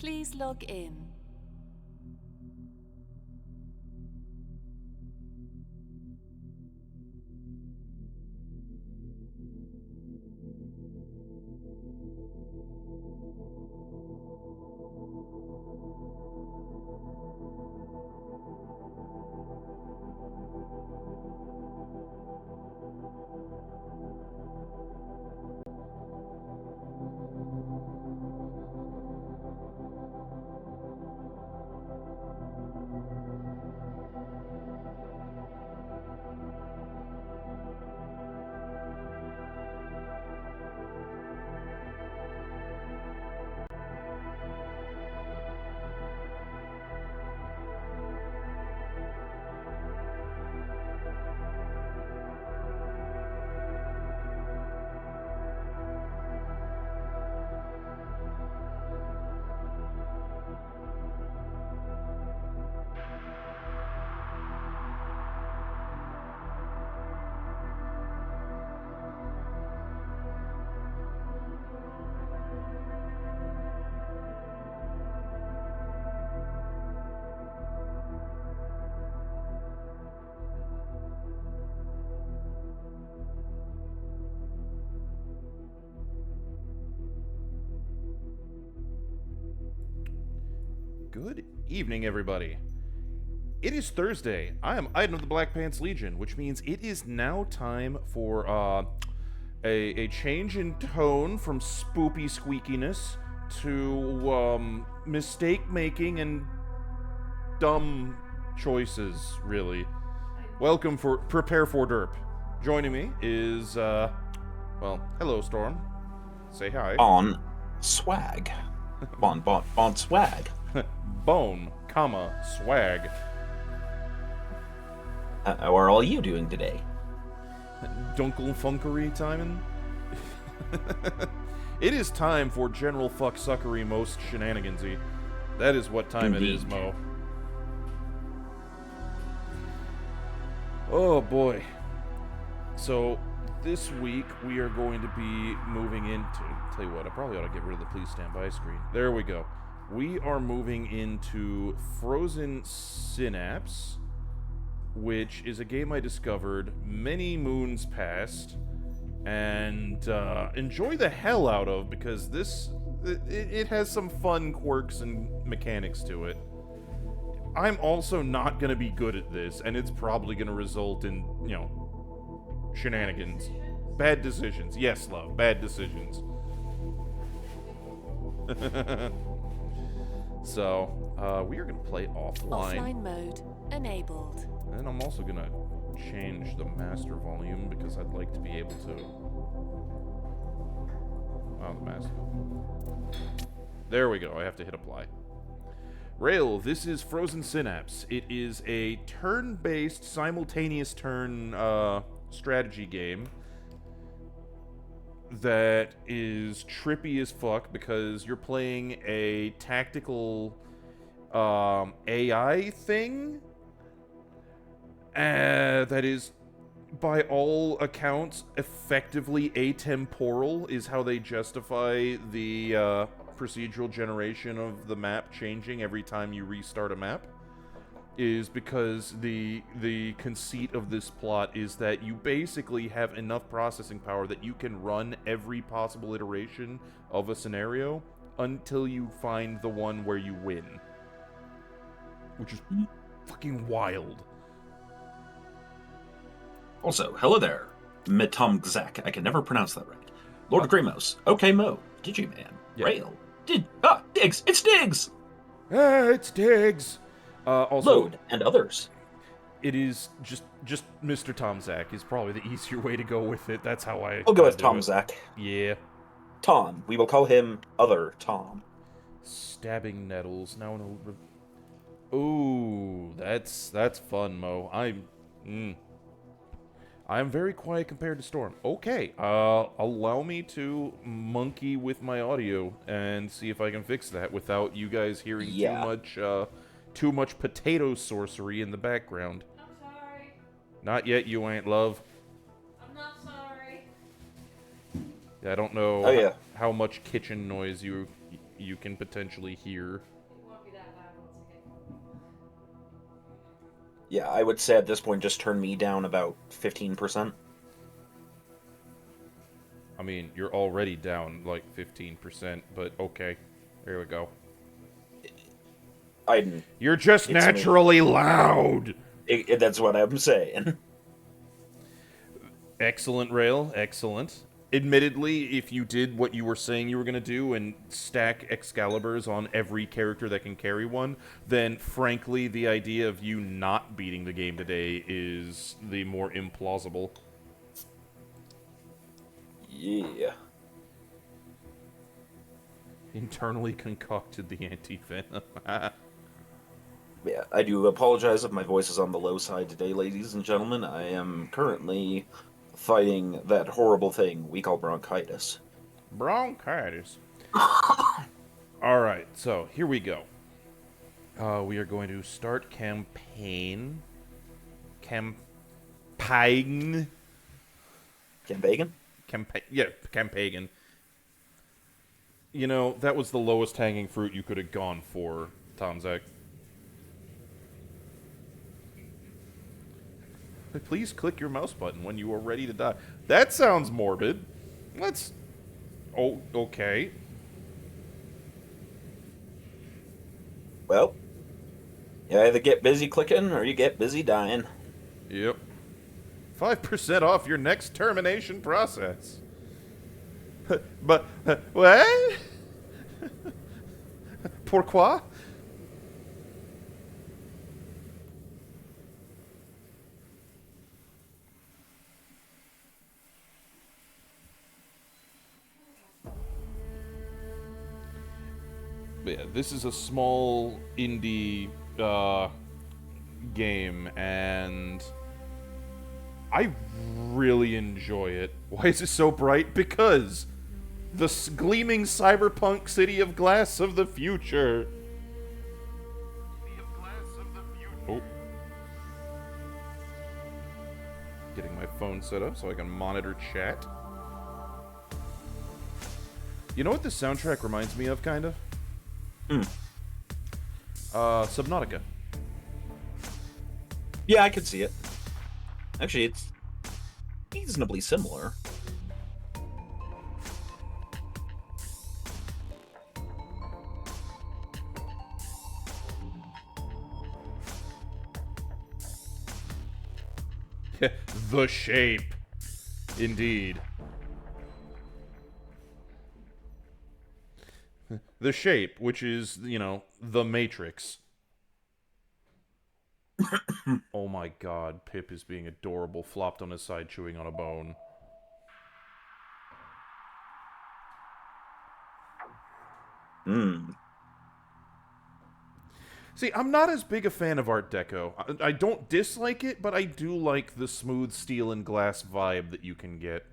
Please log in. Good evening, everybody. It is Thursday. I am Iden of the Black Pants Legion, which means it is now time for a change in tone from spoopy squeakiness to mistake making and dumb choices. Really, welcome for prepare for derp. Joining me is hello Storm. Say hi. On swag. Bon swag. Bone, comma, swag. How are all you doing today? Dunkel funkery timing. It is time for general fucksuckery most shenanigansy. That is what time Indeed. it is, Mo. Oh boy. So this week we are going to be moving into. Tell you what, I probably ought to get rid of the please stand by screen. There we go. We are moving into Frozen Synapse, which is a game I discovered many moons past and enjoy the hell out of because it has some fun quirks and mechanics to it. I'm also not going to be good at this, and it's probably going to result in, shenanigans. Bad decisions. Yes, love, bad decisions. So, we are going to play offline. Offline mode enabled. And I'm also going to change the master volume because I'd like to be able to... Oh, the master. There we go. I have to hit apply. Rail, this is Frozen Synapse. It is a turn-based, simultaneous turn strategy game that is trippy as fuck because you're playing a tactical AI thing that is, by all accounts, effectively atemporal, is how they justify the procedural generation of the map changing every time you restart a map. Is because the conceit of this plot is that you basically have enough processing power that you can run every possible iteration of a scenario until you find the one where you win. Which is fucking wild. Also, hello there, Metumgzak. I can never pronounce that right. Lord Gramos. Okay, Mo. Digiman. Yeah. Rail. Diggs. It's Diggs! It's Diggs! Also, Load and others. it is just Mr. Tom Zach is probably the easier way to go with it. That's how I. We'll go with do Tom it. Zach. Yeah. Tom. We will call him Other Tom. Stabbing nettles now in a. Ooh, that's fun, Mo. I'm very quiet compared to Storm. Okay, allow me to monkey with my audio and see if I can fix that without you guys hearing too much potato sorcery in the background. I'm sorry. Not yet, you ain't, love. I'm not sorry. I don't know Oh, yeah. how much kitchen noise you you can potentially hear. It won't be that loud once I get Yeah, I would say at this point just turn me down about 15%. I mean, you're already down like 15%, but okay. There we go. You're just naturally loud! That's what I'm saying. Excellent, Rail. Excellent. Admittedly, if you did what you were saying you were going to do and stack Excaliburs on every character that can carry one, then frankly, the idea of you not beating the game today is the more implausible. Yeah. Internally concocted the anti-venom. Yeah, I do apologize if my voice is on the low side today, ladies and gentlemen. I am currently fighting that horrible thing we call bronchitis. Bronchitis. Alright, so here we go. We are going to start campaign. Campaign. Campaign? Campaign. You know, that was the lowest hanging fruit you could have gone for, Tomzak. Please click your mouse button when you are ready to die. That sounds morbid. Let's... Oh, okay. Well, you either get busy clicking or you get busy dying. Yep. 5% off your next termination process. But, what? Pourquoi? Yeah, this is a small indie game, and I really enjoy it. Why is it so bright? Because the gleaming cyberpunk city of glass of the future. Oh. Getting my phone set up so I can monitor chat. You know what this soundtrack reminds me of, kind of? Subnautica. Yeah, I could see it. Actually, it's reasonably similar. The shape. Indeed. The shape, which is, you know, the Matrix. Oh my god, Pip is being adorable, flopped on his side, chewing on a bone. See, I'm not as big a fan of Art Deco. I don't dislike it, but I do like the smooth steel and glass vibe that you can get.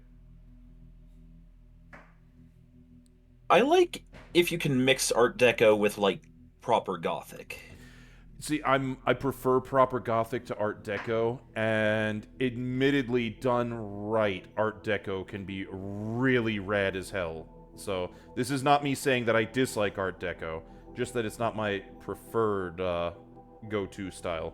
I like if you can mix Art Deco with, like, proper Gothic. See, I prefer proper Gothic to Art Deco, and admittedly done right, Art Deco can be really rad as hell. So, this is not me saying that I dislike Art Deco, just that it's not my preferred go-to style.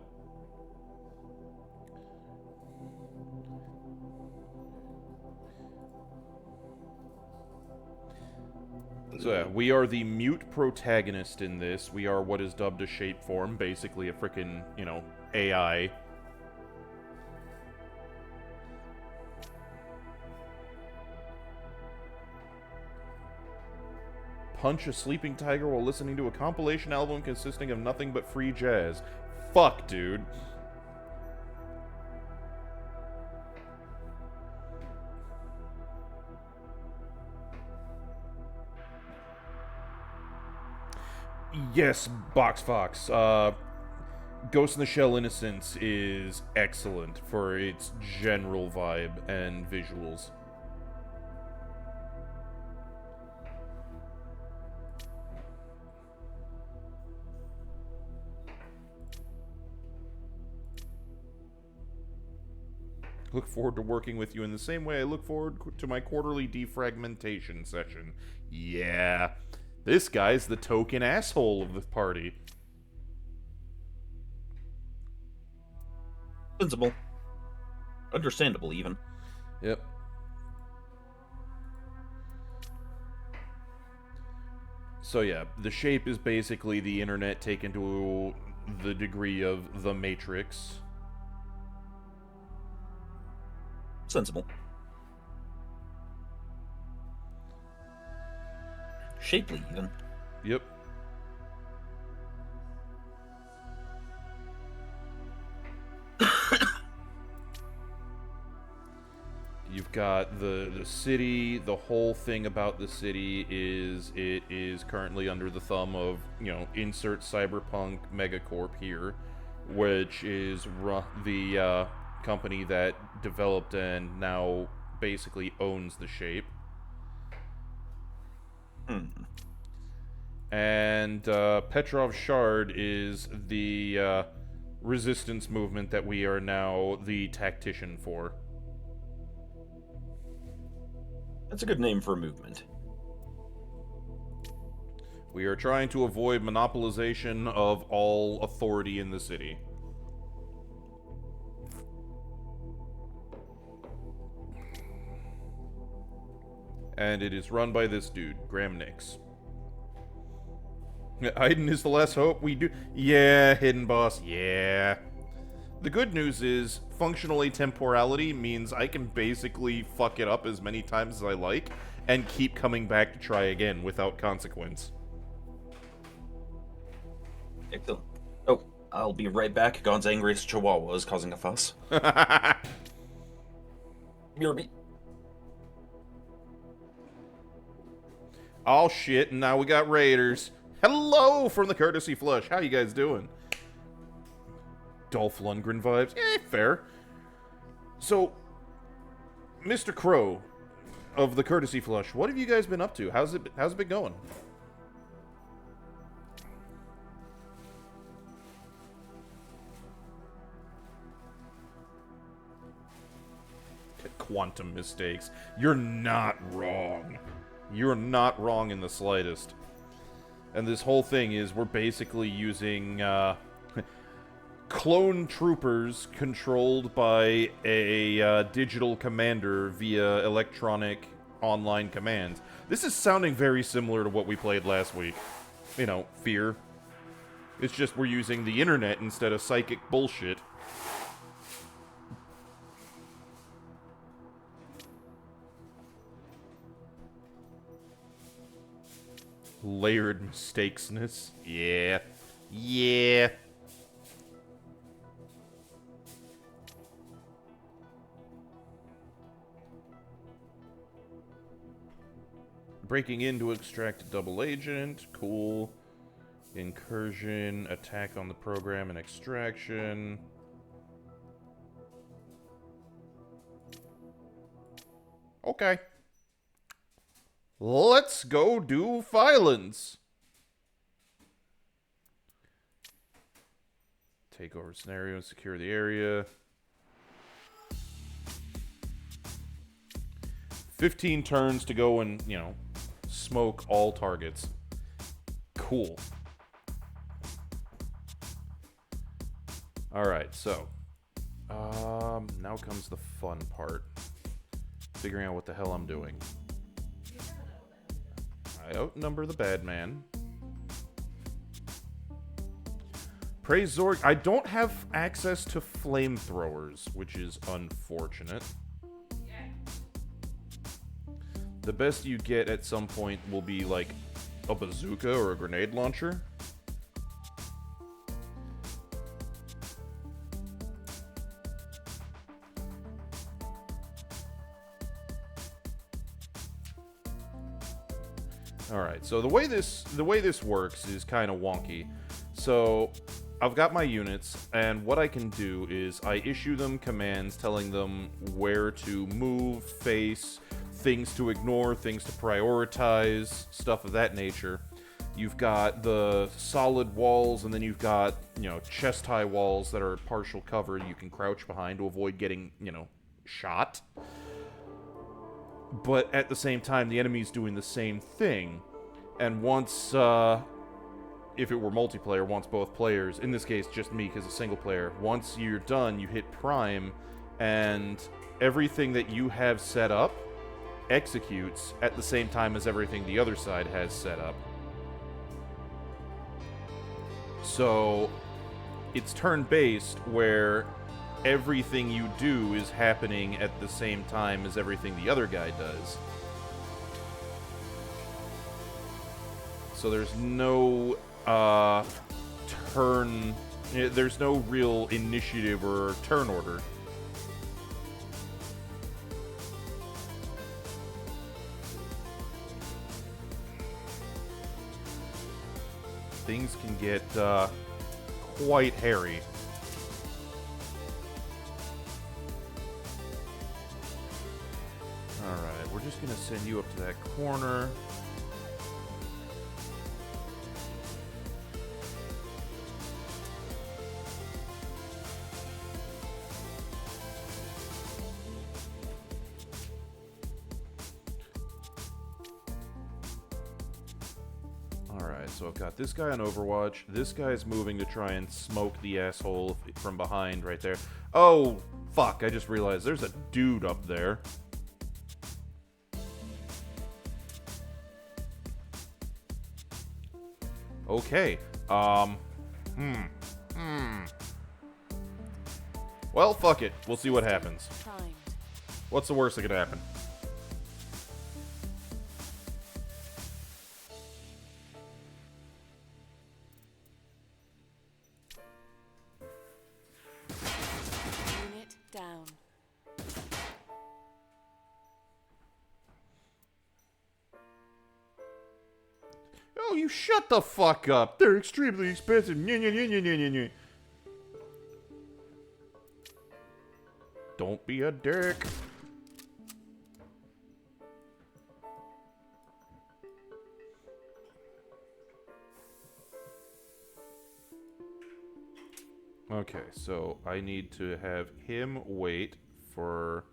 So yeah, we are the mute protagonist in this. We are what is dubbed a shapeform, basically a frickin', you know, AI. Punch a sleeping tiger while listening to a compilation album consisting of nothing but free jazz. Fuck, dude. Yes, Box Fox. Ghost in the Shell Innocence is excellent for its general vibe and visuals. Look forward to working with you in the same way I look forward to my quarterly defragmentation session. Yeah. This guy's the token asshole of the party. Sensible. Understandable, even. Yep. So yeah, the shape is basically the internet taken to the degree of the Matrix. Sensible. Shapely, even. Yep. You've got the city. The whole thing about the city is it is currently under the thumb of, insert cyberpunk megacorp here, which is the company that developed and now basically owns the shape. And Petrov Shard is the resistance movement that we are now the tactician for. That's a good name for a movement. We are trying to avoid monopolization of all authority in the city. And it is run by this dude, Graham Nix. Iden is the last hope. We do... Yeah, hidden boss. Yeah. The good news is, functional atemporality means I can basically fuck it up as many times as I like, and keep coming back to try again without consequence. Excellent. Oh, I'll be right back. God's angriest chihuahua is causing a fuss. BRB. Oh shit, and now we got raiders. Hello from the Courtesy Flush. How you guys doing? Dolph Lundgren vibes? Fair. So, Mr. Crow of the Courtesy Flush, what have you guys been up to? How's it been going? Quantum mistakes. You're not wrong. You're not wrong in the slightest. And this whole thing is we're basically using clone troopers controlled by a digital commander via electronic online commands. This is sounding very similar to what we played last week. Fear. It's just we're using the internet instead of psychic bullshit. Layered mistakesness. Yeah. Yeah. Breaking in to extract a double agent. Cool. Incursion, attack on the program, and extraction. Okay. Let's go do violence. Take over scenario, secure the area. 15 turns to go and, smoke all targets. Cool. Alright, so. Now comes the fun part. Figuring out what the hell I'm doing. I outnumber the bad man. Praise Zorg. I don't have access to flamethrowers, which is unfortunate. The best you get at some point will be like a bazooka or a grenade launcher. Alright, so the way this works is kind of wonky. So I've got my units, and what I can do is I issue them commands telling them where to move, face, things to ignore, things to prioritize, stuff of that nature. You've got the solid walls, and then you've got, chest-high walls that are partial cover you can crouch behind to avoid getting, shot. But at the same time, the enemy's doing the same thing. And once, if it were multiplayer, once both players, in this case just me because a single player, once you're done, you hit prime, and everything that you have set up executes at the same time as everything the other side has set up. So it's turn-based, where everything you do is happening at the same time as everything the other guy does. So there's no there's no real initiative or turn order. Things can get quite hairy. Alright, we're just gonna send you up to that corner. So I've got this guy on Overwatch. This guy's moving to try and smoke the asshole from behind right there. Oh, fuck. I just realized there's a dude up there. Okay. Well, fuck it. We'll see what happens. Timed. What's the worst that could happen? Unit down. Oh, you shut the fuck up. They're extremely expensive. Don't be a dick. Okay, so I need to have him wait for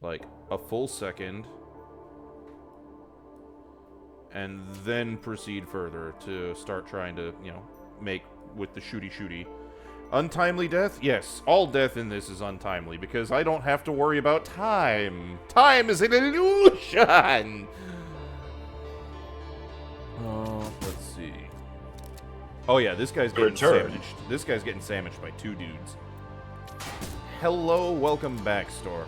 like a full second and then proceed further to start trying to, you know, make with the shooty. Untimely death? Yes, all death in this is untimely because I don't have to worry about time. Time is an illusion! Let's see. Oh yeah, this guy's getting sandwiched. This guy's getting sandwiched by two dudes. Hello, welcome back, Storm.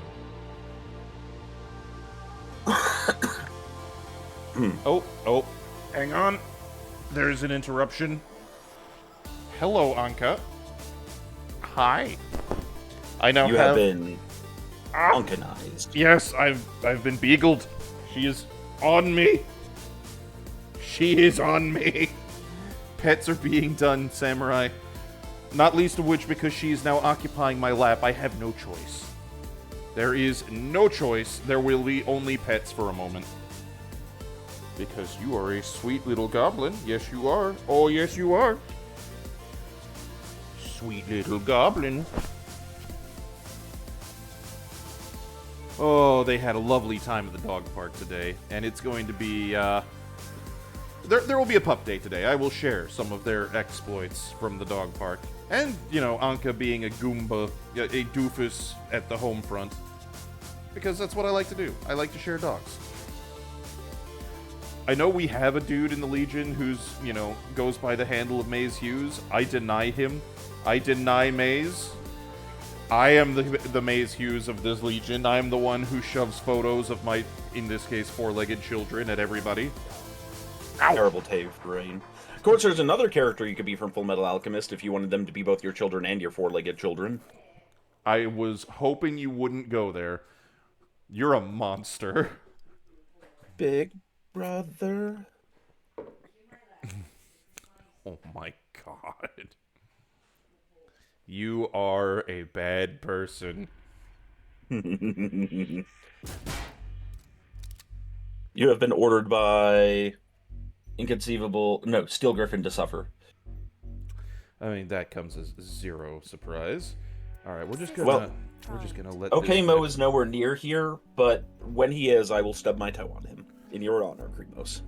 Oh, hang on. There's an interruption. Hello, Anka. Hi. I now You have been uncanized. Yes, I've been beagled. She is on me. She is on me. Pets are being done, Samurai. Not least of which because she is now occupying my lap. I have no choice. There is no choice. There will be only pets for a moment. Because you are a sweet little goblin. Yes, you are. Oh, yes, you are. Sweet little goblin. Oh, they had a lovely time at the dog park today. And it's going to be, There will be a pup day today. I will share some of their exploits from the dog park. And, you know, Anka being a Goomba, a doofus at the home front. Because that's what I like to do. I like to share dogs. I know we have a dude in the Legion who's, you know, goes by the handle of Maze Hughes. I deny him. I deny Maze. I am the Maze Hughes of this Legion. I am the one who shoves photos of my, in this case, four-legged children at everybody. Ow. Terrible Tave brain. Of course, there's another character you could be from Full Metal Alchemist if you wanted them to be both your children and your four-legged children. I was hoping you wouldn't go there. You're a monster. Big brother. Oh my god. You are a bad person. You have been ordered by Steel Griffin to suffer. I mean, that comes as zero surprise. All right, we're just gonna let. Okay, Mo is nowhere near here, but when he is, I will stub my toe on him in your honor, Kremos.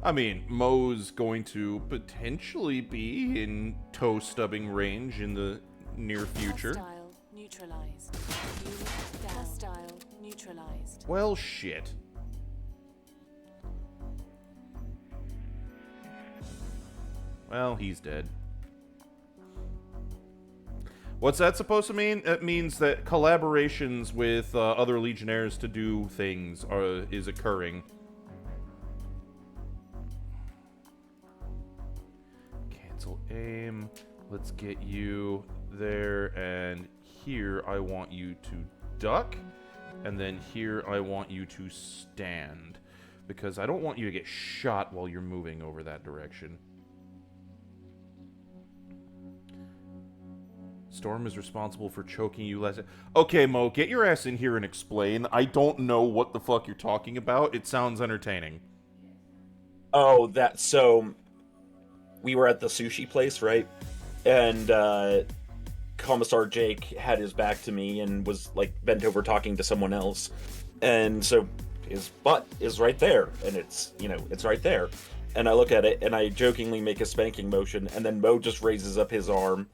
I mean, Mo's going to potentially be in toe stubbing range in the near future. Hostile neutralized. Unit down. Hostile neutralized. Well, shit. Well, he's dead. What's that supposed to mean? It means that collaborations with other Legionnaires to do things is occurring. Cancel aim. Let's get you there, and here I want you to duck, and then here I want you to stand, because I don't want you to get shot while you're moving over that direction. Storm is responsible for choking you less. Okay, Mo, get your ass in here and explain. I don't know what the fuck you're talking about. It sounds entertaining. Oh, so we were at the sushi place, right? And Commissar Jake had his back to me and was like bent over talking to someone else. And so his butt is right there, and it's right there. And I look at it and I jokingly make a spanking motion, and then Mo just raises up his arm.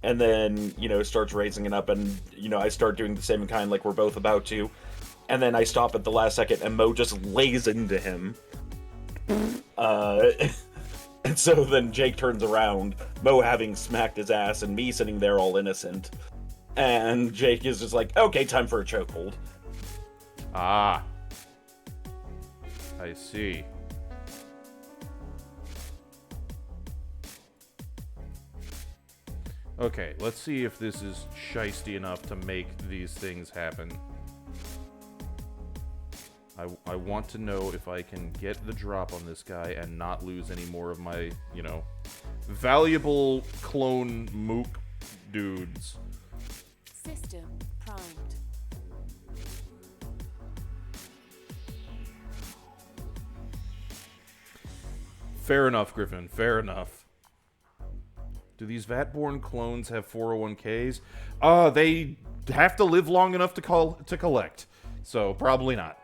And then, starts raising it up, and, I start doing the same kind like we're both about to. And then I stop at the last second, and Mo just lays into him. And so then Jake turns around, Mo having smacked his ass, and me sitting there all innocent. And Jake is just like, okay, time for a chokehold. Ah. I see. Okay, let's see if this is shiesty enough to make these things happen. I want to know if I can get the drop on this guy and not lose any more of my, valuable clone mook dudes. System primed. Fair enough, Griffin. Fair enough. Do these Vatborn clones have 401ks? They have to live long enough to collect. So, probably not.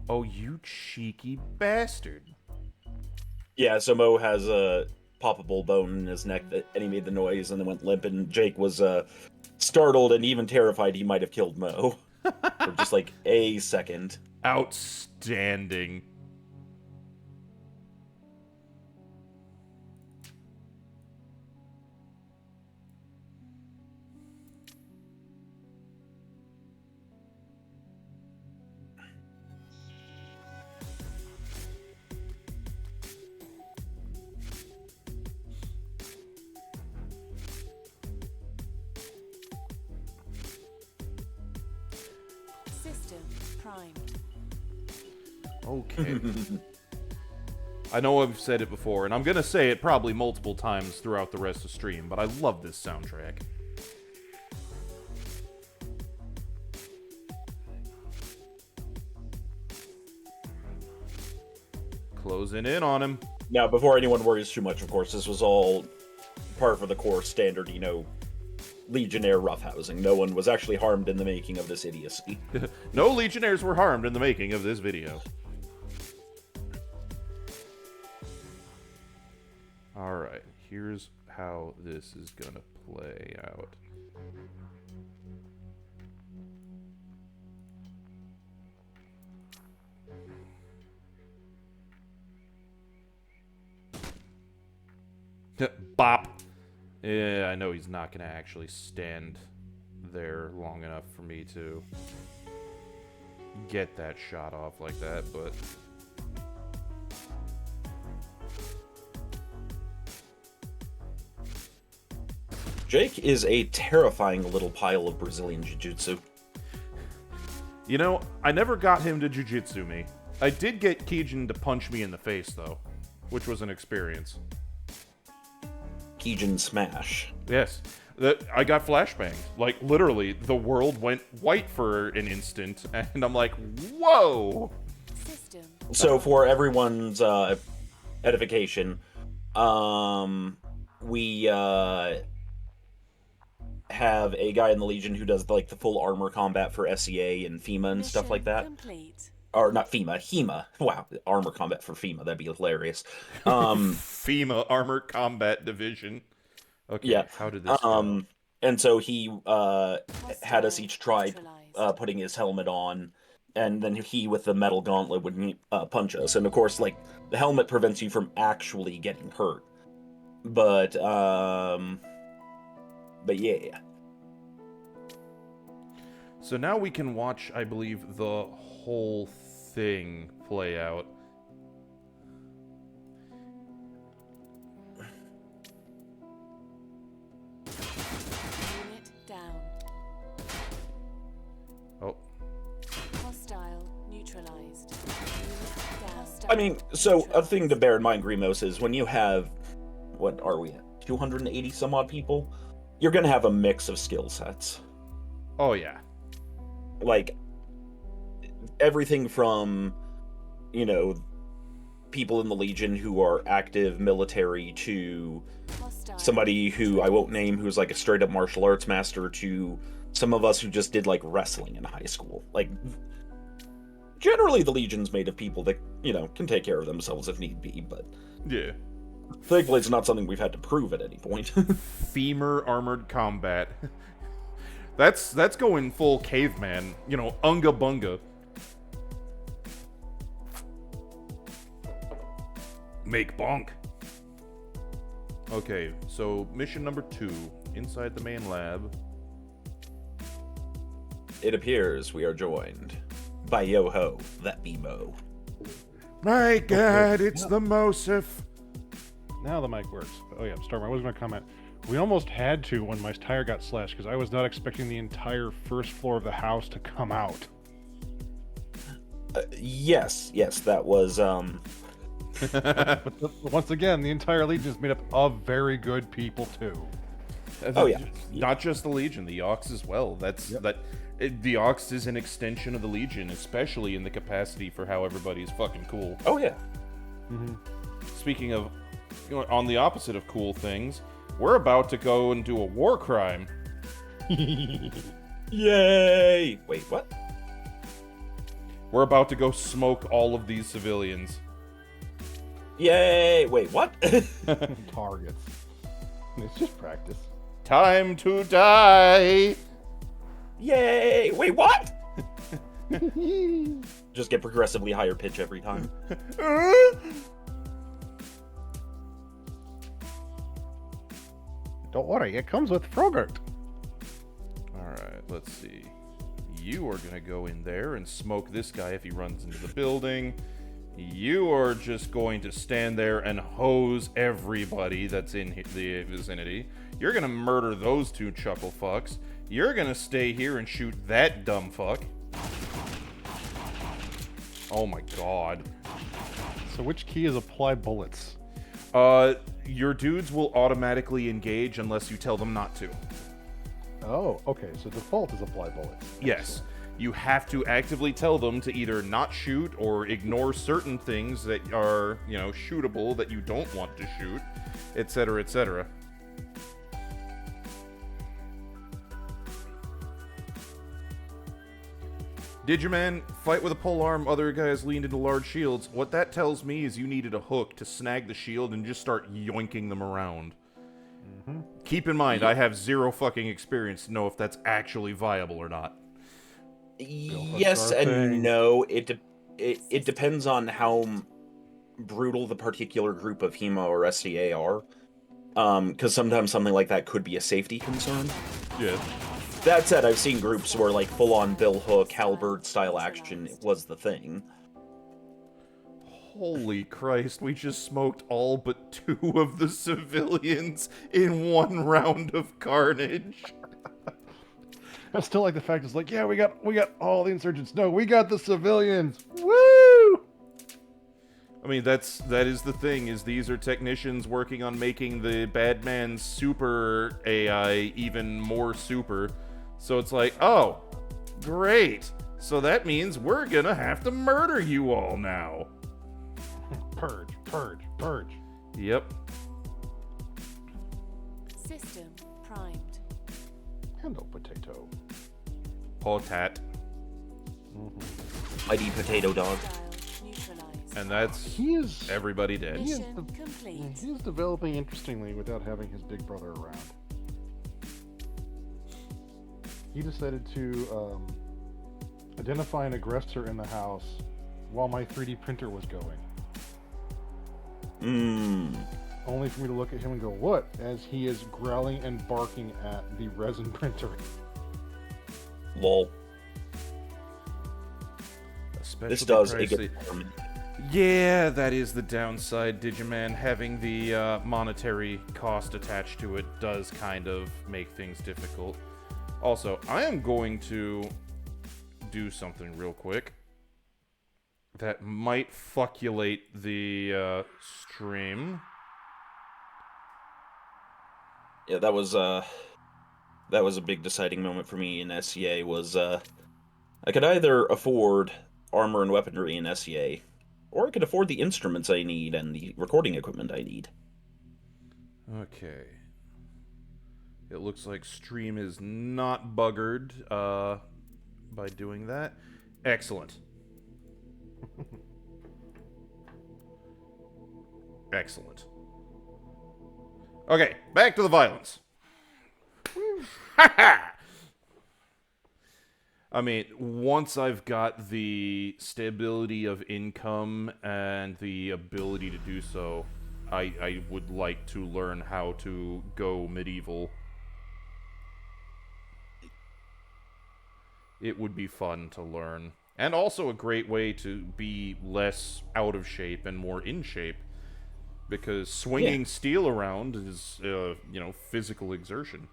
Oh, you cheeky bastard. Yeah, so Mo has a poppable bone in his neck, and he made the noise and then went limp, and Jake was startled and even terrified he might have killed Mo. For just like a second. Outstanding. System primed. Okay. I know I've said it before, and I'm gonna say it probably multiple times throughout the rest of the stream, but I love this soundtrack. Closing in on him. Now, before anyone worries too much, of course, this was all part of the core standard, Legionnaire roughhousing. No one was actually harmed in the making of this idiocy. No Legionnaires were harmed in the making of this video. Alright, here's how this is gonna play out. Bop! Yeah, I know he's not gonna actually stand there long enough for me to get that shot off like that, but... Jake is a terrifying little pile of Brazilian Jiu-Jitsu. I never got him to Jiu-Jitsu me. I did get Keijin to punch me in the face, though, which was an experience. Keijin smash. Yes. I got flashbanged. Like, literally, the world went white for an instant, and I'm like, whoa! System. So, for everyone's edification, we have a guy in the Legion who does like the full armor combat for SEA and FEMA and stuff like Mission that. complete. Or not FEMA, HEMA. Wow, armor combat for FEMA. That'd be hilarious. FEMA Armored Combat Division. Okay, Yeah. how did this go? And so he had us Hostile each try neutralized. putting his helmet on, and then he with the metal gauntlet would punch us. And of course, like the helmet prevents you from actually getting hurt. But yeah. So now we can watch, I believe, the whole thing play out. Unit down. Oh, Hostile neutralized. Unit down. Hostile I mean, so a thing to neutralized. bear in mind, Grimos, is when you have, what are we at, 280 some odd people, you're gonna have a mix of skill sets. oh yeah. Like, everything from, you know, people in the Legion who are active military to Hostile somebody who I won't name who's like a straight up martial arts master to some of us who just did like wrestling in high school. Like, generally the Legion's made of people that, you know, can take care of themselves if need be, but Yeah. thankfully it's not something we've had to prove at any point. Femur Armored Combat. That's going full caveman. You know, unga bunga. Make bonk. Okay, so mission number 2, inside the main lab. It appears we are joined by Yo-Ho, that BMO. My God, it's the Mosif. Now the mic works. Oh yeah, Storm, I was going to comment. We almost had to when my tire got slashed because I was not expecting the entire first floor of the house to come out. Yes, that was, But once again, the entire Legion is made up of very good people too. Oh, yeah. Not just the Legion, the Ox as well. The Ox is an extension of the Legion, especially in the capacity for how everybody's fucking cool. oh yeah. Speaking of, you know, on the opposite of cool things, we're about to go and do a war crime. Yay! Wait, what? We're about to go smoke all of these civilians. Yay! Wait, what? Targets. It's just practice. Time to die! Yay! Wait, what? Just get progressively higher pitch every time. Don't worry, it comes with Frogurt. Alright, let's see. You are gonna go in there and smoke this guy if he runs into the building. You are just going to stand there and hose everybody that's in the vicinity. You're gonna murder those two chuckle fucks. You're gonna stay here and shoot that dumb fuck. Oh my god. So which key is apply bullets? Your dudes will automatically engage unless you tell them not to. Oh, okay. So default is apply bullets. Yes. You have to actively tell them to either not shoot or ignore certain things that are, you know, shootable that you don't want to shoot, etc., etc. Digiman, fight with a polearm, other guys leaned into large shields. What that tells me is you needed a hook to snag the shield and just start yoinking them around. Keep in mind, I have zero fucking experience to know if that's actually viable or not. Yes our and thing. no. It depends on how brutal the particular group of HEMA or SCA are. Because sometimes something like that could be a safety concern. Yeah. That said, I've seen groups where like full-on Bill Hook, halberd style action was the thing. Holy Christ, we just smoked all but 2 of the civilians in 1 round of carnage. I still like the fact it's like, yeah, we got all the insurgents. No, we got the civilians. Woo! I mean, that is the thing, is these are technicians working on making the bad man's super AI even more super. So it's like, oh, great. So that means we're gonna have to murder you all now. Purge, purge, purge. Yep. System primed. Hello, potato. Potat. Mighty potato dog. Hostile neutralized. And that's He is everybody dead. He is Mission the- complete. he is developing interestingly without having his big brother around. He decided to identify an aggressor in the house while my 3D printer was going. Only for me to look at him and go, "What?" as he is growling and barking at the resin printer. Lol. Especially This does a pricey. good performance. Yeah, that is the downside, Digiman. Having the monetary cost attached to it does kind of make things difficult. Also, I am going to do something real quick that might fuckulate the stream. Yeah, that was a big deciding moment for me in SCA. Was I could either afford armor and weaponry in SCA, or I could afford the instruments I need and the recording equipment I need. Okay. It looks like stream is not buggered by doing that. Excellent. Excellent. Okay, back to the violence. I mean, once I've got the stability of income and the ability to do so, I would like to learn how to go medieval. It would be fun to learn. And also a great way to be less out of shape and more in shape. Because swinging steel around is, physical exertion.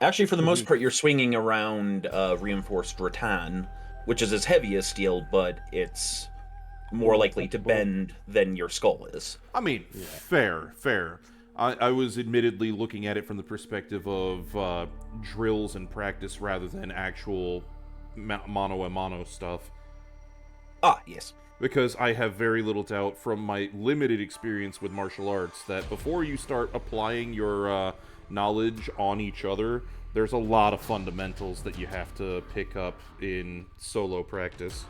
Actually, for the most part, you're swinging around reinforced rattan, which is as heavy as steel, but it's more likely to bend than your skull is. I mean, fair. I was admittedly looking at it from the perspective of drills and practice rather than actual mano-a-mano stuff. Ah, yes. Because I have very little doubt from my limited experience with martial arts that before you start applying your knowledge on each other, there's a lot of fundamentals that you have to pick up in solo practice.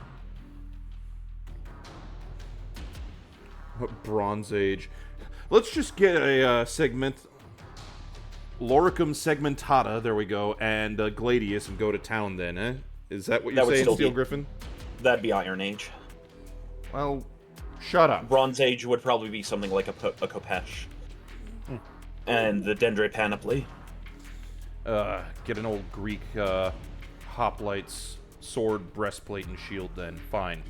Bronze Age. Let's just get a Loricum segmentata, there we go, and Gladius and go to town then, eh? Is that what you're That would saying, still Steel be- Griffin? That'd be Iron Age. Well, shut up. Bronze Age would probably be something like a Kopesh. And the Dendre Panoply. Get an old Greek hoplites sword, breastplate, and shield then. Fine.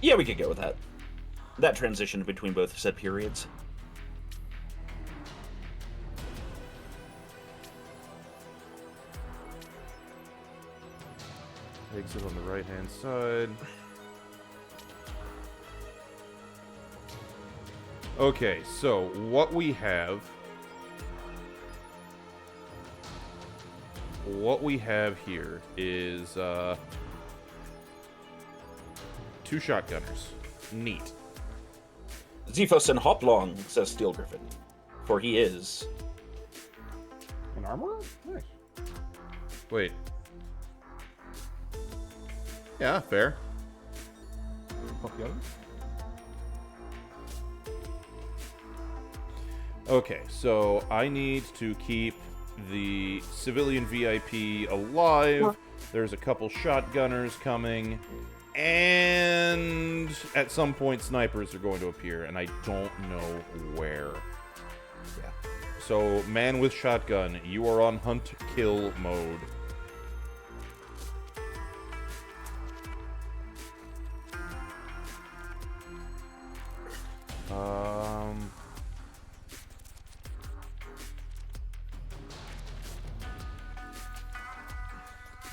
Yeah, we could go with that. That transition between both said periods. Exit on the right-hand side. Okay, so what we have here is 2 shotgunners. Neat. Zephos and Hoplong, says Steel Griffin. For he is. An armorer? Nice. Wait. Yeah, fair. Fuck the others? Okay, so I need to keep the civilian VIP alive. There's a couple shotgunners coming. And at some point, snipers are going to appear, and I don't know where. Yeah. So, man with shotgun, you are on hunt-kill mode.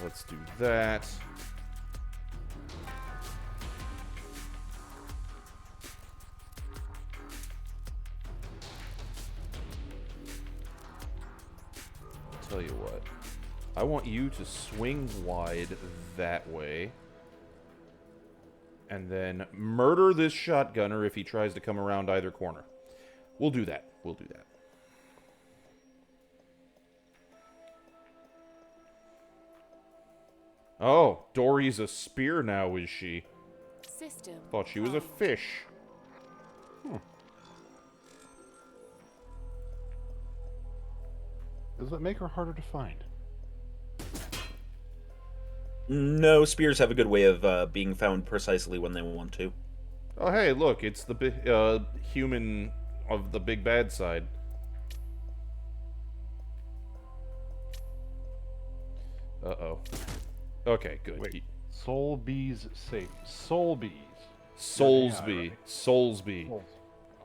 Let's do that. Tell you what, I want you to swing wide that way, and then murder this shotgunner if he tries to come around either corner. We'll do that. Oh, Dory's a spear now, is she? System. Thought she was a primed. fish. Does it make her harder to find? No, spears have a good way of being found precisely when they want to. Oh, hey, look, it's the human of the big bad side. Uh-oh. Okay, good. Wait. Soulbee's safe. Soulbees. Soulsby. Soulsby. Souls.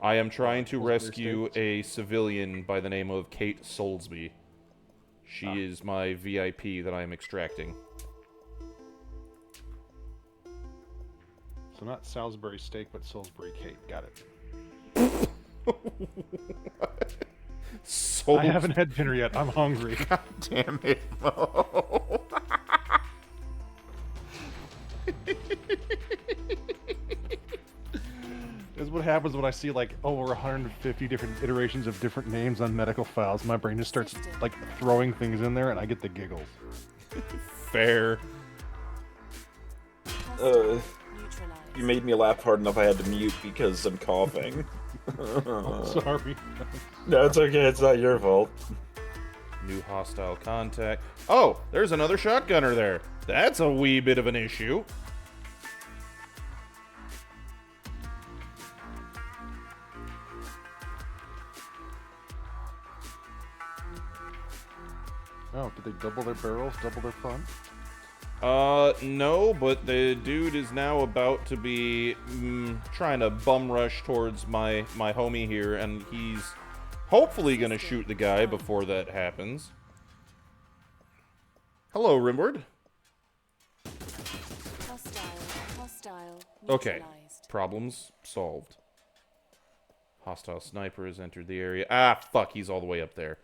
I am trying to Soulsby rescue Estates? a civilian by the name of Kate Soulsby. She is my VIP that I am extracting. So not Salisbury steak, but Salisbury cake. Got it. I haven't had dinner yet. I'm hungry. God damn it, Mo. This is what happens when I see like over 150 different iterations of different names on medical files. My brain just starts like throwing things in there, and I get the giggles. Fair. You Neutralized. made me laugh hard enough I had to mute because I'm coughing. Sorry. No, it's okay. It's not your fault. New hostile contact. Oh, there's another shotgunner there. That's a wee bit of an issue. Oh, did they double their barrels? Double their fun? No, but the dude is now about to be trying to bum rush towards my homie here, and he's hopefully gonna shoot the guy before that happens. Hello, Rimward. Hostile. Okay, Neutralized. problems solved. Hostile sniper has entered the area. Ah, fuck, he's all the way up there.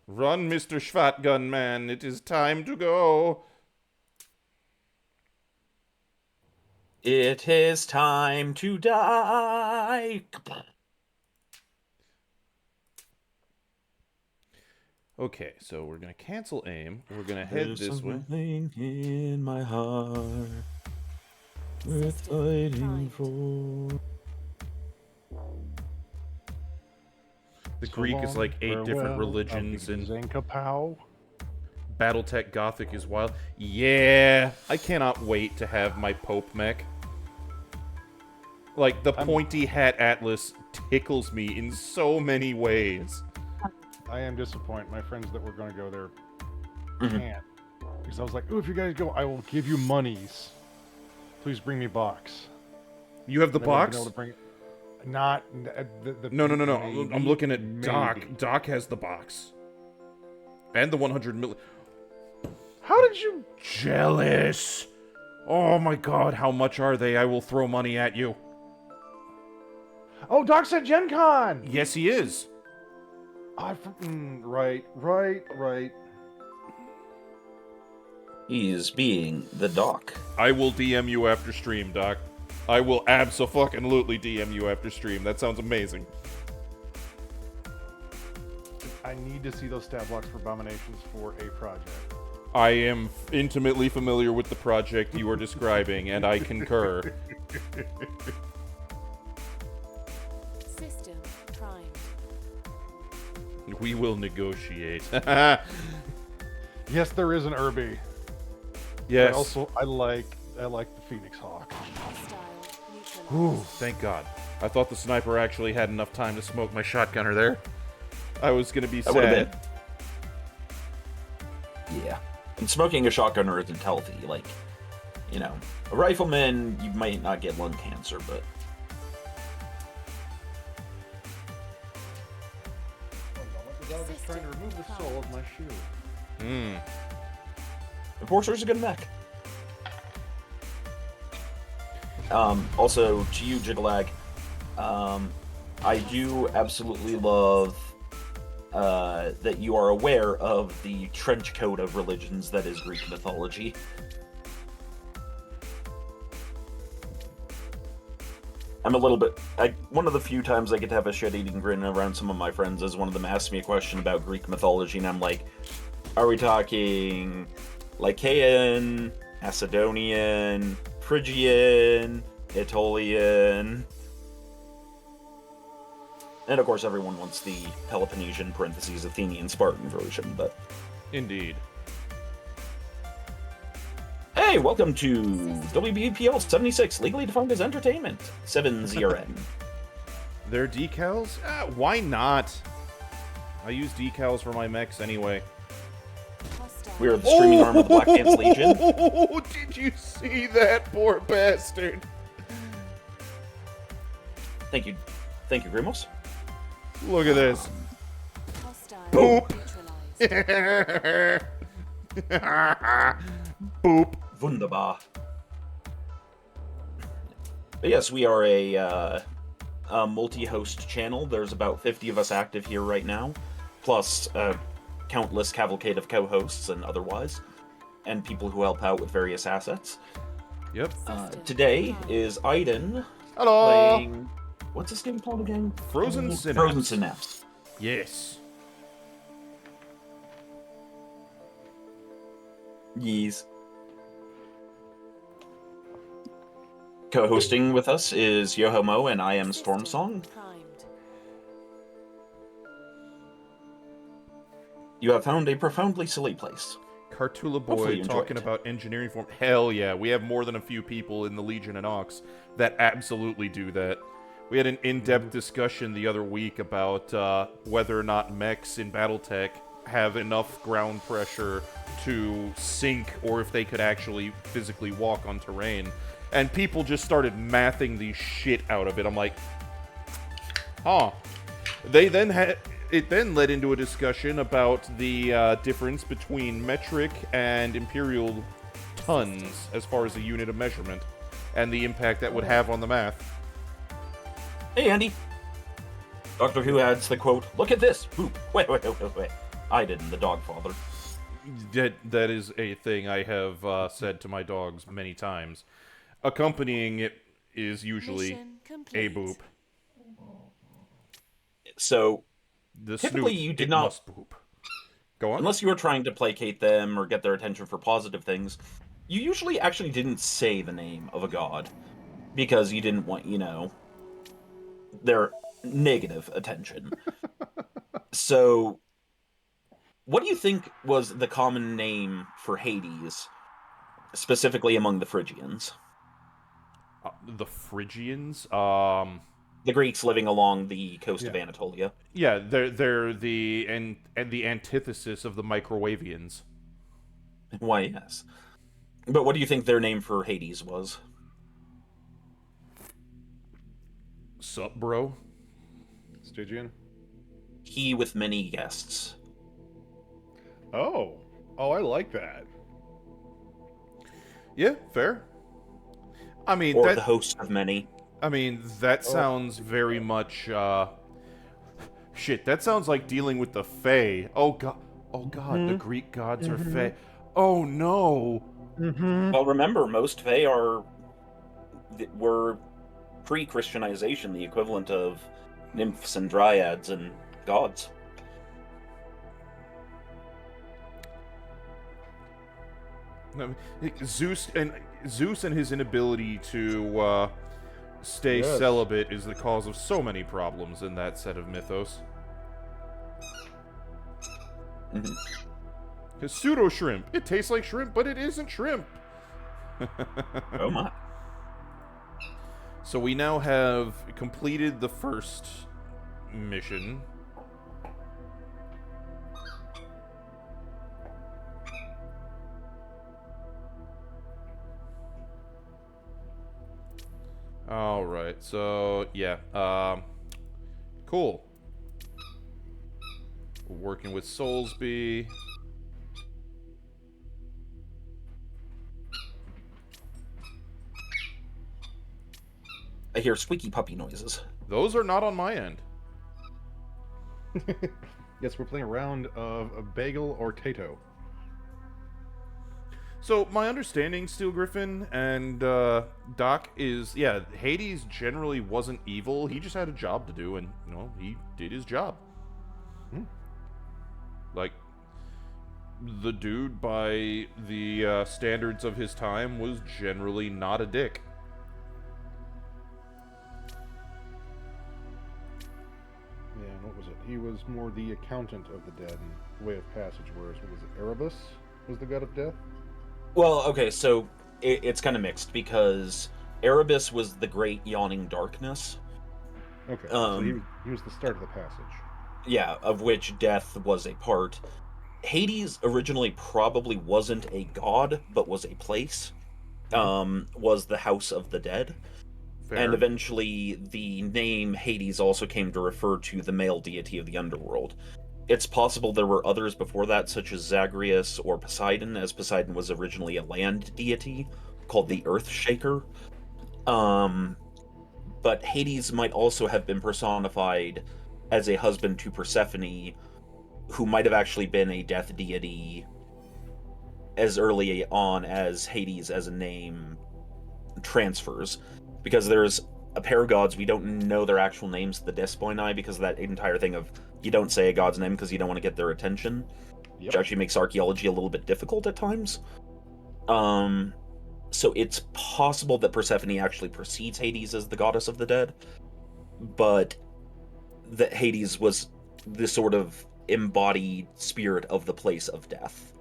Run, Mr. Shotgun Man. It is time to go. It is time to die. Okay, so we're gonna cancel aim. We're gonna head this way. Something in my heart worth fighting for. The Greek is like 8 different religions, and Zankapow. Battletech Gothic is wild. Yeah, I cannot wait to have my Pope mech. Like, the pointy hat Atlas tickles me in so many ways. I am disappointed. My friends that were going to go there can't. Because I was like, ooh, if you guys go, I will give you monies. Please bring me box. You have the And I would've box? been able to bring it. Not the No. maybe, I'm looking at Doc. maybe. Doc has the box. And the 100 mil. How did you? Jealous. Oh my god, how much are they? I will throw money at you. Oh, Doc's at Gen Con! Yes, he is. Right. He's being the doc. I will DM you after stream, Doc. I will abso-fucking-lutely DM you after stream. That sounds amazing. I need to see those stat blocks for abominations for a project. I am intimately familiar with the project you are describing, and I concur. System primed. We will negotiate. Yes, there is an Irby. Yes. I like the Phoenix Hawk. Hostile. Neutralized. Ooh, thank God. I thought the sniper actually had enough time to smoke my shotgunner there. I was gonna be That would've sad. been. Yeah. And smoking a shotgunner isn't healthy. Like, you know, a rifleman, you might not get lung cancer, but. The dog is trying to remove the sole of my shoe. Enforcer's a good mech. Also, to you, Jigalag, I do absolutely love that you are aware of the trench coat of religions that is Greek mythology. I'm a little bit. One of the few times I get to have a shit-eating grin around some of my friends is one of them asked me a question about Greek mythology, and I'm like, "Are we talking Lycaean, Macedonian, Phrygian, Aetolian?" And of course, everyone wants the Peloponnesian (Athenian Spartan) version, but. Indeed. Hey, welcome to WBPL 76, legally defined as entertainment. 7ZRN. Their decals? Why not? I use decals for my mechs anyway. Hostile. We are the streaming arm of the Black Pants Legion. Oh, did you see that poor bastard? Thank you, Grimos. Look at this. Hostile. Boop. Neutralized. Boop. Wunderbar. But yes, we are a multi-host channel. There's about 50 of us active here right now, plus a countless cavalcade of co-hosts and otherwise, and people who help out with various assets. Yep. Today is Iden Hello. playing... What's this game called again? Frozen Synapse. Frozen Synapse. Yes. Yes. Co-hosting with us is Yohomo, and I am Stormsong. Primed. You have found a profoundly silly place. Cartula Hopefully Boy you enjoy talking it. about engineering form. Hell yeah, we have more than a few people in the Legion and Ox that absolutely do that. We had an in-depth discussion the other week about whether or not mechs in Battletech have enough ground pressure to sink, or if they could actually physically walk on terrain. And people just started mathing the shit out of it. I'm like, huh. They then had... It then led into a discussion about the difference between metric and imperial tons as far as a unit of measurement, and the impact that would have on the math. Hey, Andy. Doctor Who adds the quote, "Look at this! Boop. Wait. Iden, the dog father." That is a thing I have said to my dogs many times. Accompanying it is usually Mission a complete. boop. So, The Typically snoot, you did it not- must boop. Go on. unless you were trying to placate them or get their attention for positive things, you usually actually didn't say the name of a god, because you didn't want, their negative attention. So, what do you think was the common name for Hades, specifically among the Phrygians? The Phrygians? The Greeks living along the coast of Yeah. Anatolia. Yeah, they're the and the antithesis of the Microwavians. Why, yes. But what do you think their name for Hades was? Sup, bro? Stygian? He with many guests. Oh, I like that. Yeah, fair. I mean, Or that the host of many. I mean, that sounds very much, shit, that sounds like dealing with the Fae. Oh god, the Greek gods are Fae. Oh no! Well, remember, most Fae were pre-Christianization the equivalent of nymphs and dryads and gods. No, Zeus and his inability to, stay Yes. celibate is the cause of so many problems in that set of mythos. Mhm. Because pseudo shrimp, it tastes like shrimp, but it isn't shrimp. Oh my. So we now have completed the first mission. Alright, so yeah, cool. Working with Soulsby. I hear squeaky puppy noises. Those are not on my end. Yes, we're playing a round of a bagel or tato. So my understanding, Steel Griffin and Doc, is Hades generally wasn't evil. He just had a job to do, and he did his job. Like, the dude, by the standards of his time, was generally not a dick. Yeah, and what was it? He was more the accountant of the dead and way of passage, whereas, what was it, Erebus was the god of death? Well, okay, so it's kind of mixed because Erebus was the great yawning darkness. Okay, so he was the start of the passage. Yeah, of which death was a part. Hades originally probably wasn't a god, but was a place. Was the House of the Dead. Fair. And eventually the name Hades also came to refer to the male deity of the underworld. It's possible there were others before that, such as Zagreus or Poseidon, as Poseidon was originally a land deity called the Earth Shaker. But Hades might also have been personified as a husband to Persephone, who might have actually been a death deity as early on as Hades as a name transfers. Because there's a pair of gods, we don't know their actual names, the Despoinai, because of that entire thing of you don't say a god's name because you don't want to get their attention, which actually makes archaeology a little bit difficult at times. So it's possible that Persephone actually precedes Hades as the goddess of the dead, but that Hades was the sort of embodied spirit of the place of death.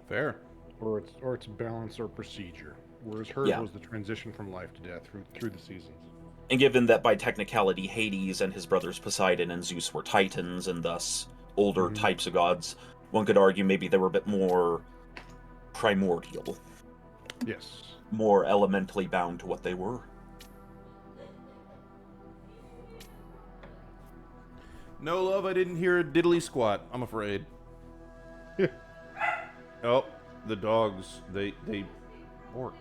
Fair. Or its balance or procedure, whereas hers was the transition from life to death through the seasons. And given that by technicality Hades and his brothers Poseidon and Zeus were titans and thus older types of gods, one could argue maybe they were a bit more primordial. Yes. More elementally bound to what they were. No, love, I didn't hear a diddly squat, I'm afraid. Oh, the dogs, they work.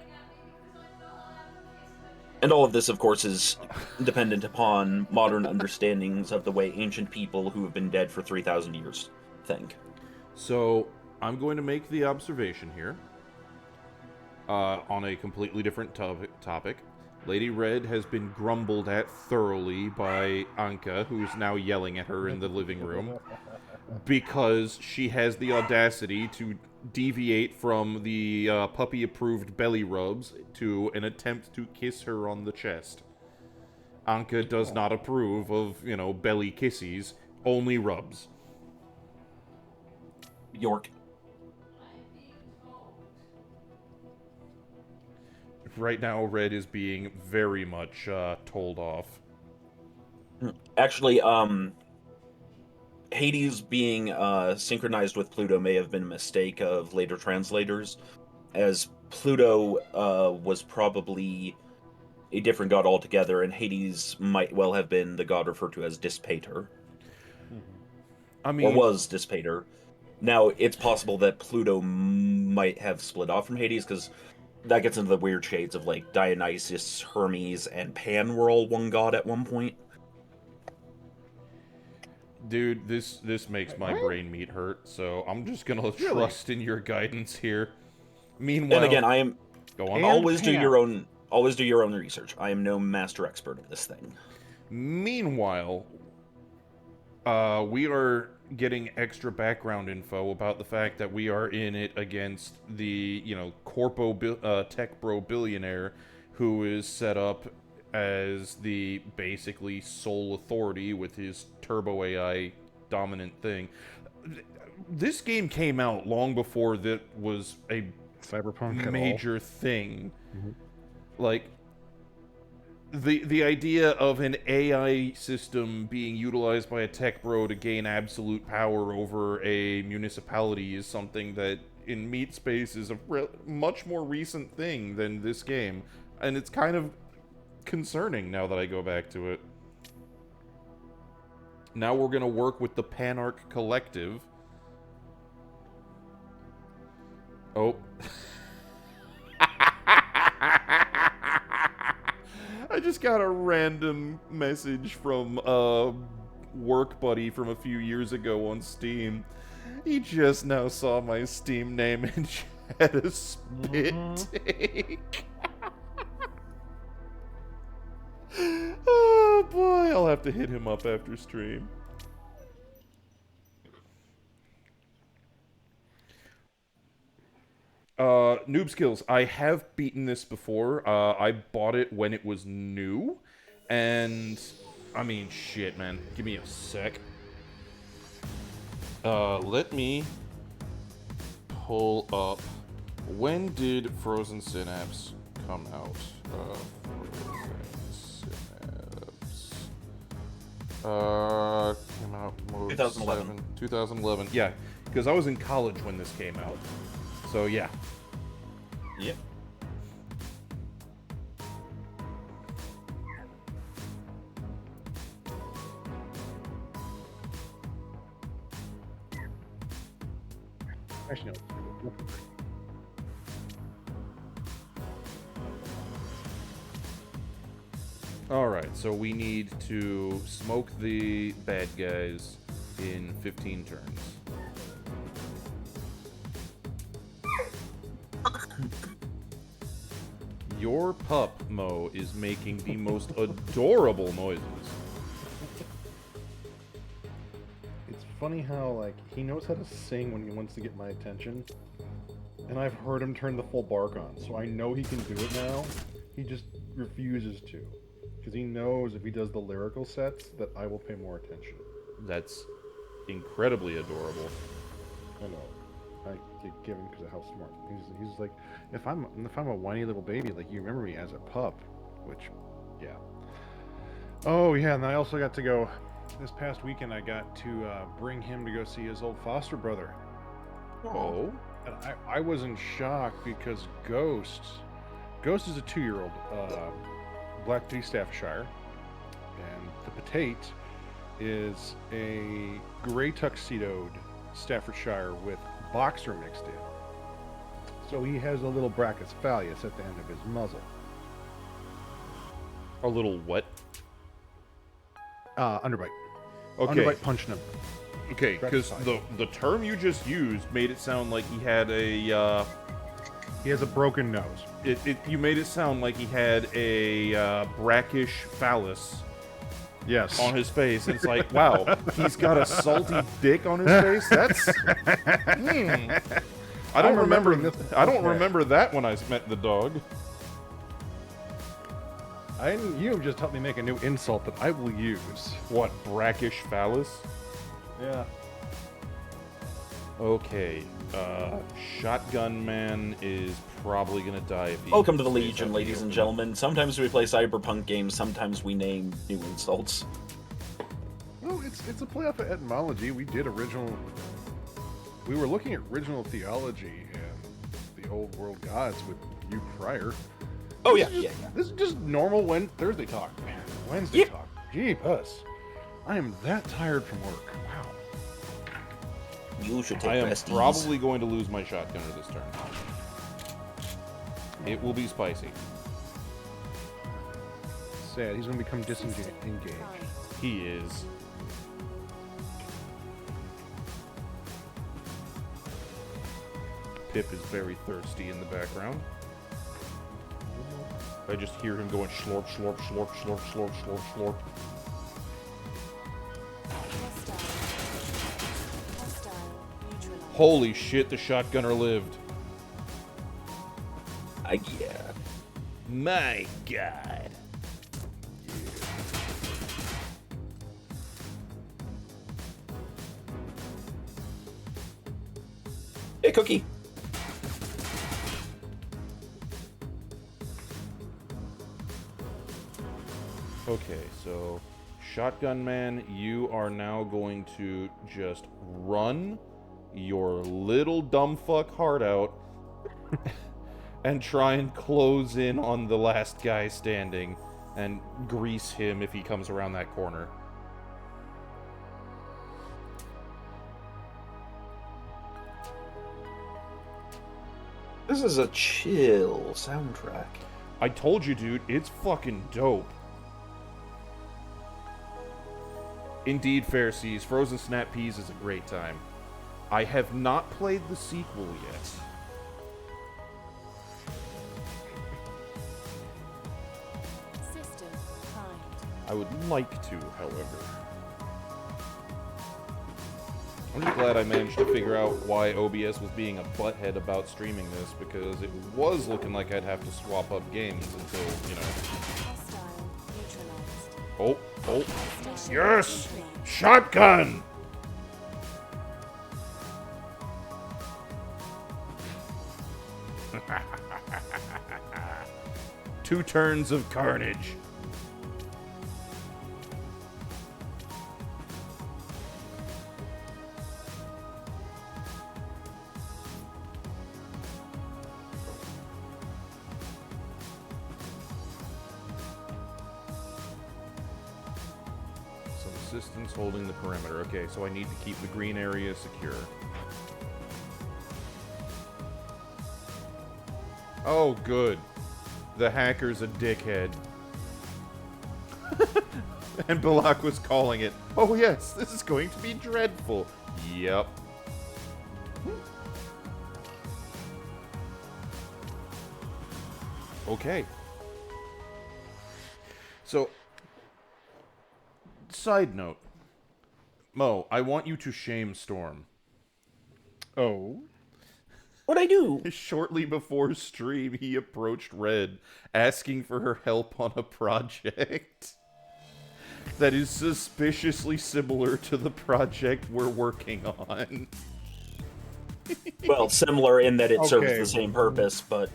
And all of this, of course, is dependent upon modern understandings of the way ancient people who have been dead for 3,000 years think. So, I'm going to make the observation here, on a completely different topic. Lady Red has been grumbled at thoroughly by Anka, who's now yelling at her in the living room, because she has the audacity to deviate from the puppy-approved belly rubs to an attempt to kiss her on the chest. Anka does not approve of, belly kissies, only rubs. York. Right now, Red is being very much told off. Actually, Hades being synchronized with Pluto may have been a mistake of later translators, as Pluto was probably a different god altogether, and Hades might well have been the god referred to as Dispater. I mean, or was Dispater. Now, it's possible that Pluto might have split off from Hades, because that gets into the weird shades of, like, Dionysus, Hermes, and Pan were all one god at one point. Dude, this makes my brain meat hurt, so I'm just gonna trust in your guidance here. Meanwhile, And again, go on. always do your own research. I am no master expert of this thing. Meanwhile, we are getting extra background info about the fact that we are in it against the, tech bro billionaire who is set up as the basically sole authority with his turbo AI dominant thing. This game came out long before that was a Cyberpunk major thing. Like, the idea of an AI system being utilized by a tech bro to gain absolute power over a municipality is something that in meat space is a much more recent thing than this game, and it's kind of concerning now that I go back to it. Now we're gonna work with the Panarch Collective. Oh. I just got a random message from a work buddy from a few years ago on Steam. He just now saw my Steam name and had a spit take. Oh boy, I'll have to hit him up after stream. Noob Skills. I have beaten this before. I bought it when it was new. And, I mean, shit, man. Give me a sec. Let me pull up. When did Frozen Synapse come out? Frozen Synapse. Came out Mode 2011. 7, 2011. Yeah, because I was in college when this came out. So, yeah. Yep. Actually, no. Alright, so we need to smoke the bad guys in 15 turns. Your pup, Mo, is making the most adorable noises. It's funny how, like, he knows how to sing when he wants to get my attention. And I've heard him turn the full bark on, so I know he can do it now. He just refuses to. Because he knows if he does the lyrical sets, that I will pay more attention. That's incredibly adorable. I know. I give him because of how smart. He's like, if I'm a whiny little baby, like, you remember me as a pup, which, yeah. Oh yeah, and I also got to go. This past weekend, I got to bring him to go see his old foster brother. Oh. And I was in shock because Ghost is a 2-year-old Black Tea Staffordshire, and the Potate is a gray tuxedoed Staffordshire with boxer mixed in. So he has a little brachycephalius at the end of his muzzle. A little what? Underbite. Okay. Underbite punch number. Okay, because the term you just used made it sound like he had a He has a broken nose. you made it sound like he had a brackish phallus Yes. on his face. And it's like, wow, he's got a salty dick on his face. That's I don't remember. I don't remember that when I met the dog. You have just helped me make a new insult that I will use. What, brackish phallus? Yeah. Okay, Shotgun Man is probably gonna die if he... Welcome to the Legion, ladies and gentlemen. Sometimes we play cyberpunk games, sometimes we name new insults. Well, it's a play off of etymology. We were looking at original theology and the old world gods with you prior. Oh, This yeah, is yeah, just- yeah. This is just normal Thursday talk. Wednesday Yep. talk. Gee, puss. I am that tired from work. Wow. You should take I am rest ease. probably going to lose my shotgunner this turn. It will be spicy. Sad. He's going to become System disengaged. prime. He is. Pip is very thirsty in the background. I just hear him going slorp, slorp, slorp, slorp, slorp, slorp, slorp. Hostile. Hostile. Neutralized. Holy shit, the shotgunner lived. Yeah. My god. Hey, Cookie. Okay, so Shotgun Man, you are now going to just run your little dumb fuck heart out and try and close in on the last guy standing and grease him if he comes around that corner. This is a chill soundtrack. I told you, dude, it's fucking dope. Indeed, Fair Seas, Frozen Snap Peas is a great time. I have not played the sequel yet. I would like to, however. I'm just glad I managed to figure out why OBS was being a butthead about streaming this, because it was looking like I'd have to swap up games until, you know... Hostile neutralized. Oh, oh, Station yes! complete. Shotgun! Two turns of carnage. Some assistance holding the perimeter. Okay, so I need to keep the green area secure. Oh, good. The hacker's a dickhead. And Balak was calling it. Oh yes, this is going to be dreadful. Yep. Okay. So, side note. Mo, I want you to shame Storm. Oh. What'd I do? Shortly before stream, he approached Red, asking for her help on a project that is suspiciously similar to the project we're working on. Well, similar in that it serves Okay. the same purpose, but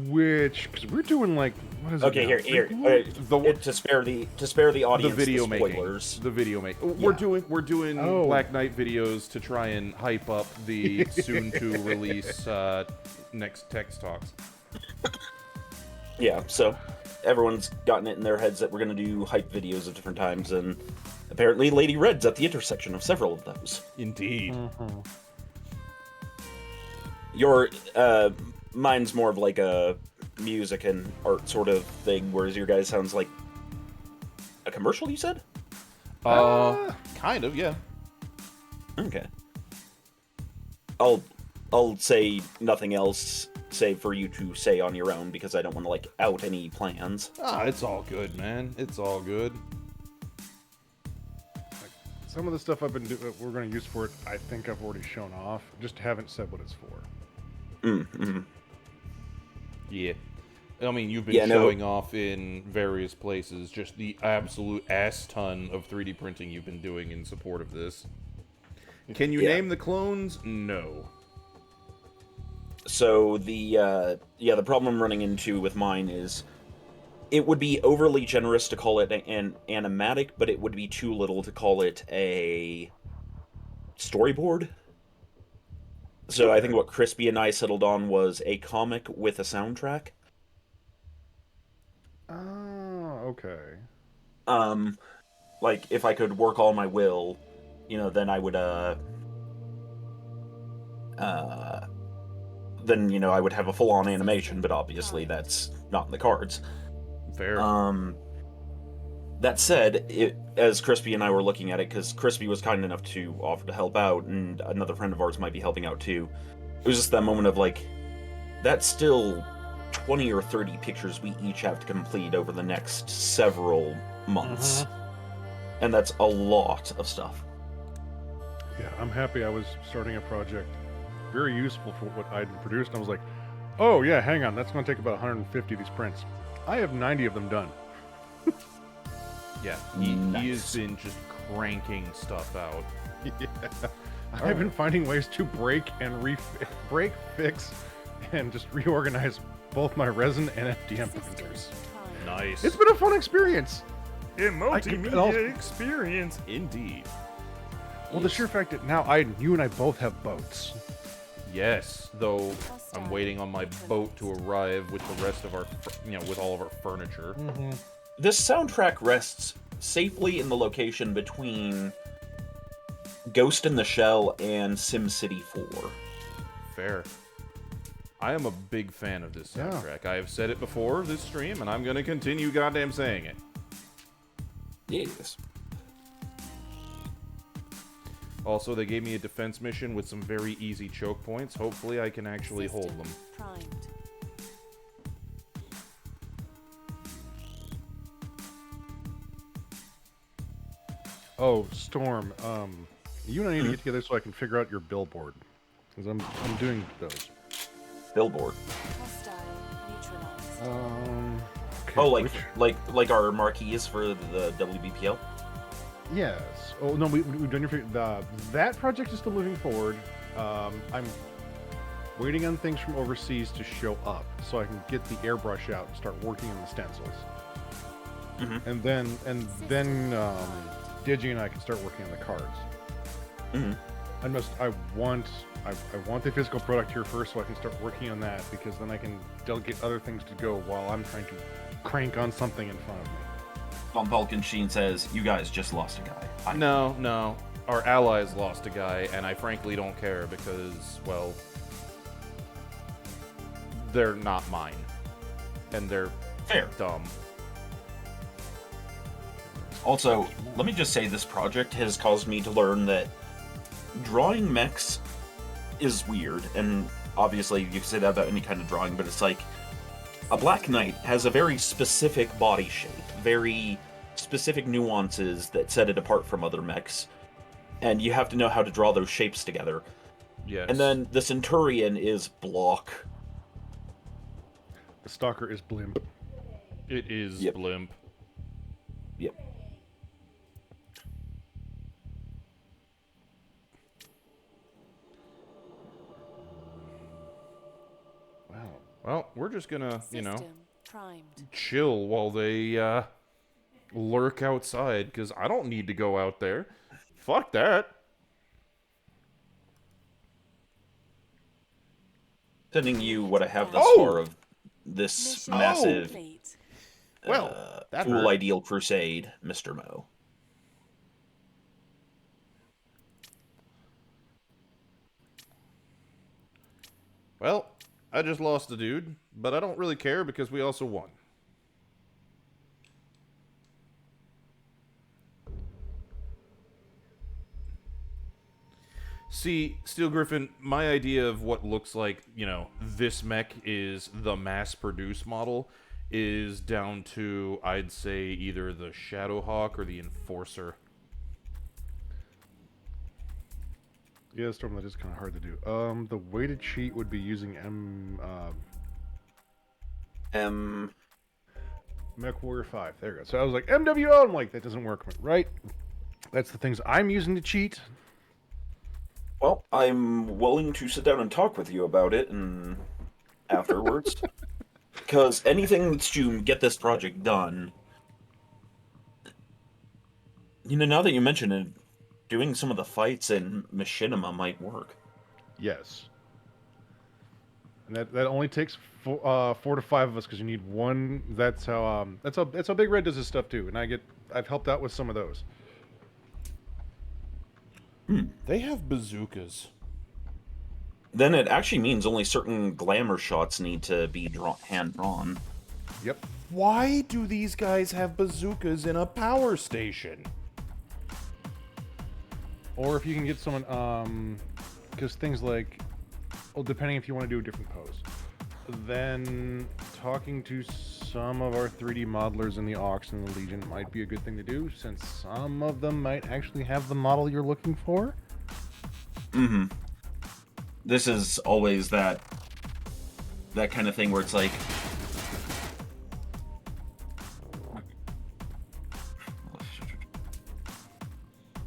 Which, because we're doing like, what is okay. it now? Here. To spare the audience The video the spoilers. making. The video make. We're doing Oh. Black Knight videos to try and hype up the soon to release next text talks. Yeah, so everyone's gotten it in their heads that we're going to do hype videos at different times, and apparently Lady Red's at the intersection of several of those. Indeed. Mhm. Your mine's more of like a music and art sort of thing, whereas your guys sounds like a commercial. You said? Kind of, yeah. Okay. I'll say nothing else save for you to say on your own, because I don't want to like out any plans. Ah, it's all good, man. It's all good. Some of the stuff we're going to use for it, I think I've already shown off. Just haven't said what it's for. Mm-hmm. Yeah. I mean, you've been Yeah, no. showing off in various places just the absolute ass ton of 3D printing you've been doing in support of this. Can you Yeah. name the clones? No. So the problem I'm running into with mine is it would be overly generous to call it an animatic, but it would be too little to call it a storyboard. So I think what Crispy and I settled on was a comic with a soundtrack. Oh, okay. Like if I could work all my will, then I would then I would have a full-on animation, but obviously that's not in the cards. Fair. That said, as Crispy and I were looking at it, because Crispy was kind enough to offer to help out, and another friend of ours might be helping out too, it was just that moment of like, that's still 20 or 30 pictures we each have to complete over the next several months. And that's a lot of stuff. Yeah, I'm happy I was starting a project very useful for what I'd produced. I was like, oh yeah, hang on, that's going to take about 150 of these prints. I have 90 of them done. Yeah, he has Nice. been just cranking stuff out. Yeah. I've been finding ways to break, fix, and just reorganize both my resin and FDM printers. Nice. It's been a fun experience. a multimedia experience. Indeed. Well, the sheer fact that now you and I both have boats. Yes, though I'm waiting on my boat to arrive with the rest of our, with all of our furniture. This soundtrack rests safely in the location between Ghost in the Shell and SimCity 4. Fair. I am a big fan of this Yeah. soundtrack. I have said it before this stream, and I'm going to continue goddamn saying it. Yes. Also, they gave me a defense mission with some very easy choke points. Hopefully, I can actually hold them. Primed. Oh, Storm. You and I need to get together so I can figure out your billboard, because I'm doing those. Billboard. Hostile neutralized. Okay, Oh, which- like our marquees for the WBPL. Yes. Oh no, we've done that project is still moving forward. I'm waiting on things from overseas to show up so I can get the airbrush out and start working on the stencils. Mm-hmm. And then Digi and I can start working on the cards. Mm-hmm. I want the physical product here first so I can start working on that, because then I can delegate other things to go while I'm trying to crank on something in front of me. Von Balkenstein says, "You guys just lost a guy." No. Our allies lost a guy, and I frankly don't care because, well, they're not mine. And they're Fair. dumb. Also, let me just say this project has caused me to learn that drawing mechs is weird, and obviously you can say that about any kind of drawing, but it's like a Black Knight has a very specific body shape, very specific nuances that set it apart from other mechs, and you have to know how to draw those shapes together. Yes. And then the Centurion is block. The Stalker is blimp. It is Yep. blimp. Yep. Wow. Well, we're just gonna, System primed. chill while they lurk outside, because I don't need to go out there. Fuck that. Sending you what I have thus Oh! far of this Mission massive complete. Well, that Fool hurt. Ideal Crusade, Mr. Mo. Well, I just lost a dude, but I don't really care because we also won. See, Steel Griffin, my idea of what looks like, this mech is the mass-produced model is down to, I'd say, either the Shadowhawk or the Enforcer. Yeah, Storm, that is kind of hard to do. The way to cheat would be using Mech Warrior 5. There you go. So I was like, MWO! I'm like, that doesn't work, right? That's the things I'm using to cheat. Well, I'm willing to sit down and talk with you about it and afterwards. Because anything that's to get this project done... now that you mention it, doing some of the fights in Machinima might work. Yes. And that only takes 4 to 5 of us, because you need one. That's how Big Red does his stuff too. And I've helped out with some of those. They have bazookas. Then it actually means only certain glamour shots need to be hand-drawn. Yep. Why do these guys have bazookas in a power station? Or if you can get someone, because things like, well, depending if you want to do a different pose, then talking to some of our 3D modelers in the Aux and the Legion might be a good thing to do, since some of them might actually have the model you're looking for. Mm-hmm. This is always that kind of thing where it's like...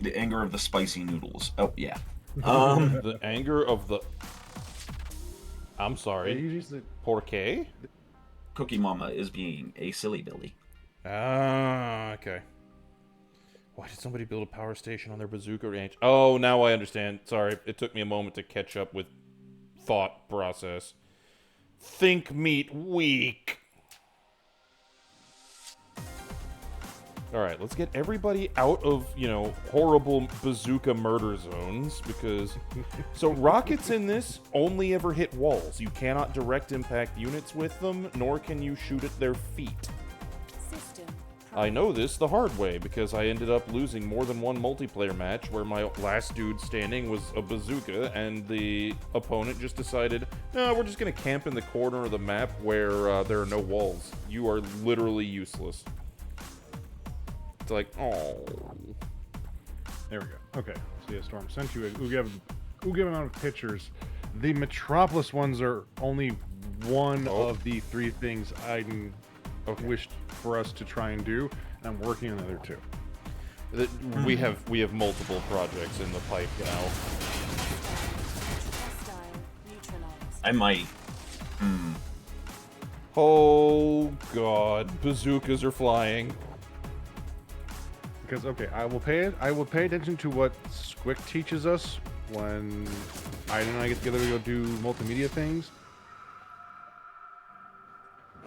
The anger of the spicy noodles. Oh, yeah. The anger of the... I'm sorry. Usually, Porqué? Cookie Mama is being a silly Billy. Ah, okay. Why did somebody build a power station on their bazooka range? Oh, now I understand. Sorry, it took me a moment to catch up with thought process. Think meat weak. All right, let's get everybody out of, horrible bazooka murder zones, because... So rockets in this only ever hit walls. You cannot direct impact units with them, nor can you shoot at their feet. System I know this the hard way, because I ended up losing more than one multiplayer match where my last dude standing was a bazooka, and the opponent just decided, no, we're just going to camp in the corner of the map where there are no walls. You are literally useless. It's like, oh. There we go. Okay. So yeah, Storm sent you a Ugev amount of pictures. The Metropolis ones are only one of the 3 things Iden wished for us to try and do. And I'm working on the other 2. We have multiple projects in the pipe now. Hostile neutralized. I might. Oh god, bazookas are flying. Because I will pay attention to what Squick teaches us when Iden and I get together to go do multimedia things.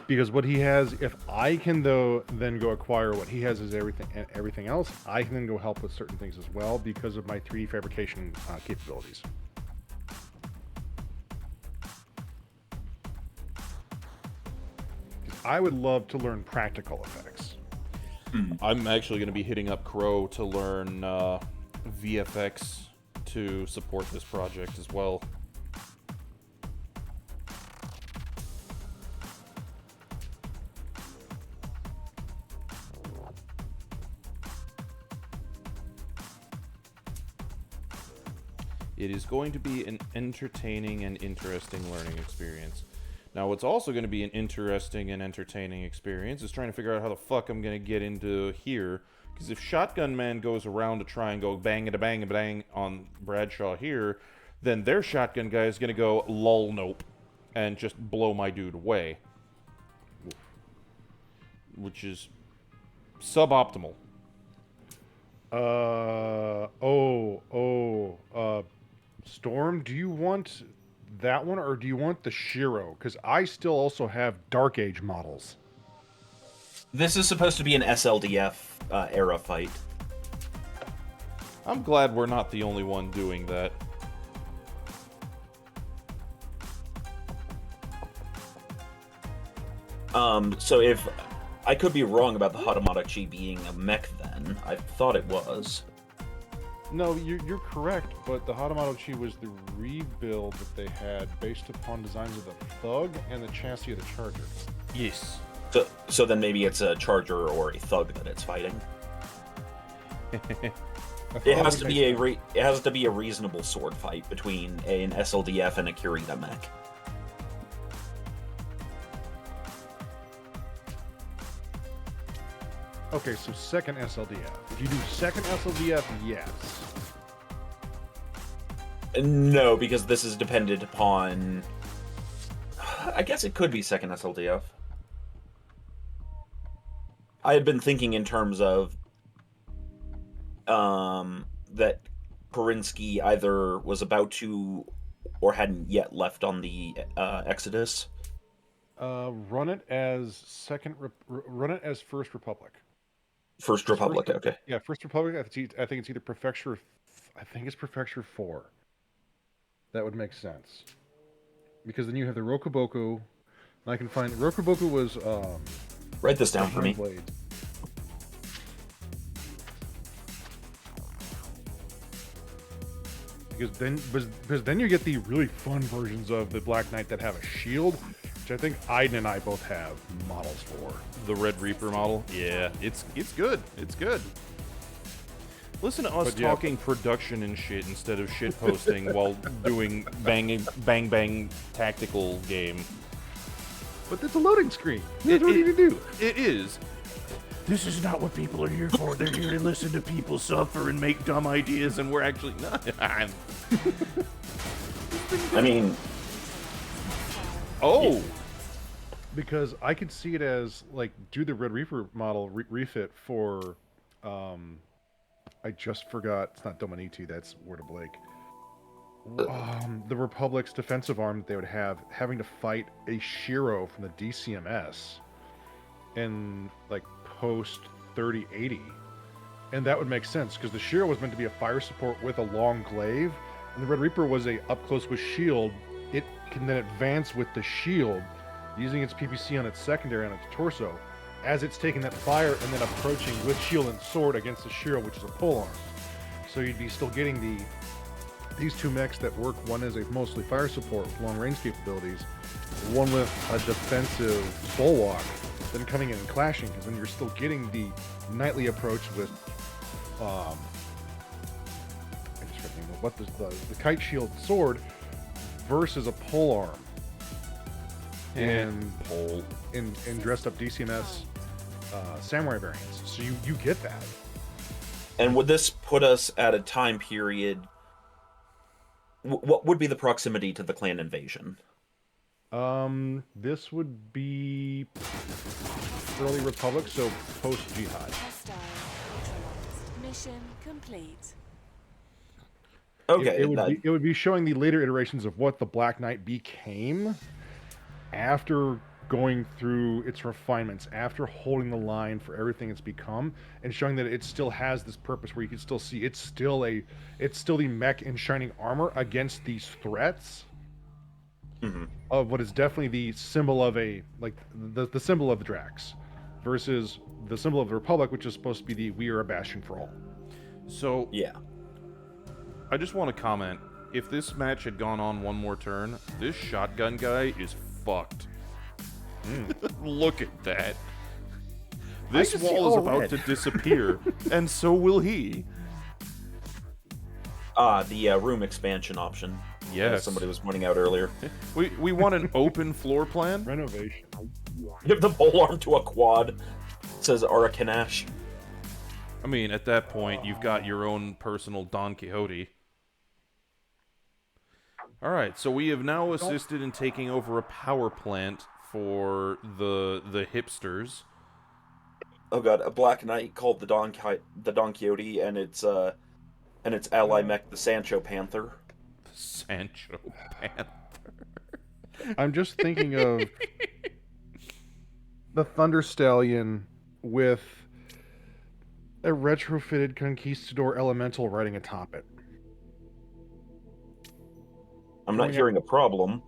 Because what he has, if I can then go acquire what he has as everything else, I can then go help with certain things as well because of my 3D fabrication capabilities. I would love to learn practical effects. I'm actually going to be hitting up Crow to learn VFX to support this project as well. It is going to be an entertaining and interesting learning experience. Now, what's also going to be an interesting and entertaining experience is trying to figure out how the fuck I'm going to get into here. Because if Shotgun Man goes around to try and go bang on Bradshaw here, then their shotgun guy is going to go lol nope and just blow my dude away. Which is suboptimal. Storm, do you want that one or do you want the Shiro? Because I still also have Dark Age models. This is supposed to be an SLDF era fight. I'm glad we're not the only one doing that. So if I could be wrong about the Hatamachi being a mech then. I thought it was. No, you're correct, but the Hatamachi was the rebuild that they had based upon designs of the Thug and the chassis of the Charger. Yes. So then maybe it's a Charger or a Thug that it's fighting. It has to be a reasonable sword fight between an SLDF and a Kurita mech. Okay, so second SLDF. If you do second SLDF, yes. No, because this is dependent upon... I guess it could be second SLDF. I had been thinking in terms of that Perinsky either was about to or hadn't yet left on the Exodus. Run it as First Republic. First Republic, okay. Yeah, First Republic. I think it's either Prefecture. I think it's Prefecture 4. That would make sense. Because then you have the Rokuboku. And I can find Rokuboku was. Write this down for me. Blade. Because then you get the really fun versions of the Black Knight that have a shield, which I think Iden and I both have models for. The Red Reaper model? Yeah, it's good. It's good. Listen to us talking production and shit instead of shit posting while doing bang tactical game. But that's a loading screen. That's what you need to do. It is. This is not what people are here for. They're here to listen to people suffer and make dumb ideas, and we're actually not. I mean... Oh! Because I could see it as, like, do the Red Reaper model refit for, I just forgot, it's not Dominiti, that's Word of Blake. The Republic's defensive arm that they would have, having to fight a Shiro from the DCMS in, like, post-3080. And that would make sense, because the Shiro was meant to be a fire support with a long glaive, and the Red Reaper was a up-close with shield. It can then advance with the shield, using its PPC on its secondary on its torso, as it's taking that fire and then approaching with shield and sword against the Shiro, which is a pole arm. So you'd be still getting these two mechs that work, one as a mostly fire support with long range capabilities, one with a defensive bulwark, then coming in and clashing, because then you're still getting the knightly approach with what the kite shield sword versus a pole arm, and Pole. and dressed up DCMS samurai variants. So you get that. And would this put us at a time period? What would be the proximity to the clan invasion? This would be early Republic, so post Jihad. Hostile neutralized. Mission complete. Okay, It would be showing the later iterations of what the Black Knight became after going through its refinements, after holding the line for everything it's become, and showing that it still has this purpose where you can still see it's still the mech in shining armor against these threats of what is definitely the symbol of the symbol of the Drax versus the symbol of the Republic, which is supposed to be the we are a bastion for all. So yeah. I just want to comment, if this match had gone on one more turn, this shotgun guy is fucked. Look at that. This just see wall is all about red. to disappear, and so will he. The room expansion option. Yes. Somebody was pointing out earlier. We want an open floor plan. Renovation. Give the pole arm to a quad. It says Arakanash. I mean, at that point, you've got your own personal Don Quixote. Alright, so we have now assisted in taking over a power plant for the hipsters. Oh god, a Black Knight called the Don Quixote, and its ally mech, the Sancho Panther. Sancho Panther. I'm just thinking of the Thunder Stallion with a retrofitted Conquistador Elemental riding atop it. I'm not hearing a problem.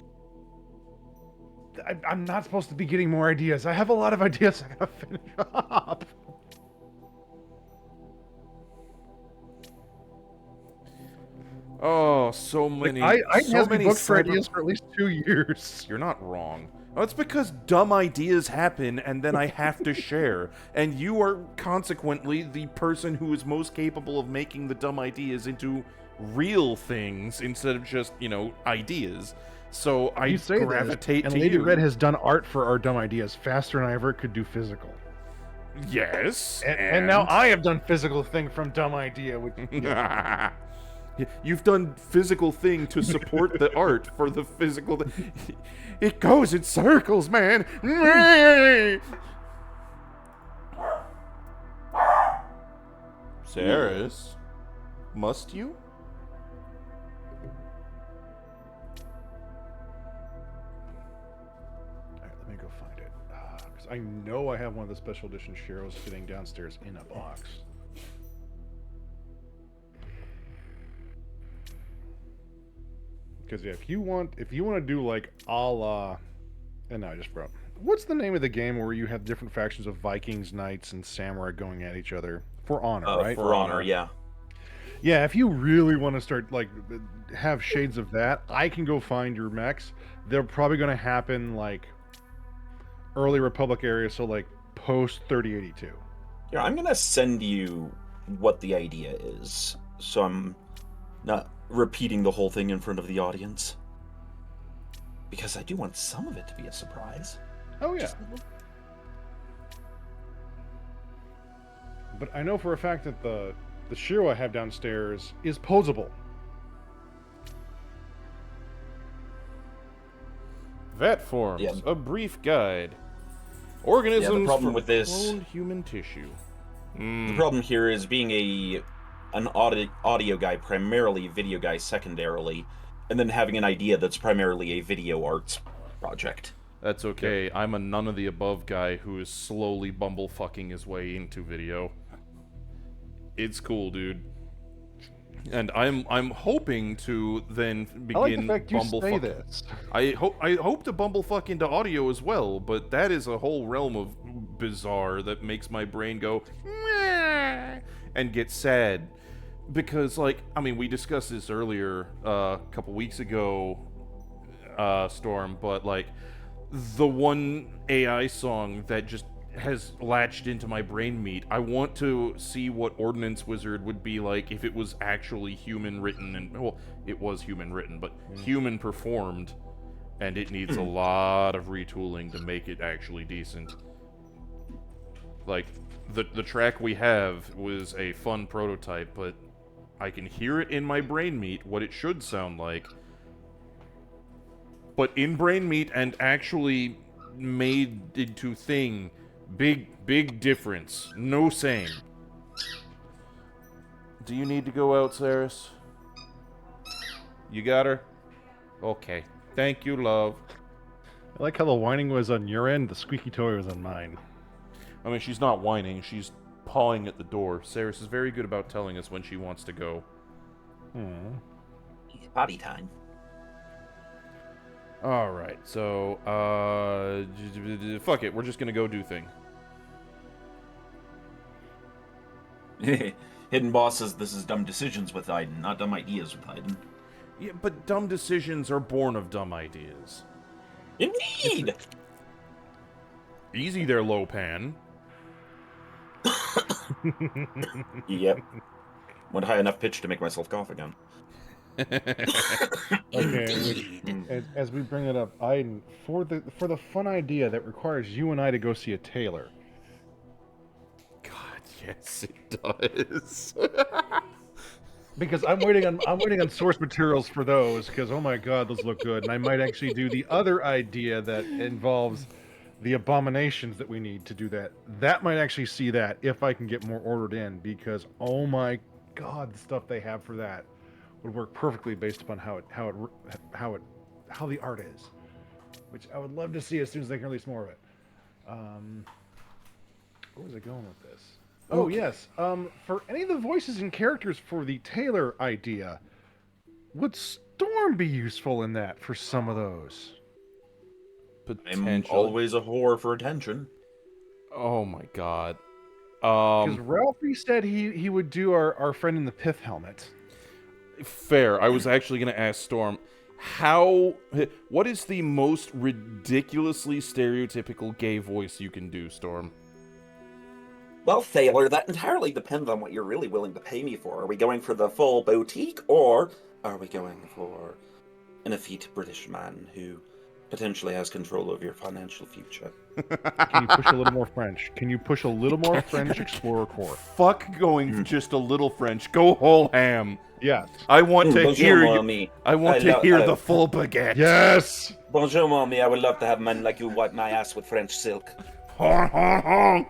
I'm not supposed to be getting more ideas. I have a lot of ideas I gotta finish up. Oh, so many. Iden so has me many booked for cyber- ideas for at least 2 years. You're not wrong. Oh, it's because dumb ideas happen and then I have to share. And you are consequently the person who is most capable of making the dumb ideas into real things instead of just, ideas. So I You say gravitate this, and to Lady you. Red has done art for our dumb ideas faster than I ever could do physical. Yes. And now I have done physical thing from dumb idea, which You've done physical thing to support the art for the physical. It goes in circles, man. Saris, must you? Alright, let me go find it. Because I know I have one of the special edition Sheros sitting downstairs in a box. Because yeah, if you want to do like a la, and no, I just brought. What's the name of the game where you have different factions of Vikings, knights, and samurai going at each other for honor, right? For honor, yeah. Yeah, if you really want to start like have shades of that, I can go find your mechs. They're probably going to happen like early Republic area, so like post 3082. Yeah, I'm gonna send you what the idea is, so I'm not repeating the whole thing in front of the audience. Because I do want some of it to be a surprise. Oh yeah. But I know for a fact that the Shiro I have downstairs is posable. Vat forms. Yeah. A brief guide. Organisms problem from with this- cloned human tissue. The problem here is being an audio guy primarily, video guy secondarily, and then having an idea that's primarily a video arts project. That's okay. I'm a none of the above guy who is slowly bumblefucking his way into video. It's cool, dude. And I'm hoping to then begin I like the fact you say bumblefuck. this. I hope to bumblefuck into audio as well, but that is a whole realm of bizarre that makes my brain go "Meh," and get sad. Because, we discussed this earlier a couple weeks ago, Storm, but, the one AI song that just has latched into my brain meat. I want to see what Ordnance Wizard would be like if it was actually human written, and well, it was human written, but human performed, and it needs a lot of retooling to make it actually decent. Like, the track we have was a fun prototype, but I can hear it in my brain meat what it should sound like. But in brain meat and actually made into thing, big difference. No same. Do you need to go out, Saris? You got her? Okay. Thank you, love. I like how the whining was on your end, the squeaky toy was on mine. I mean, she's not whining, she's pawing at the door. Saris is very good about telling us when she wants to go. Potty time. Alright, so, fuck it, we're just gonna go do thing. Hidden Boss says this is dumb decisions with Iden, not dumb ideas with Iden. Yeah, but dumb decisions are born of dumb ideas. Indeed! Easy there, Lopan. Yep. Went high enough pitch to make myself cough again. Okay, as we bring it up, Iden, for the fun idea that requires you and I to go see a tailor. God, yes, it does. Because I'm waiting on source materials for those, because oh my god, those look good. And I might actually do the other idea that involves the abominations that we need to do that. That might actually see that if I can get more ordered in, because oh my god, the stuff they have for that would work perfectly based upon how the art is, which I would love to see as soon as they can release more of it. Where was I going with this? Oh yes, for any of the voices and characters for the Taylor idea, would Storm be useful in that for some of those? I'm always a whore for attention. Oh my god. Because Ralphie said he would do our friend in the pith helmet. Fair. I was actually going to ask Storm, what is the most ridiculously stereotypical gay voice you can do, Storm? Well, Thaler, that entirely depends on what you're really willing to pay me for. Are we going for the full boutique, or are we going for an effete British man who potentially has control over your financial future? Can you push a little more French? Can you push a little more French Explorer Corps? Fuck going just a little French. Go whole ham. Yes. I want to hear you. Mommy. I want to hear the full baguette. Yes. Bonjour, mommy. I would love to have men like you wipe my ass with French silk. Honk, honk, honk.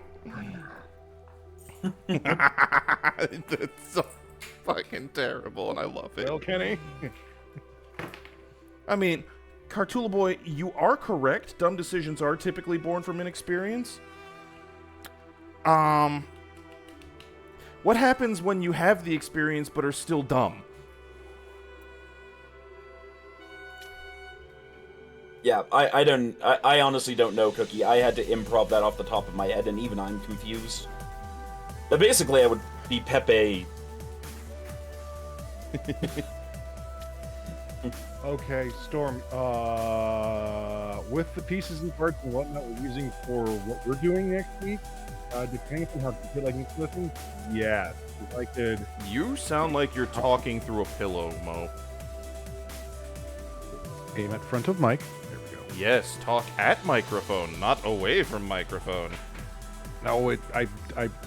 That's so fucking terrible, and I love it. Well, Kenny. I mean, Cartula Boy, you are correct. Dumb decisions are typically born from inexperience. What happens when you have the experience but are still dumb? Yeah, I honestly don't know, Cookie. I had to improv that off the top of my head, and even I'm confused. But basically, I would be Pepe. Okay, Storm. With the pieces and parts and whatnot we're using for what we're doing next week, depending on how you feel like it's listening, yeah, if I could. You sound like you're talking through a pillow, Mo. Aim at front of mic. There we go. Yes, talk at microphone, not away from microphone. No, I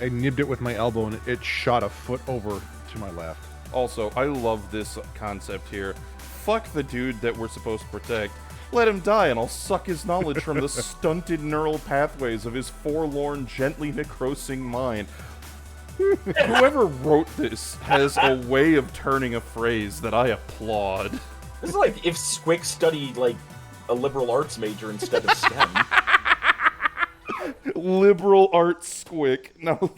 nibbed it with my elbow and it shot a foot over to my left. Also, I love this concept here. Fuck the dude that we're supposed to protect. Let him die and I'll suck his knowledge from the stunted neural pathways of his forlorn, gently necrosing mind. Whoever wrote this has a way of turning a phrase that I applaud. This is like if Squick studied, like, a liberal arts major instead of STEM. Liberal arts squick. No.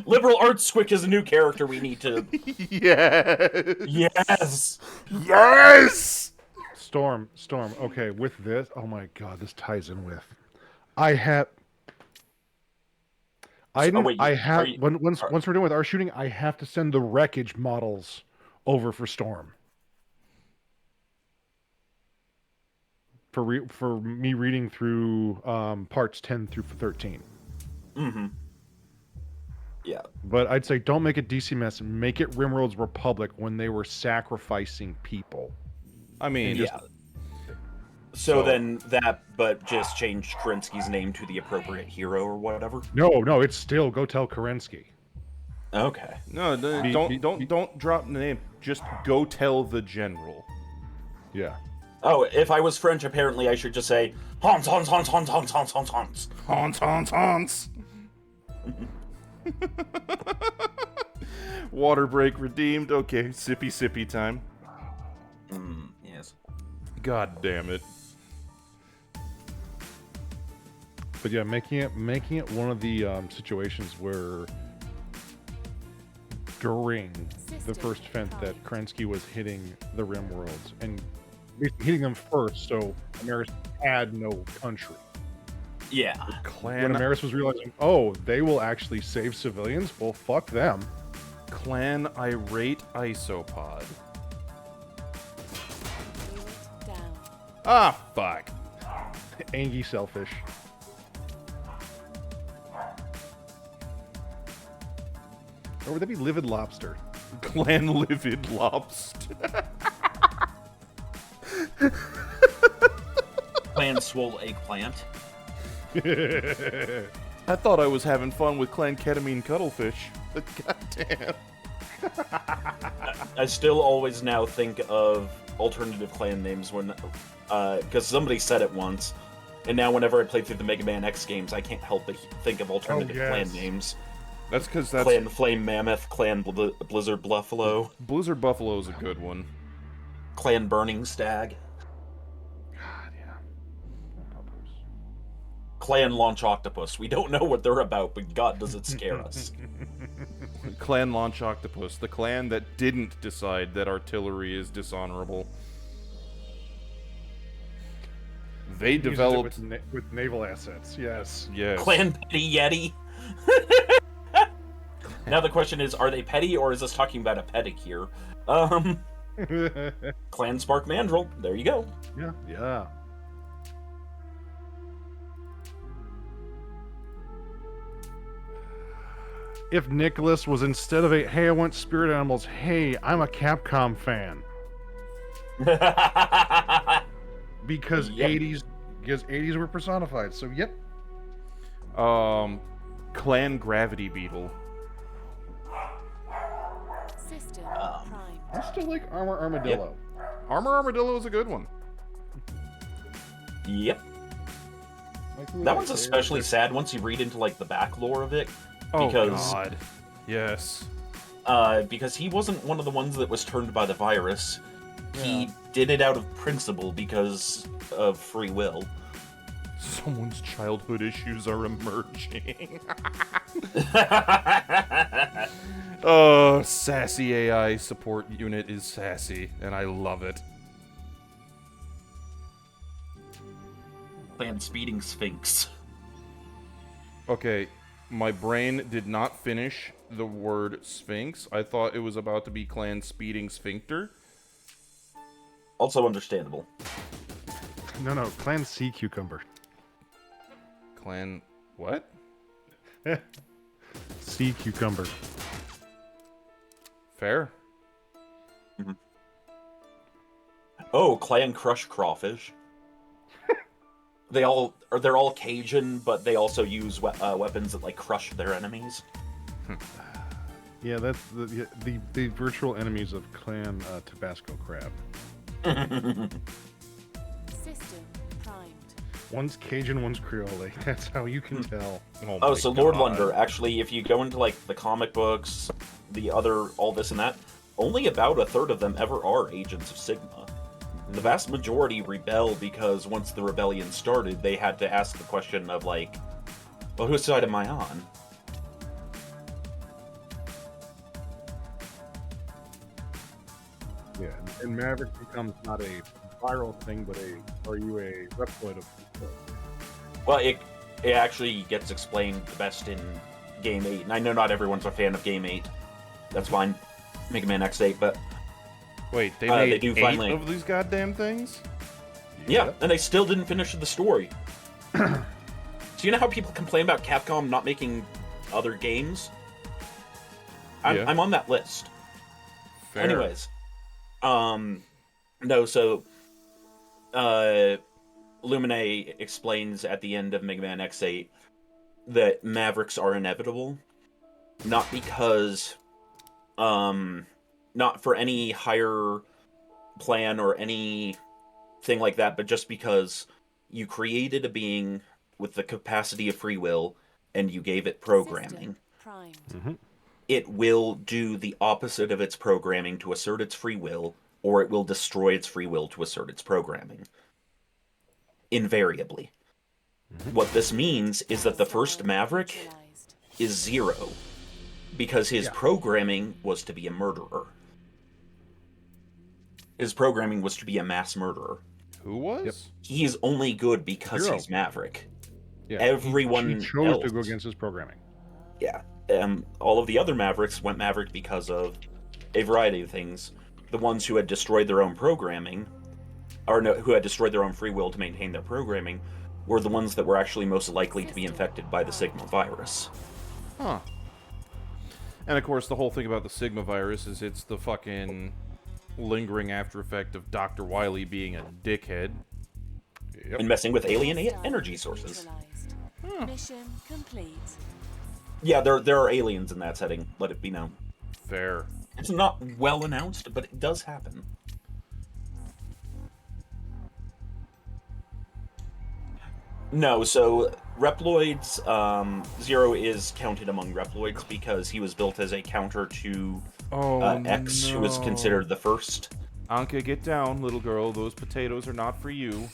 Liberal arts Squick is a new character we need to... Yes. Yes! Yes! Storm. Okay, with this, oh my god, this ties in with. I have. Once we're done with our shooting, I have to send the wreckage models over for Storm. for me reading through parts 10 through 13. Mm-hmm. Yeah. But I'd say don't make it DC mess. Make it Rimworld's Republic when they were sacrificing people. I mean, Yeah. So then but just change Kerensky's name to the appropriate hero or whatever. No, it's still go tell Kerensky. Okay. no, don't drop the name. Just go tell the general. Yeah. Oh, if I was French, apparently I should just say Hans, Hans, Hans, Hans, Hans, Hans, Hans, Hans. Hans, Hans, Hans. Water break redeemed. Okay, sippy time. Yes. God damn it. But yeah, making it one of the situations where during the first event that Kerensky was hitting the Rim Worlds and hitting them first, so Ameris had no country. Yeah. Clan When Ameris was realizing, oh, they will actually save civilians, well, fuck them. Clan Irate Isopod. Down. Ah, fuck. Angie selfish. Or would that be Livid Lobster? Clan Livid Lobster. Clan Swole Eggplant. I thought I was having fun with Clan Ketamine Cuttlefish. But goddamn. I still always now think of alternative clan names when, because somebody said it once, and now whenever I play through the Mega Man X games, I can't help but think of alternative clan names. That's because that's... Clan Flame Mammoth, Clan Blizzard Buffalo, Blizzard Buffalo is a good one. Clan Burning Stag, God, yeah. Clan Launch Octopus. We don't know what they're about, but God, does it scare us. Clan Launch Octopus, the clan that didn't decide that artillery is dishonorable. They Uses it developed... with naval assets, yes. Yes. Clan Petty Yeti. Now the question is, are they petty, or is this talking about a pedicure? Clan Spark Mandrill. There you go. Yeah. If Nicholas was instead of a, hey, I want spirit animals, hey, I'm a Capcom fan. Because Yep. 80s were personified, so yep. Clan Gravity Beetle. System Um, primed. I still like Armor Armadillo. Armor Armadillo is a good one. Yep. That one's especially sad once you read into like the back lore of it, because God. Yes. because he wasn't one of the ones that was turned by the virus. He Yeah. did it out of principle because of free will. Someone's childhood issues are emerging. Oh, sassy AI support unit is sassy, and I love it. Clan Speeding Sphinx. Okay, my brain did not finish the word Sphinx. I thought it was about to be Clan Speeding Sphincter. Also understandable. No, Clan Sea Cucumber. Clan... what? Sea Cucumber. Fair. Oh, Clan Crush Crawfish. They're all Cajun, but they also use weapons that like crush their enemies. Yeah, that's the virtual enemies of Clan Tabasco Crab. System primed. One's Cajun, one's Creole. That's how you can tell. Oh, Oh, my so Lord God. Lunder, actually, if you go into like the comic books, all this and that, only about a third of them ever are agents of Sigma. The vast majority rebel because once the rebellion started, they had to ask the question of like, well, whose side am I on? Yeah, and Maverick becomes not a viral thing, but are you a Reploid of? Well, it actually gets explained the best in Game 8, and I know not everyone's a fan of Game 8. That's fine. Mega Man X8, but Wait, they They made do 8 finally- of these goddamn things? Yeah, Yep. and I still didn't finish the story. So you know how people complain about Capcom not making other games? Yeah. I'm on that list. Fair. Anyways, no, so Lumine explains at the end of Mega Man X8 that Mavericks are inevitable, not because, not for any higher plan or anything like that, but just because you created a being with the capacity of free will and you gave it programming. System primed. Mm-hmm. It will do the opposite of its programming to assert its free will, or it will destroy its free will to assert its programming. Invariably. What this means is that the first Maverick Neutralized. is Zero, because his Yeah. programming was to be a murderer. His programming was to be a mass murderer. Who was? Yep. He's only good because Zero. he's Maverick. Yeah. Everyone he chose else, to go against his programming. yeah, all of the other Mavericks went Maverick because of a variety of things. The ones who had destroyed their own programming, or no, who had destroyed their own free will to maintain their programming, were the ones that were actually most likely to be infected by the Sigma virus. Huh. And of course, the whole thing about the Sigma virus is it's the fucking lingering after effect of Dr. Wily being a dickhead. Yep. And messing with alien Hostile energy sources. neutralized. Mission complete. Yeah, there are aliens in that setting, let it be known. Fair. It's not well announced, but it does happen. No, so Reploids, Zero is counted among Reploids because he was built as a counter to X, who was considered the first. Anka, get down, little girl. Those potatoes are not for you.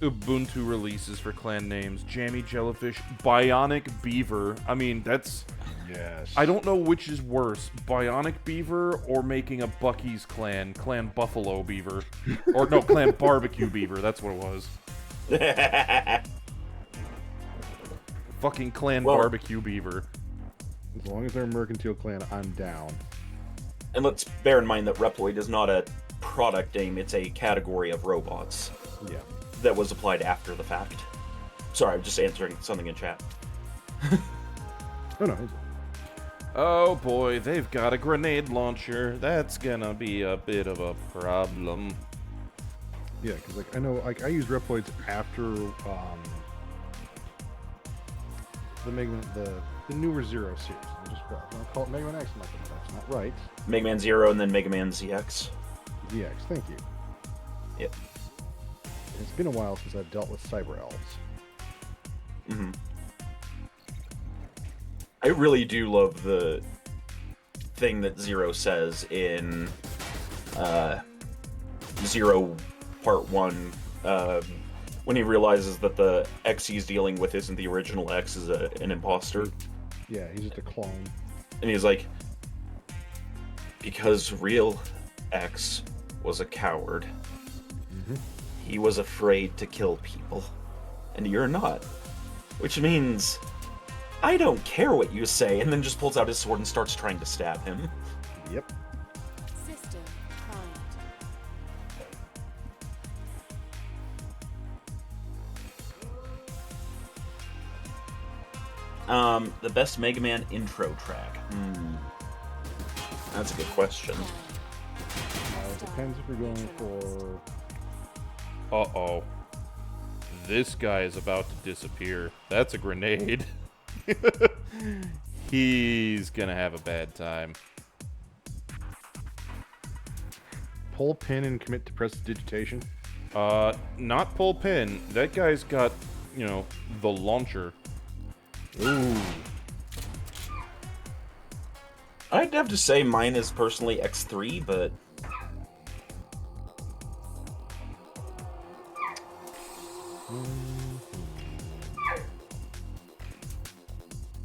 Ubuntu releases for clan names. Jammy Jellyfish, Bionic Beaver. I mean, that's... Yes. I don't know which is worse, Bionic Beaver or making a Bucky's clan, Clan Buffalo Beaver. Or no, Clan Barbecue Beaver, that's what it was. Fucking Clan Well- Barbecue Beaver. As long as they're a Mercantile clan, I'm down. And let's bear in mind that Reploid is not a product name, it's a category of robots Yeah. that was applied after the fact. Sorry, I'm just answering something in chat. Oh, no. It's... Oh boy, they've got a grenade launcher. That's gonna be a bit of a problem. Yeah, because like I know, like I use Reploids after the Mega Man, the newer Zero series. I just call it Mega Man X. I'm like, no, that's not right. Mega Man Zero and then Mega Man ZX. DX. Thank you. Yep. It's been a while since I've dealt with Cyber Elves. hmm I really do love the thing that Zero says in Zero Part 1 when he realizes that the X he's dealing with isn't the original X, is an imposter. Yeah, he's just a clone. And he's like, because real X was a coward. He was afraid to kill people. And you're not. Which means, I don't care what you say, and then just pulls out his sword and starts trying to stab him. Yep. System primed. The best Mega Man intro track. That's a good question. It depends if you're going for. Uh-oh. This guy is about to disappear. That's a grenade. He's gonna have a bad time. Pull pin and commit to prestidigitation. Not pull pin. That guy's got, you know, the launcher. Ooh. I'd have to say mine is personally X3, but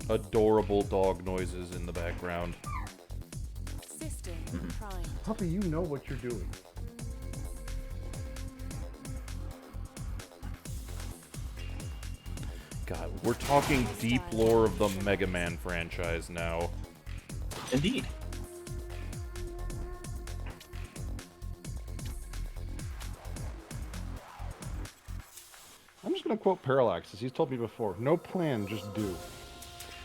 Adorable dog noises in the background. System primed. Puppy, you know what you're doing. God, we're talking deep lore of the Mega Man franchise now. indeed. going to quote Parallax, as he's told me before. No plan, just do.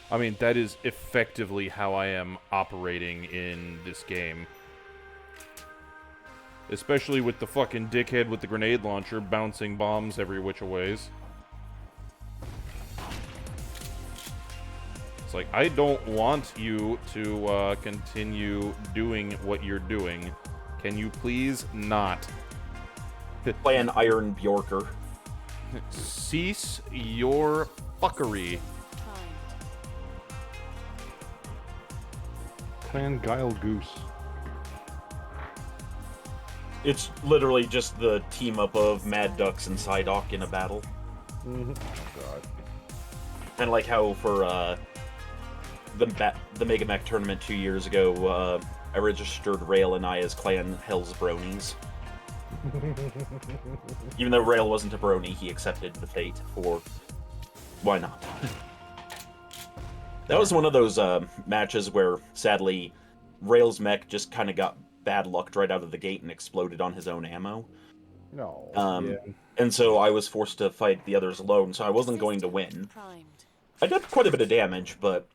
I mean, that is effectively how I am operating in this game. Especially with the fucking dickhead with the grenade launcher bouncing bombs every which a ways. It's like, I don't want you to continue doing what you're doing. Can you please not? Play an Iron Bjorker. Cease your fuckery. Primed. Clan Guile Goose. It's literally just the team up of Mad Ducks and Psyduck in a battle. Mm-hmm. Oh, God. Kind of like how for the Mega Mech tournament 2 years ago, I registered Rail and I as Clan Hell's Bronies. Even though Rail wasn't a brony, he accepted the fate for why not? That was one of those matches where, sadly, Rail's mech just kind of got bad luck right out of the gate and exploded on his own ammo. No. Yeah. And so I was forced to fight the others alone, so I wasn't going to win. Primed. I did quite a bit of damage, but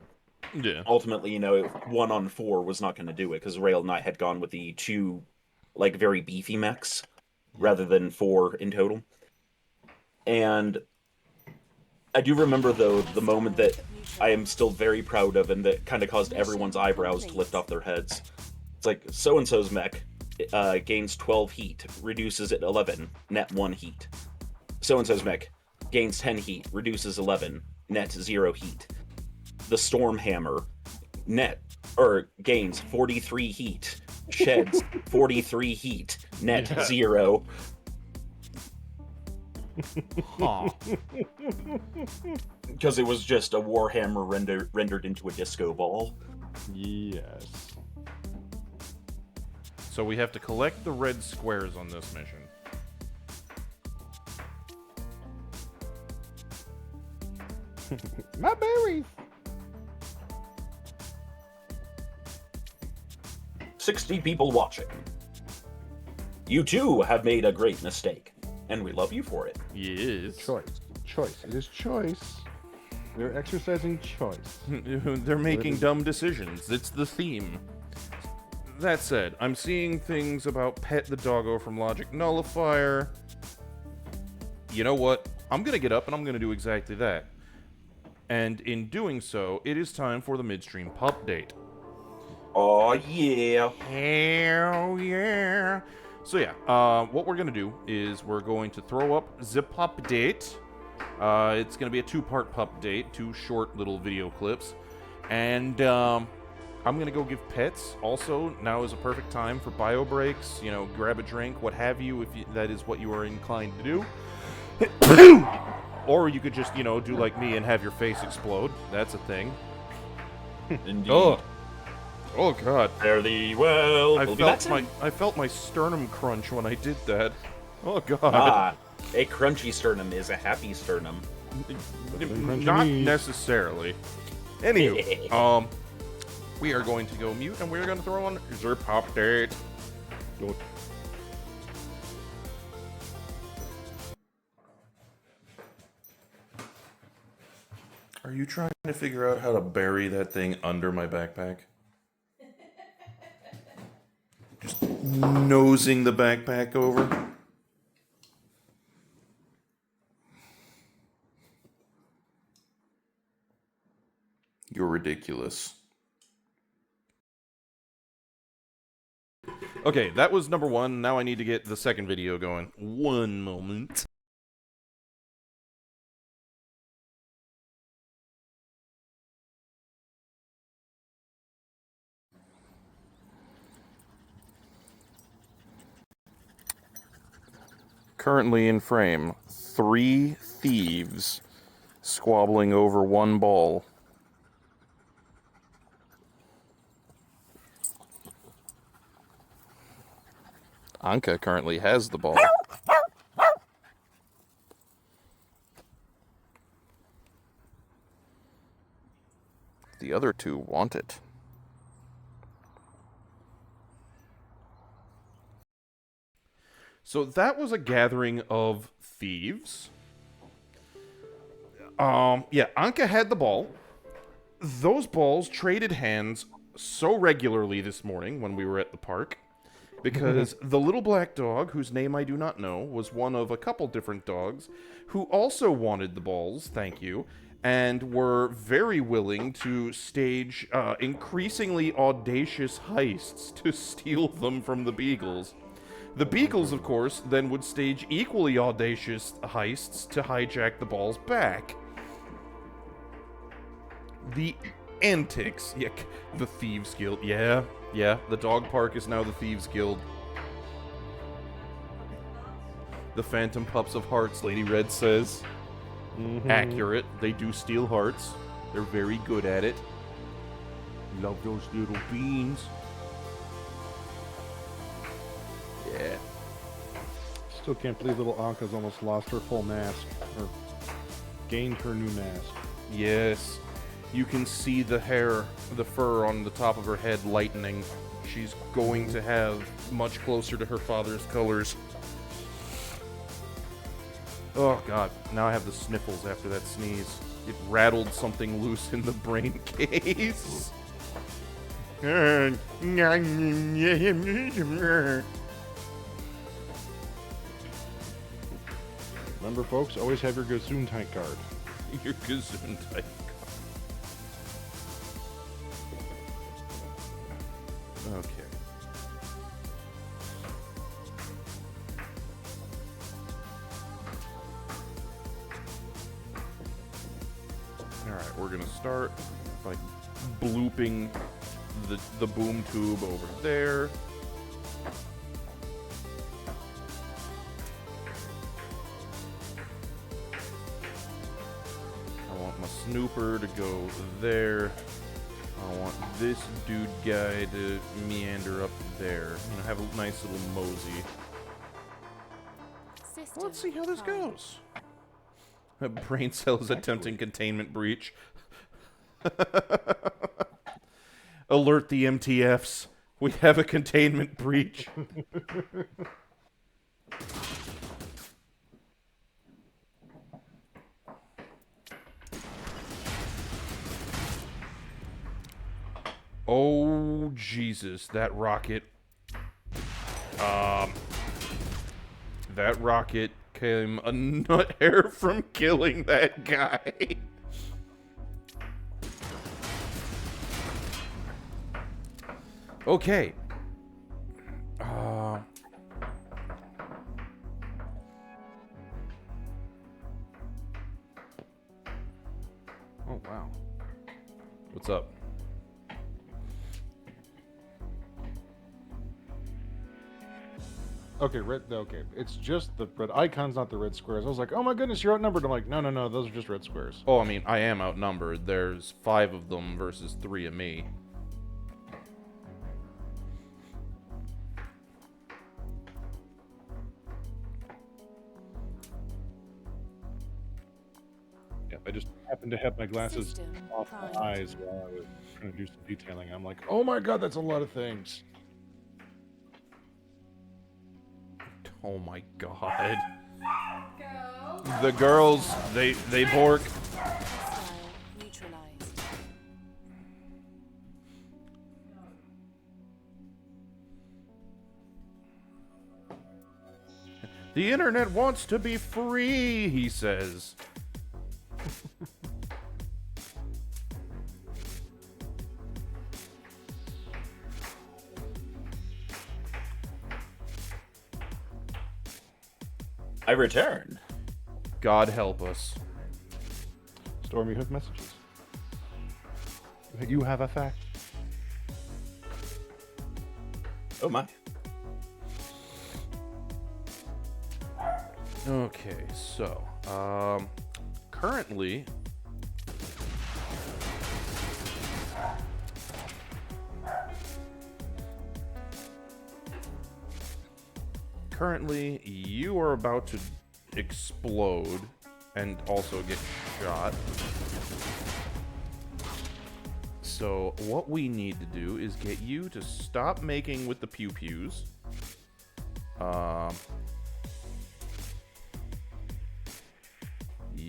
Yeah. ultimately, 1-on-4 was not going to do it, because Rail and I had gone with the two, very beefy mechs, rather than 4 in total. And I do remember, though, the moment that I am still very proud of, and that kind of caused everyone's eyebrows to lift off their heads. It's like, so-and-so's mech gains 12 heat, reduces it 11, net 1 heat. So-and-so's mech gains 10 heat, reduces 11, net 0 heat. The Stormhammer gains 43 heat, sheds 43 heat, net 0. Huh. Because it was just a Warhammer rendered into a disco ball. Yes. So we have to collect the red squares on this mission. My berries! 60 people watching. You too have made a great mistake, and we love you for it. Yes. Choice. It is choice. They're exercising choice. They're making dumb decisions. It's the theme. That said, I'm seeing things about Pet the Doggo from Logic Nullifier. You know what? I'm gonna get up and I'm gonna do exactly that. And in doing so, it is time for the midstream pup date. Oh yeah. Hell yeah. So yeah, what we're gonna do is we're going to throw up the pup date. It's gonna be a 2-part pup date, 2 short little video clips. And I'm gonna go give pets. Also, now is a perfect time for bio breaks. Grab a drink, what have you, if that is what you are inclined to do. Or you could just, do like me and have your face explode. That's a thing. Indeed. Oh God. Fare thee well. I felt my sternum crunch when I did that. Oh God. Ah, a crunchy sternum is a happy sternum. Not necessarily. Anywho, we are going to go mute and we're going to throw on the pop date. Good. Are you trying to figure out how to bury that thing under my backpack? Just nosing the backpack over? You're ridiculous. Okay, that was number 1. Now I need to get the second video going. One moment. Currently in frame, 3 thieves squabbling over 1 ball. Anka currently has the ball. The other 2 want it. So that was a gathering of thieves. Yeah, Anka had the ball. Those balls traded hands so regularly this morning when we were at the park because the little black dog, whose name I do not know, was one of a couple different dogs who also wanted the balls, thank you, and were very willing to stage increasingly audacious heists to steal them from the Beagles. The Beagles, of course, then would stage equally audacious heists to hijack the balls back. The antics. Yeah, the Thieves Guild. Yeah, the dog park is now the Thieves Guild. The Phantom Pups of Hearts, Lady Red says. Accurate. They do steal hearts. They're very good at it. Love those little beans. Yeah. Still can't believe little Anka's almost lost her full mask, or gained her new mask. Yes. You can see the hair, the fur on the top of her head lightening. She's going to have much closer to her father's colors. Oh god, now I have the sniffles after that sneeze. It rattled something loose in the brain case. Remember, folks, always have your Gesundheit card. Your Gesundheit. Okay. Alright, we're gonna start by blooping the boom tube over there. I want my snooper to go there. I want this dude guy to meander up there. You know, have a nice little mosey. System Let's see how this prime. goes. Brain cells attempting containment breach. Alert the MTFs. We have a containment breach. Oh, Jesus. That rocket. That rocket came a nut hair from killing that guy. Okay. Oh, wow. What's up? Okay, okay. It's just the red icons, not the red squares. I was like, oh my goodness, you're outnumbered. I'm like, no, those are just red squares. Oh, I mean, I am outnumbered. There's 5 of them versus 3 of me. Yeah, I just happened to have my glasses System off my primed. eyes while I was trying to do some detailing. I'm like, oh my god, that's a lot of things. Oh my god. Go. The girls, they bork. Hostile neutralized. The internet wants to be free, he says. I returned. God help us. Storm, you have messages. You have a fact. Oh my. Okay, so, currently, you are about to explode and also get shot. So, what we need to do is get you to stop making with the pew-pews.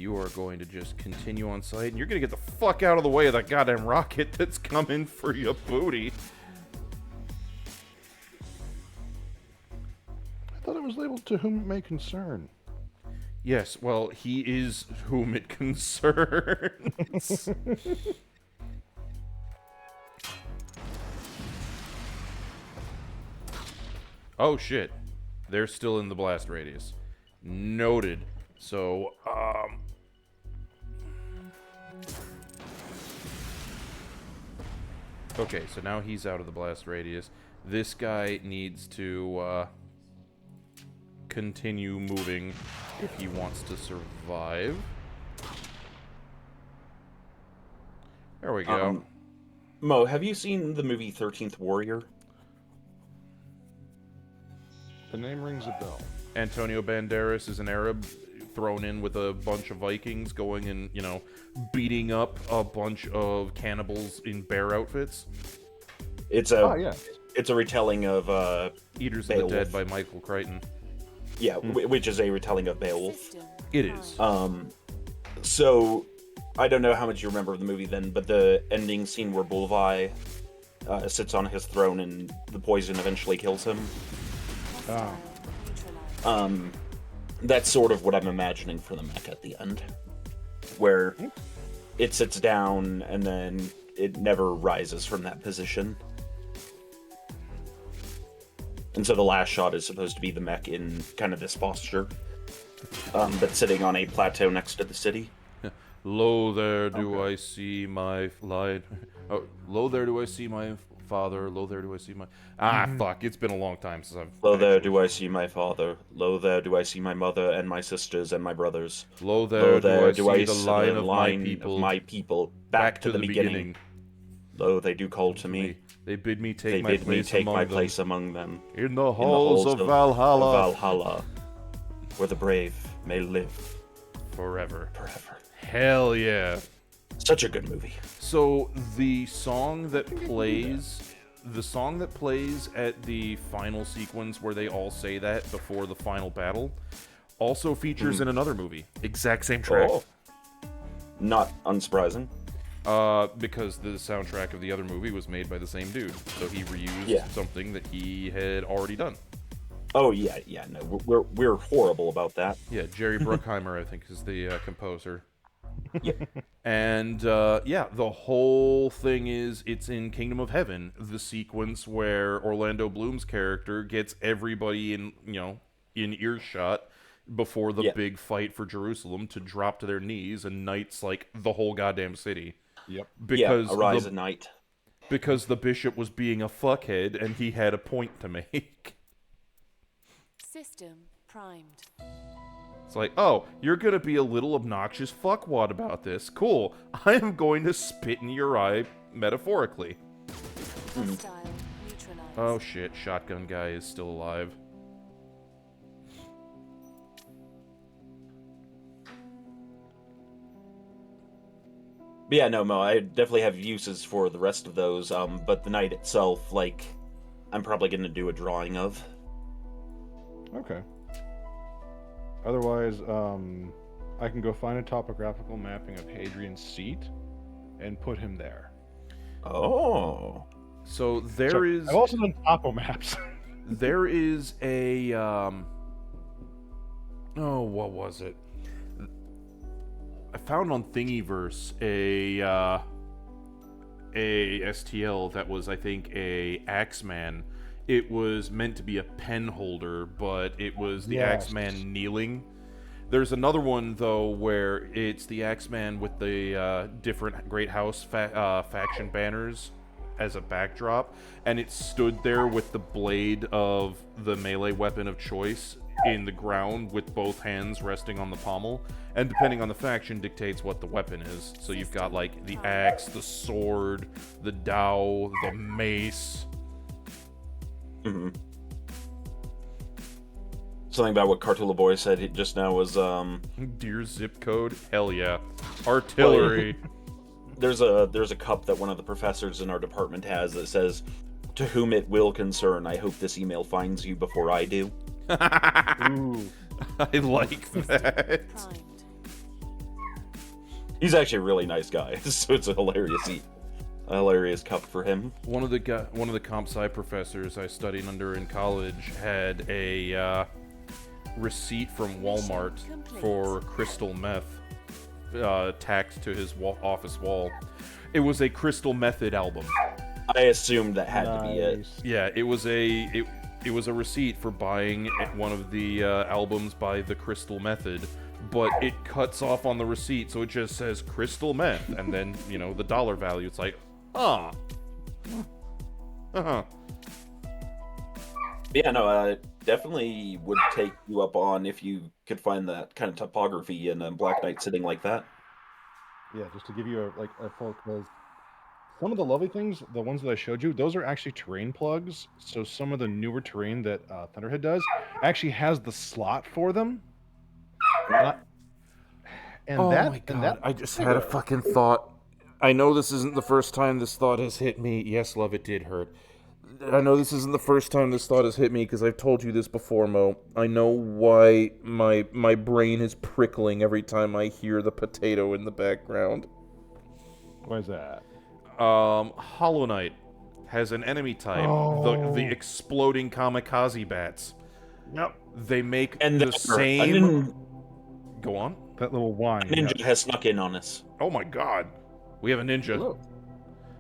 you are going to just continue on site, and you're going to get the fuck out of the way of that goddamn rocket that's coming for your booty. I thought it was labeled to whom it may concern. Yes, well, he is whom it concerns. Oh, shit. They're still in the blast radius. Noted. So, okay, so now he's out of the blast radius. This guy needs to, continue moving if he wants to survive. There we go. Mo, have you seen the movie 13th Warrior? The name rings a bell. Antonio Banderas is an Arab thrown in with a bunch of Vikings going and, you know, beating up a bunch of cannibals in bear outfits. It's a Oh, yeah. it's a retelling of Eaters of the Beowulf. Dead by Michael Crichton. yeah, which is a retelling of Beowulf. System It is. primed. So I don't know how much you remember of the movie then, but the ending scene where Bulvi sits on his throne and the poison eventually kills him. Hostile neutralized. That's sort of what I'm imagining for the mech at the end, where it sits down and then it never rises from that position. And so the last shot is supposed to be the mech in kind of this posture, but sitting on a plateau next to the city. Lo there do I see my light. Oh, lo there do I see my father. Lo there do I see my... fuck. It's been a long time since I've... Lo there do I see my father. Lo there do I see my mother and my sisters and my brothers. Lo Lo there there do I see the see line the of line my people back to the beginning. Lo, they do call to me. They bid me take They my bid me place take among my them. place among them. In the In the halls of Valhalla. Valhalla, where the brave may live Forever. forever. Hell yeah. Such a good movie. So the song that plays, at the final sequence where they all say that before the final battle, also features in another movie. Exact same track. Oh. Not unsurprising. Because the soundtrack of the other movie was made by the same dude, so he reused Yeah. something that he had already done. Oh yeah, no, we're horrible about that. Yeah, Jerry Bruckheimer, I think, is the composer. Yeah. And yeah, the whole thing is it's in Kingdom of Heaven, the sequence where Orlando Bloom's character gets everybody in earshot before the Yeah. big fight for Jerusalem to drop to their knees and knights like the whole goddamn city. Yep. Because yeah, Arise the, at Night. because the bishop was being a fuckhead and he had a point to make. System primed. It's like, oh, you're gonna be a little obnoxious fuckwad about this. Cool. I am going to spit in your eye metaphorically. Hostile neutralized. Oh shit, shotgun guy is still alive. But yeah, no, Mo, I definitely have uses for the rest of those. But the night itself, like, I'm probably gonna do a drawing of. Okay. Otherwise, I can go find a topographical mapping of Hadrian's seat and put him there. Oh. So I've also done topo maps. there is a oh, what was it? I found on Thingiverse a STL that was, I think, a Axeman. It was meant to be a pen holder, but it was the Yes. Axeman kneeling. There's another one, though, where it's the Axeman with the different Great House faction banners as a backdrop, and it stood there with the blade of the melee weapon of choice in the ground with both hands resting on the pommel, and depending on the faction dictates what the weapon is. So you've got, like, the axe, the sword, the dao, the mace. Mm-hmm. Something about what Cartula Boy said just now was Deer zip code? Hell yeah. Artillery. there's a cup that one of the professors in our department has that says, "To whom it will concern, I hope this email finds you before I do." Ooh. I like that. Primed. He's actually a really nice guy, so it's a hilarious cup for him. One of the comp sci professors I studied under in college had a receipt from Walmart for crystal meth tacked to his office wall. It was a crystal method album. I assumed that had to be it. Yeah, it was a receipt for buying one of the albums by the Crystal Method, but it cuts off on the receipt, so it just says Crystal Meth, and then, the dollar value. It's like, uh-huh. Yeah, no, definitely would take you up on if you could find that kind of topography in a Black Knight sitting like that. Yeah, just to give you a full quiz. Some of the lovely things, the ones that I showed you, those are actually terrain plugs. So some of the newer terrain that Thunderhead does actually has the slot for them. My God, I just had a fucking thought. I know this isn't the first time this thought has hit me. Yes, love, it did hurt. I know this isn't the first time this thought has hit me because I've told you this before, Mo. I know why my brain is prickling every time I hear the potato in the background. Why is that? Hollow Knight has an enemy type, the exploding kamikaze bats. Yep. They make And the same... Go on. That little whine. Ninja has snuck in on us. Oh my God. We have a ninja. Hello.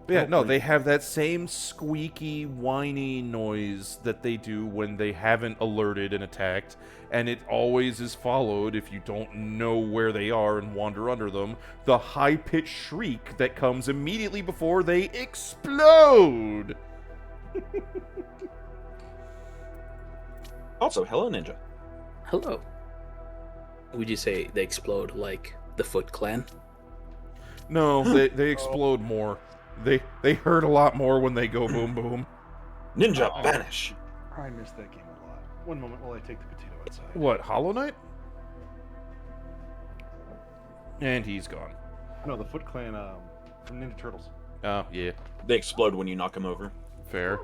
Yeah, no, they have that same squeaky, whiny noise that they do when they haven't alerted and attacked, and it always is followed, if you don't know where they are and wander under them, the high-pitched shriek that comes immediately before they explode! Also, hello, Ninja. Hello. Would you say they explode like the Foot Clan? No, they explode more. They hurt a lot more when they go boom boom. Ninja, banish! I missed that game a lot. One moment while I take the potato outside. What, Hollow Knight? And he's gone. No, the Foot Clan from Ninja Turtles. Oh, yeah. They explode when you knock them over. Fair.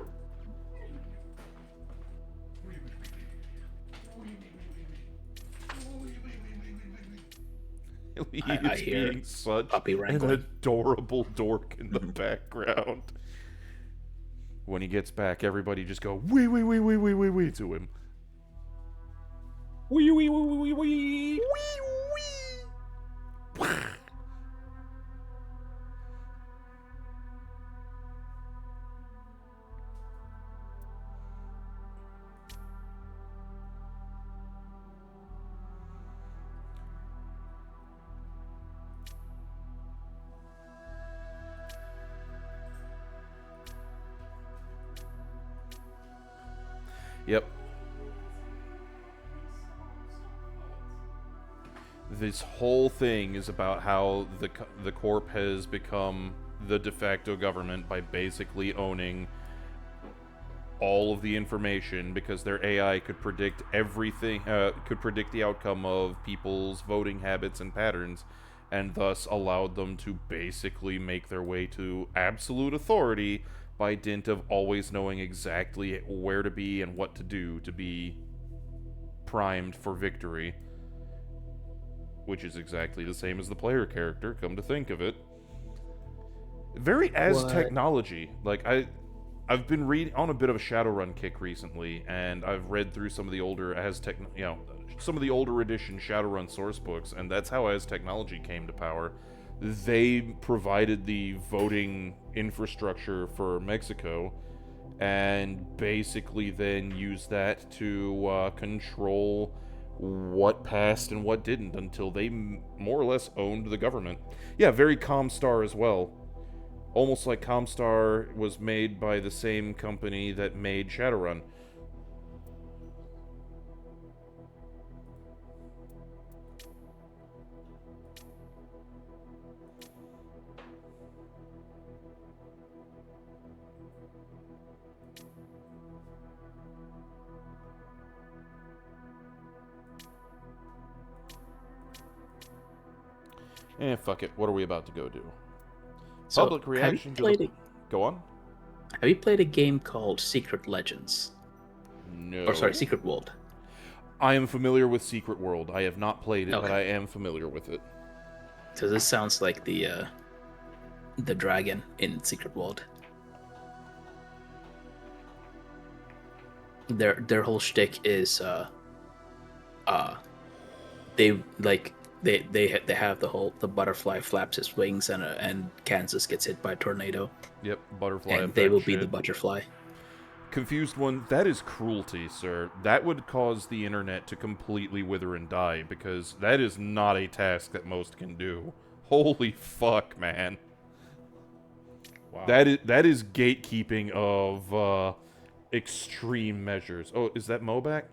I He's hear being such puppy an wrangling. adorable dork in the background. When he gets back, everybody just go wee to him. Wee wee wee wee wee. Yep. This whole thing is about how the Corp has become the de facto government by basically owning all of the information because their AI could predict everything, could predict the outcome of people's voting habits and patterns, and thus allowed them to basically make their way to absolute authority by dint of always knowing exactly where to be and what to do to be primed for victory. Which is exactly the same as the player character, come to think of it. Very technology. Like, I've been reading on a bit of a Shadowrun kick recently, and I've read through some of the older some of the older edition Shadowrun source books, and that's how As Technology came to power. They provided the voting infrastructure for Mexico, and basically then used that to control what passed and what didn't until they more or less owned the government. Yeah, very Comstar as well. Almost like Comstar was made by the same company that made Shadowrun. Fuck it. What are we about to go do? So, Public reaction to the... Go on. Have you played a game called Secret Legends? No. Or sorry, Secret World. I am familiar with Secret World. I have not played it, Okay. but I am familiar with it. So this sounds like the dragon in Secret World. Their whole shtick is they have the butterfly flaps its wings and Kansas gets hit by a tornado. Yep, butterfly And effect they will be shit. the butterfly. Confused one, that is cruelty, sir. That would cause the internet to completely wither and die, because that is not a task that most can do. Holy fuck, man. Wow. That is gatekeeping of extreme measures. Oh, is that Mo back?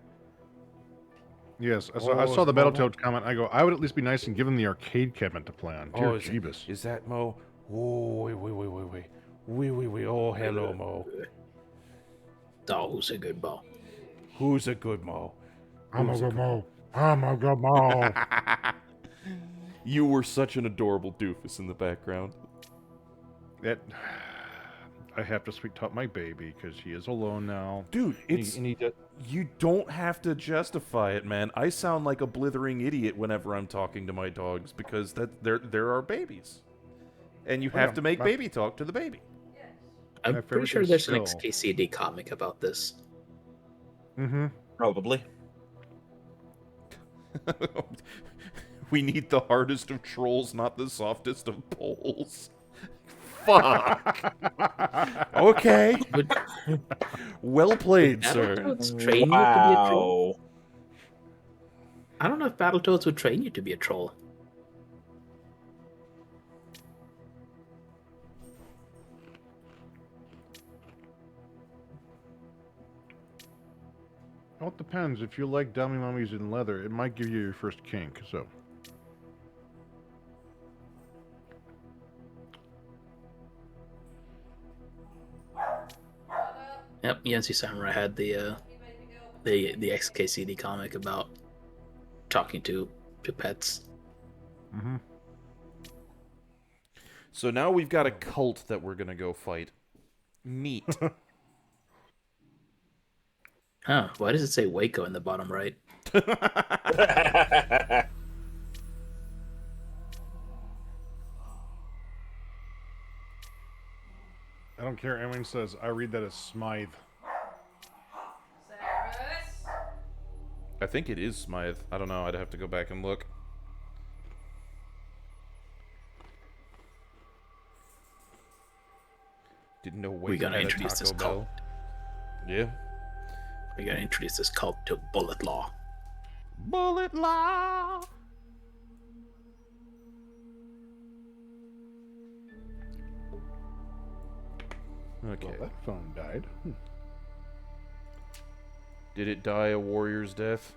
Yes, I Oh, saw the is Mo Battletoads comment. I go, I would at least be nice and give them the arcade cabinet to play on. Dear Jeebus. Is that Mo? Oh, wait. Oh, hello, Mo. Oh, who's a good Mo? Who's a good Mo? I'm a good Mo. I'm a good Mo. You were such an adorable doofus in the background. That I have to sweet talk my baby because he is alone now. Dude, And you don't have to justify it, man. I sound like a blithering idiot whenever I'm talking to my dogs because there are babies. And you have to make baby talk to the baby. I'm My pretty favorite sure is there's an still- XKCD comic about this. Mm-hmm. Probably. We need the hardest of trolls, not the softest of poles. Fuck. Okay. Well played, sir. Battletoads train you to be a troll? Wow. I don't know if Battletoads would train you to be a troll. Well, it depends. If you like dummy mummies in leather, it might give you your first kink. So, Yep, Yancy Samurai had the XKCD comic about talking to pets. mm-hmm. So now we've got a cult that we're gonna go fight. Neat. Huh, why does it say Waco in the bottom right? I don't care. Anyone says I read that as Smythe. Cyrus? I think it is Smythe. I don't know. I'd have to go back and look. Didn't know We Waco gotta had a introduce this Taco cult. Bell. Yeah. We gotta introduce this cult to bullet law. Bullet law. Okay. Well, that phone died. Did it die a warrior's death?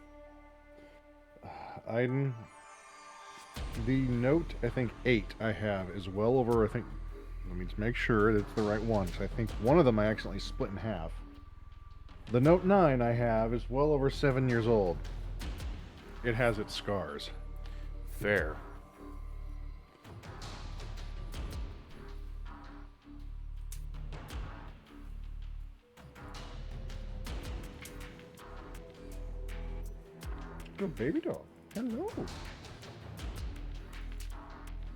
Iden, the note, I think 8 I have is well over, I think, let me just make sure that's the right one. 'Cause I think one of them I accidentally split in half. The note 9 I have is well over 7 years old. It has its scars. Fair. Good baby dog. Hello.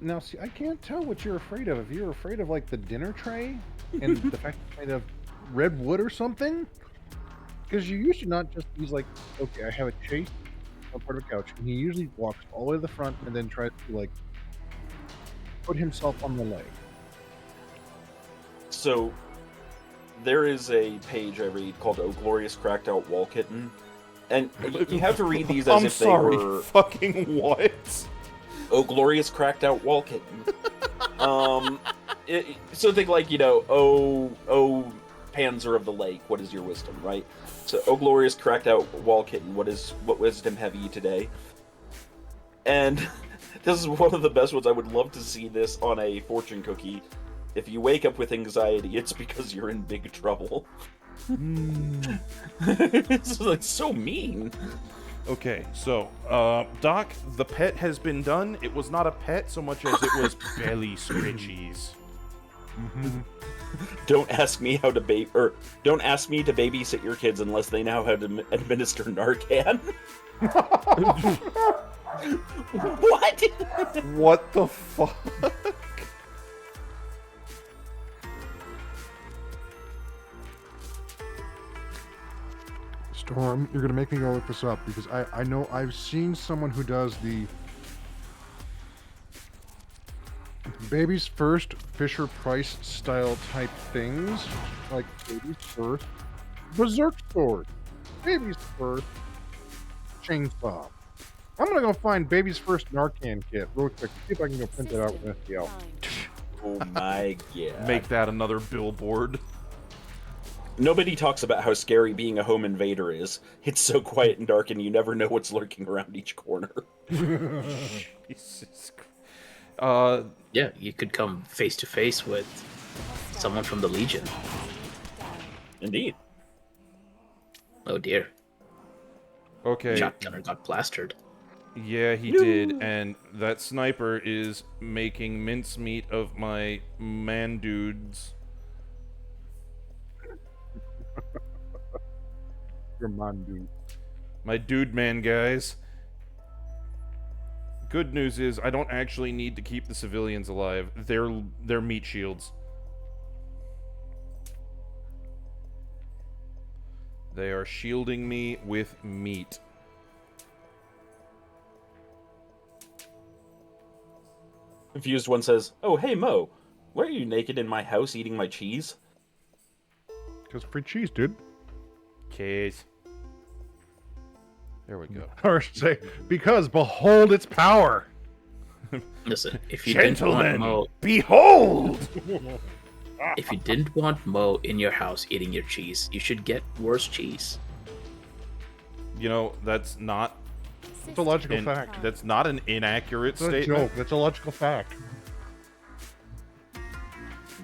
Now, see, I can't tell what you're afraid of. If you're afraid of, like, the dinner tray and the fact it's made of red wood or something, because you usually not just, he's like, okay, I have a chase on part of a couch, and he usually walks all the way to the front and then tries to, like, put himself on the leg. So, there is a page I read called "Oh Glorious Cracked Out Wall Kitten," and you have to read these as I'm if sorry. they were Fucking what? "Oh Glorious Cracked Out Wall Kitten." So think like, oh Panzer of the Lake, what is your wisdom, right? So, "Oh Glorious Cracked Out Wall Kitten, what wisdom have ye today?" And this is one of the best ones. I would love to see this on a fortune cookie. If you wake up with anxiety, it's because you're in big trouble. It's like so mean. Okay, so, Doc, the pet has been done. It was not a pet so much as it was belly scritchies. Don't ask me how to don't ask me to babysit your kids unless they know how to administer Narcan. What? What the fuck? Storm, you're gonna make me go look this up because I know I've seen someone who does the baby's first Fisher Price style type things, like baby's first berserk sword, baby's first chainsaw. I'm gonna go find baby's first Narcan kit real quick. See if I can go print that out with System FTL. primed. Oh my god. Make that another billboard. Nobody talks about how scary being a home invader is. It's so quiet and dark, and you never know what's lurking around each corner. Jesus. Yeah, you could come face to face with someone from the Legion. Indeed. Oh dear, Okay. shotgunner got plastered. Yeah, he did, and that sniper is making mincemeat of my man dudes. Your man, dude. My dude man guys. Good news is I don't actually need to keep the civilians alive. They're meat shields. They are shielding me with meat. Confused one says, "Oh, hey Mo, why are you naked in my house eating my cheese?" Because free cheese, dude. Case. There we go. Or say, because behold its power. Listen, if you didn't want Mo, behold! if you didn't want Mo in your house eating your cheese, you should get worse cheese. You know, that's not It's a logical an, fact. that's not an inaccurate It's not a statement. joke. That's a logical fact.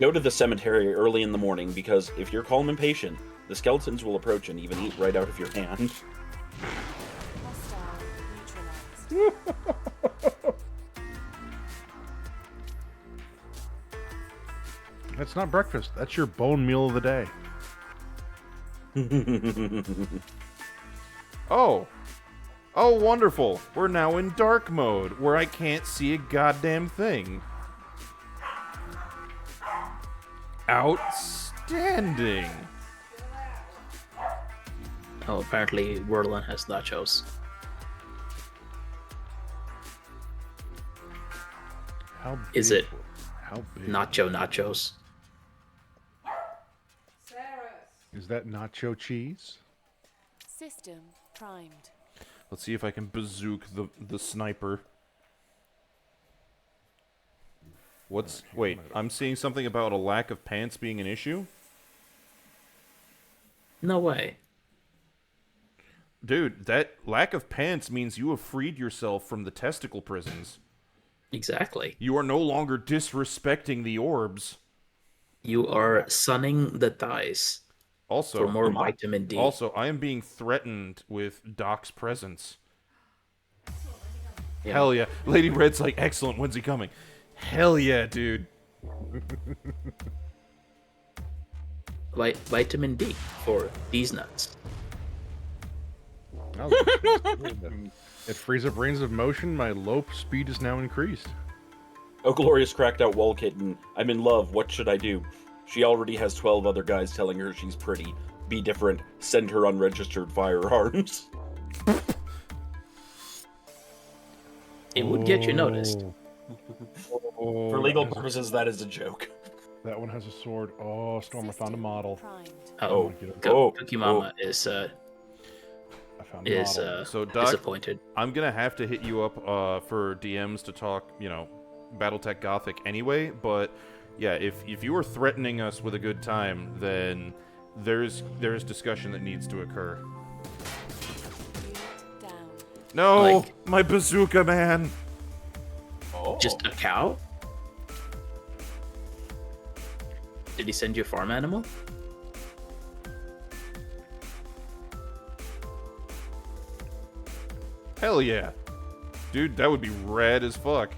Go to the cemetery early in the morning because if you're calm and patient, the skeletons will approach and even eat right out of your hand. Hostile neutralized. That's not breakfast. That's your bone meal of the day. Oh. Oh, wonderful. We're now in dark mode, where I can't see a goddamn thing. Outstanding. Oh, apparently Werlin has nachos. How big? Is it How big? nachos? Sarah. Is that nacho cheese? System primed. Let's see if I can bazooka the sniper. What's... Wait, I'm seeing something about a lack of pants being an issue? No way. Dude, that lack of pants means you have freed yourself from the testicle prisons. Exactly. You are no longer disrespecting the orbs. You are sunning the thighs Also, for more vitamin D. Also, I am being threatened with Doc's presence. Yeah. Hell yeah. Lady Red's like, excellent, when's he coming? Hell yeah, dude. Vitamin D for these nuts. Oh, it frees up range of motion. My lope speed is now increased. Oh, Glorious cracked out Wall Kitten. I'm in love. What should I do? She already has 12 other guys telling her she's pretty. Be different. Send her unregistered firearms. It would get you noticed. Oh, For legal that has purposes, that is a joke. that one has a sword. Oh, Storm, I found a System model. primed. Oh, Cookie Mama is I found a model. So, Doc, disappointed. I'm gonna have to hit you up for DMs to talk, you know, Battletech Gothic anyway, but yeah, if you are threatening us with a good time, then there's discussion that needs to occur. You down. No, Like- my bazooka man. Oh. Just a cow? Did he send you a farm animal? Hell yeah. Dude, that would be rad as fuck.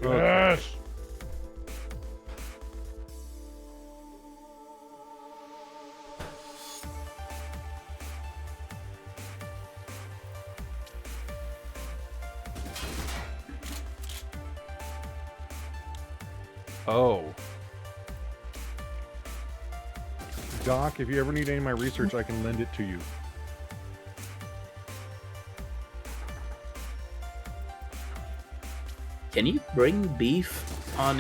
Yes. Oh. Doc, if you ever need any of my research, I can lend it to you. Can you bring beef on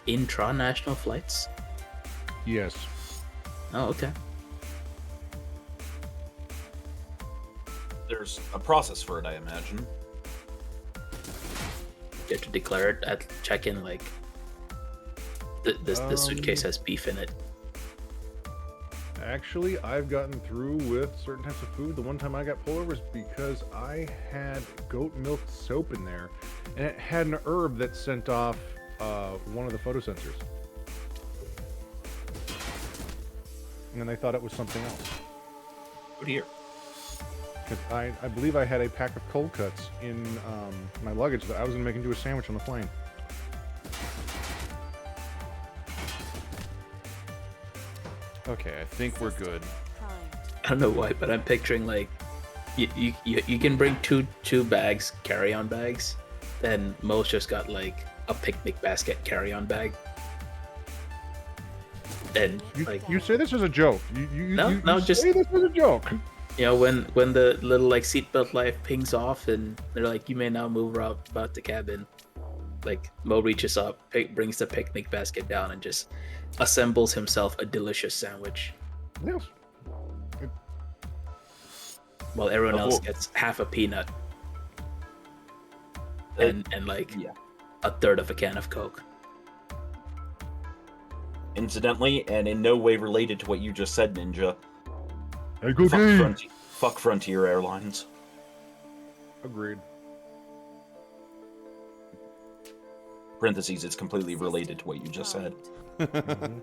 intra-national flights? Yes. Oh, okay. There's a process for it, I imagine. You have to declare it at check-in, like the suitcase has beef in it. Actually, I've gotten through with certain types of food. The one time I got pullovers because I had goat milk soap in there, and it had an herb that sent off one of the photosensors. And then they thought it was something else. Good here. Because I believe I had a pack of cold cuts in my luggage that I was going to make into a sandwich on the plane. Okay, I think we're good. Primed. I don't know why, but I'm picturing like you can bring two bags, carry-on bags, then Mo's just got like a picnic basket carry-on bag. And like You say this as a joke. No, you just- say this as a joke. you know, when the little like seatbelt light pings off and they're like, you may now move about the cabin. Like Mo reaches up, brings the picnic basket down, and just assembles himself a delicious sandwich, Yes. while everyone else cool. gets half a peanut Uh, and like Yeah. a third of a can of Coke. Incidentally, and in no way related to what you just said, Ninja. Hey, go Fuck Frontier Airlines. Agreed. Parentheses, it's completely related to what you just said. Primed.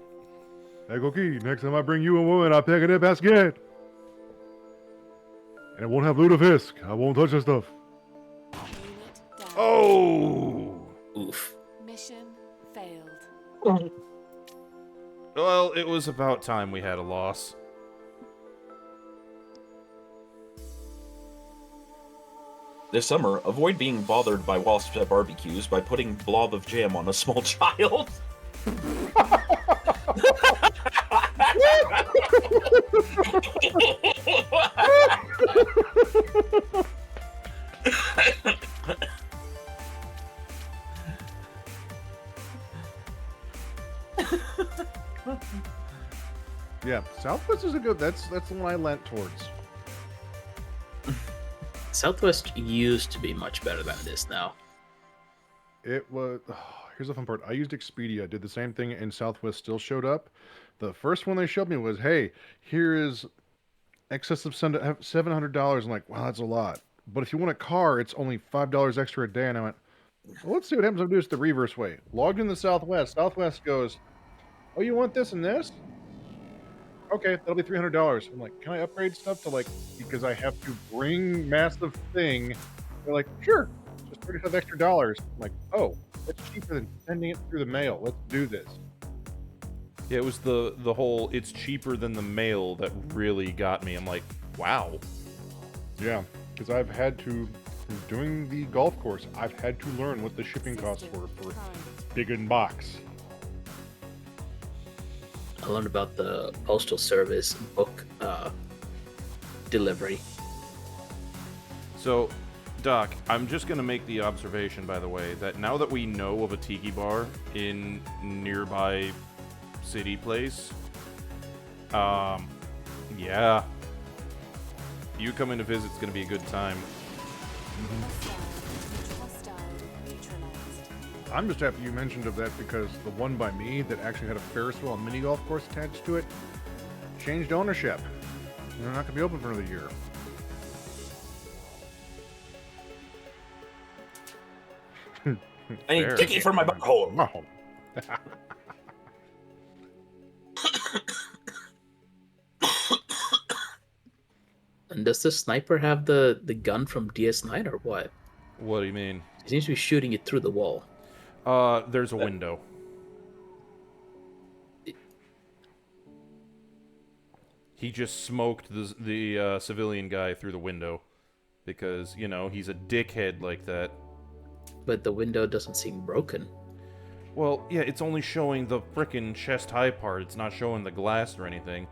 Hey, Cookie, next time I bring you a woman, I'll pick it up basket. And it won't have lutefisk. I won't touch that stuff. Unit down. Oh! Oof. Mission failed. Well, it was about time we had a loss. This summer, avoid being bothered by wasps at barbecues by putting blob of jam on a small child. Yeah, Southwest is a good. That's the one I leant towards. Southwest used to be much better than it is now. It was. Here's the fun part. I used Expedia. Did the same thing, and Southwest still showed up. The first one they showed me was, "Hey, here is excess of $700." I'm like, "Wow, that's a lot." But if you want a car, it's only $5 extra a day. And I went, well, let's see what happens if I do this the reverse way. Logged in the Southwest. Southwest goes, "Oh, you want this and this? Okay, that'll be $300." I'm like, "Can I upgrade stuff to like because I have to bring massive thing?" They're like, "Sure, just $35 extra dollars." I'm like, "Oh, that's cheaper than sending it through the mail. Let's do this." Yeah, it was the whole it's cheaper than the mail that really got me. I'm like, wow. Yeah, because I've had to, doing the golf course, I've had to learn what the shipping costs System were for primed. big and box. I learned about the postal service book delivery. So, Doc, I'm just gonna make the observation, by the way, that now that we know of a tiki bar in nearby city place, yeah, you coming to visit is gonna be a good time. Hostile neutralized. I'm just happy you mentioned of that because the one by me that actually had a Ferris wheel and mini golf course attached to it changed ownership. And they're not going to be open for another year. I need Fair. Tiki for my butthole. Wow. And does the sniper have the gun from DS9 or what? What do you mean? He seems to be shooting it through the wall. There's a window. He just smoked the civilian guy through the window because, you know, he's a dickhead like that. But the window doesn't seem broken. Well, yeah, it's only showing the frickin' chest high part. It's not showing the glass or anything.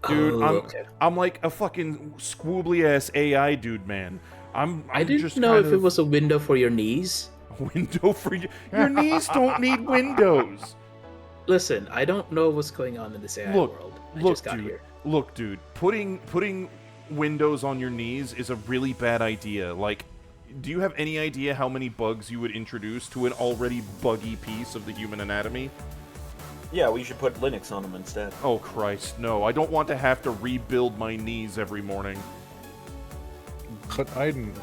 Dude, Oh, okay. I'm like a fucking squibbly ass AI dude, man. I'm I didn't just know kind if of it was a window for your knees. window for you. Your knees don't need windows. Listen, I don't know what's going on in this AI world. I just got here. Look, dude. Putting windows on your knees is a really bad idea. Like, do you have any idea how many bugs you would introduce to an already buggy piece of the human anatomy? Yeah, we should put Linux on them instead. Oh, Christ, no. I don't want to have to rebuild my knees every morning. But Iden,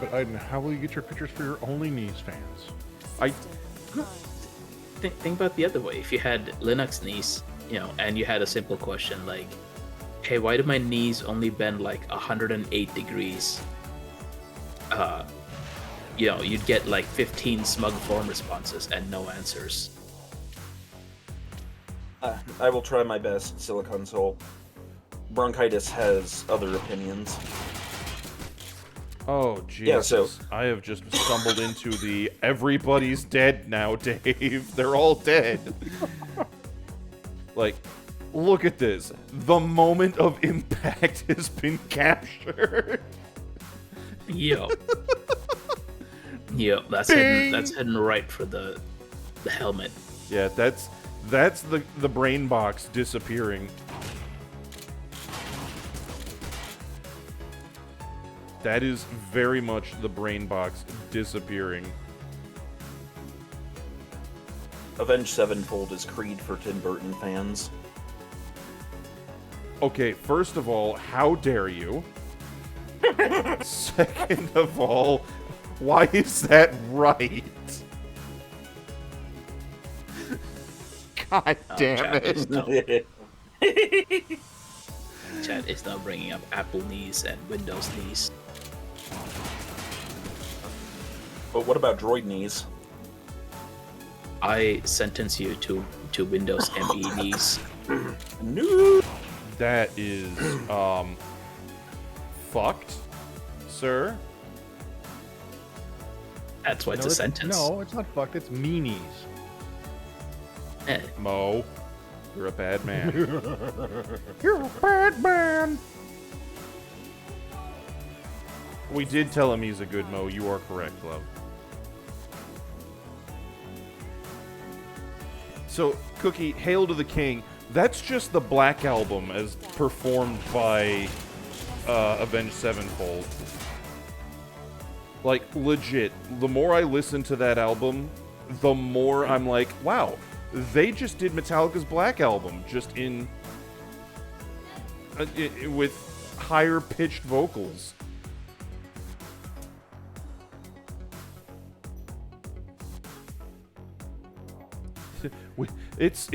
how will you get your pictures for your only knees fans? System primed. Think about the other way. If you had Linux knees, and you had a simple question like, hey, why do my knees only bend like 108 degrees? You'd get like 15 smug form responses and no answers. I will try my best, Silicon Soul. Bronchitis has other opinions. Oh, Jesus. Yeah, so- I have just stumbled into the everybody's dead now, Dave. They're all dead. Like, look at this. The moment of impact has been captured. Yo, that's Bing! heading right for the helmet. Yeah, that's the brain box disappearing. That is very much the brain box disappearing. Avenged Sevenfold is Creed for Tim Burton fans. Okay, first of all, how dare you? Second of all, why is that right? God damn Chat it. is now bringing up Apple knees and Windows knees. But what about droid knees? I sentence you to Windows ME knees. No. That is, fucked, sir. That's why it's a it's- sentence. No, it's not fucked. It's meanies. Eh, Mo, you're a bad man. You're a bad man. We did tell him he's a good Mo. You are correct, love. So, Cookie, Hail to the King. That's just the Black Album as performed by Avenged Sevenfold. Like, legit, the more I listen to that album, the more I'm like, wow, they just did Metallica's Black Album, just in... with higher pitched vocals. It's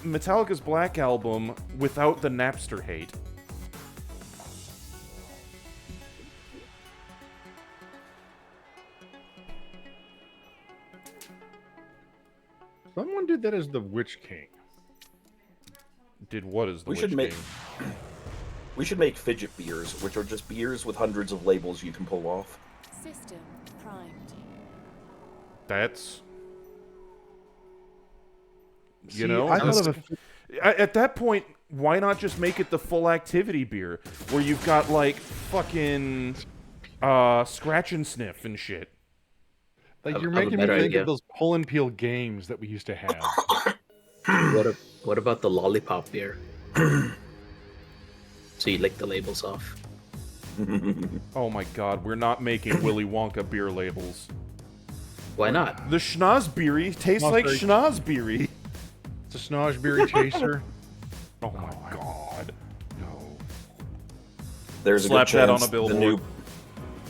Metallica's Black Album without the Napster hate. Someone did that as the Witch King. Did what is the We Witch should make- King? We should make fidget beers, which are just beers with hundreds of labels you can pull off. System primed. That's... See, You know? I thought of At that point, why not just make it the full activity beer? Where you've got, like, fucking... scratch and sniff and shit. like I you're have a making me better think idea. of those pull and peel games that we used to have. what about the lollipop beer? So you lick the labels off. Oh my god, we're not making Willy Wonka beer labels. Why not? The schnozberry tastes like Schnozberry. schnozberry. It's a Snozberry chaser. Oh my god. No. There's Slap a good that on chance a billboard. the new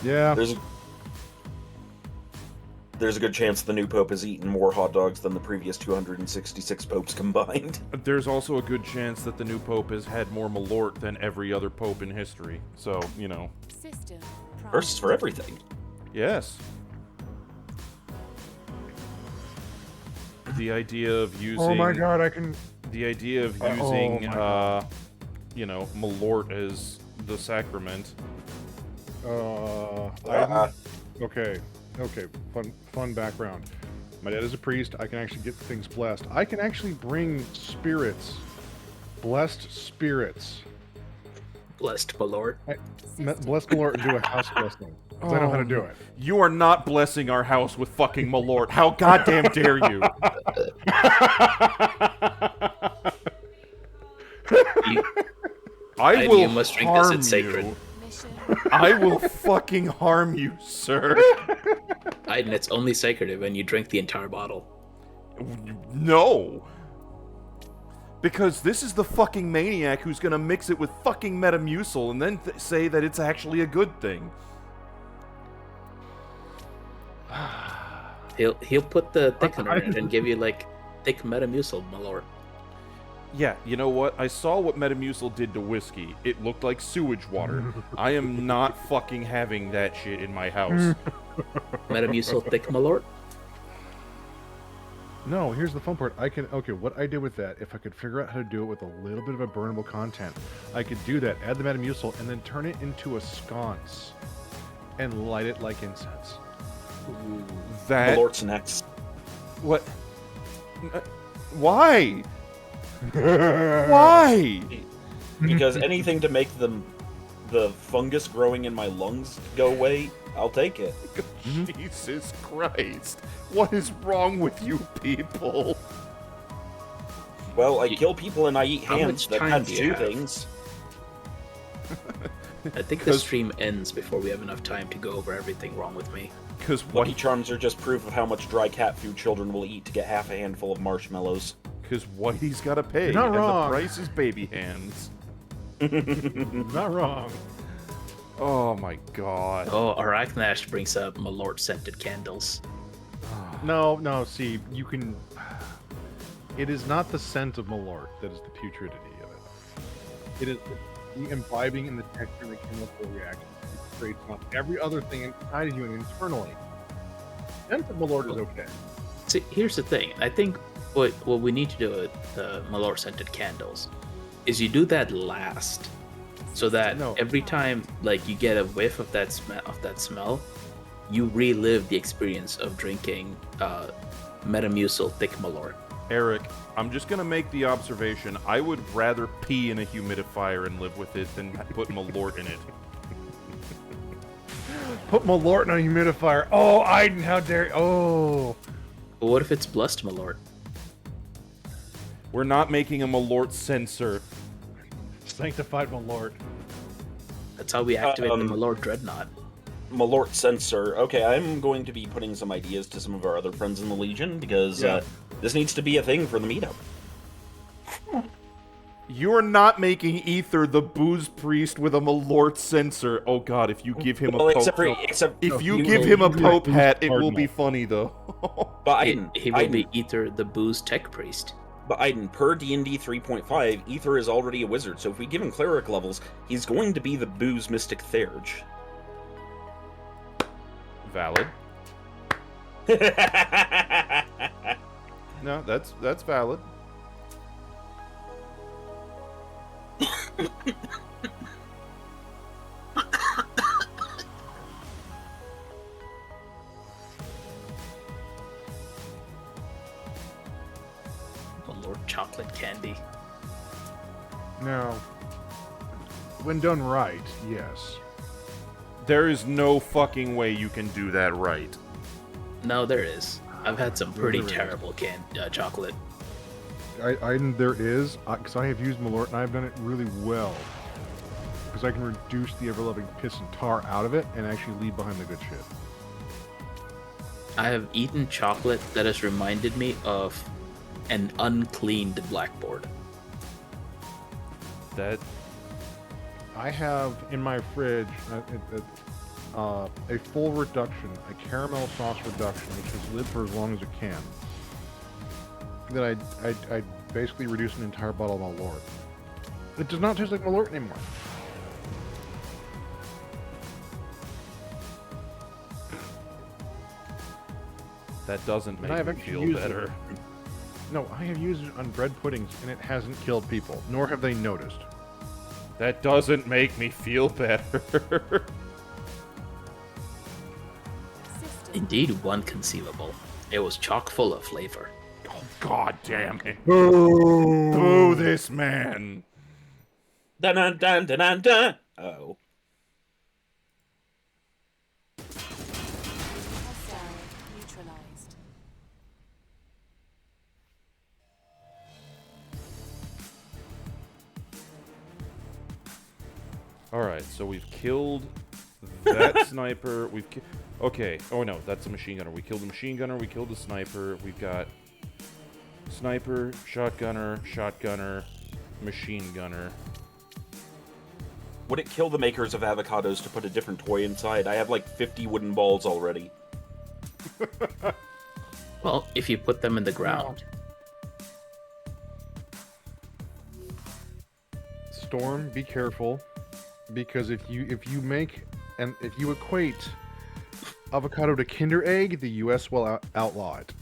Yeah. there's a good chance the new pope has eaten more hot dogs than the previous 266 popes combined. There's also a good chance that the new pope has had more malort than every other pope in history. So, you know. System primed. Firsts for everything. Yes. The idea of using... Oh my god, I can. The idea of Oh using, my God. you know, malort as the sacrament. Okay. Okay. Fun background. My dad is a priest. I can actually get things blessed. I can actually bring spirits, blessed spirits. Blessed Malort. Bless Malort and do a house blessing. Because I know how to do it. You are not blessing our house with fucking Malort. How goddamn dare you? I will You must drink this, harm it's sacred. you. Mission. I will fucking harm you, sir. Iden, it's only sacred when you drink the entire bottle. No. Because this is the fucking maniac who's gonna mix it with fucking Metamucil and then say that it's actually a good thing. He'll put the thickener in it and give you like thick Metamucil Malort. Yeah, you know what? I saw what Metamucil did to whiskey. It looked like sewage water. I am not fucking having that shit in my house. Metamucil thick Malort. No, here's the fun part. Okay, what I did with that, if I could figure out how to do it with a little bit of a burnable content, I could do that, add the Metamucil, and then turn it into a sconce and light it like incense. That... Malort's next. What? Why? Why? Because anything to make the fungus growing in my lungs go away, I'll take it. Jesus Christ. What is wrong with you people? Well, I kill people and I eat How hands. much That time has do you two have? things. I think the stream ends before we have enough time to go over everything wrong with me. Because Lucky Charms are just proof of how much dry cat food children will eat to get half a handful of marshmallows. Because Whitey's gotta pay, You're not and wrong. the price is baby hands. Not wrong. Oh my god. Oh, Arachnash brings up Malort scented candles. No, see, you can... It is not the scent of Malort that is the putridity of it. It is the imbibing in the texture and the chemical reaction it creates on every other thing inside of you and internally. Scent of Malort is okay. See, here's the thing. I think what we need to do with the Malort scented candles is you do that last, so that No. every time like you get a whiff of that smell, you relive the experience of drinking Metamucil thick Malort. Eric, I'm just gonna make the observation, I would rather pee in a humidifier and live with it than put Malort in it. Put Malort in a humidifier. Oh, Iden, how dare you. Oh. But what if it's blessed Malort? We're not making a Malort sensor. Sanctified Malort. That's how we activate the Malort Dreadnought. Malort sensor. Okay, I'm going to be putting some ideas to some of our other friends in the Legion because this needs to be a thing for the meetup. You're not making Ether the booze priest with a Malort sensor. Oh god, if you give him Well, a except pope... If you you give will- him a you will pope booze hat, it will cardinal. be funny though. But He will be Ether the Booze Tech Priest. But Iden, per D&D 3.5, Ether is already a wizard, so if we give him cleric levels, he's going to be the booze mystic Theurge. Valid. No, that's valid. Malort chocolate candy. Now, when done right, yes. There is no fucking way you can do that right. No, there is. I've had some pretty there is. terrible chocolate. There is, because I have used Malort and I've done it really well. Because I can reduce the ever-loving piss and tar out of it and actually leave behind the good shit. I have eaten chocolate that has reminded me of an uncleaned blackboard. That I have in my fridge a full reduction, a caramel sauce reduction, which has lived for as long as it can. That I basically reduced an entire bottle of Malort. It does not taste like Malort anymore. that doesn't And I have make me actually feel used better. it. No, I have used it on bread puddings, and it hasn't killed people, nor have they noticed. That doesn't make me feel better. System. Indeed, one conceivable. It was chock full of flavor. Oh, God damn it. Boo! Boo this man. Dun dun dun dun dun dun. Oh. Hostile neutralized. Alright, so we've killed that sniper. Okay. Oh, no, that's a machine gunner. We killed the machine gunner. We killed the sniper. We've got sniper, shotgunner, machine gunner. Would it kill the makers of avocados to put a different toy inside? I have like 50 wooden balls already. Well, if you put them in the ground. Storm, be careful, because if you make and if you equate avocado to Kinder Egg, the U.S. will outlaw it.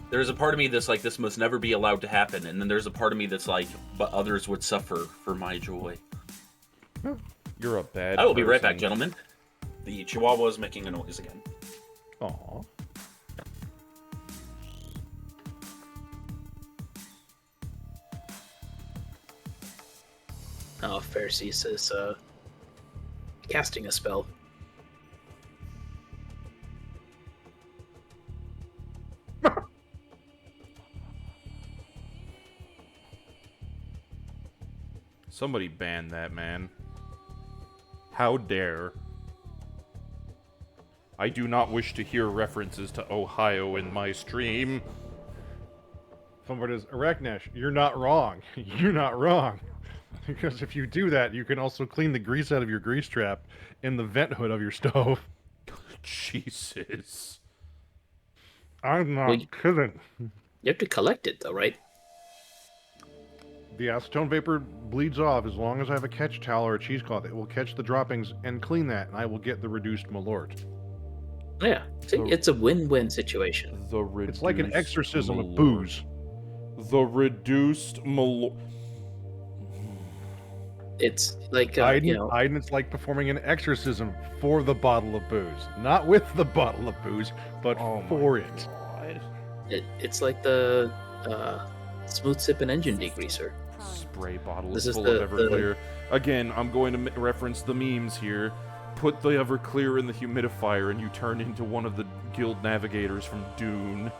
There's a part of me that's like, this must never be allowed to happen, and then there's a part of me that's like, but others would suffer for my joy. You're a bad I will be right back, person. gentlemen. The Chihuahua is making a noise again. Aw. Oh, Pharisees is casting a spell. Somebody ban that man. How dare. I do not wish to hear references to Ohio in my stream. Somebody says, Arachnesh, you're not wrong. You're not wrong. Because if you do that, you can also clean the grease out of your grease trap in the vent hood of your stove. Jesus. I'm not Well, kidding. You have to collect it, though, right? The acetone vapor bleeds off as long as I have a catch towel or a cheesecloth. It will catch the droppings and clean that, and I will get the reduced malort. Yeah. See, it's a win-win situation. The reduced It's like an exorcism of malort. booze. The reduced malort. It's like, Iden, it's like performing an exorcism for the bottle of booze. Not with the bottle of booze, but Oh my for it. God. it's like the smooth sipping engine degreaser. Spray bottle This is is full the- of Everclear. Again, I'm going to reference the memes here. Put the Everclear in the humidifier and you turn into one of the guild navigators from Dune. Down.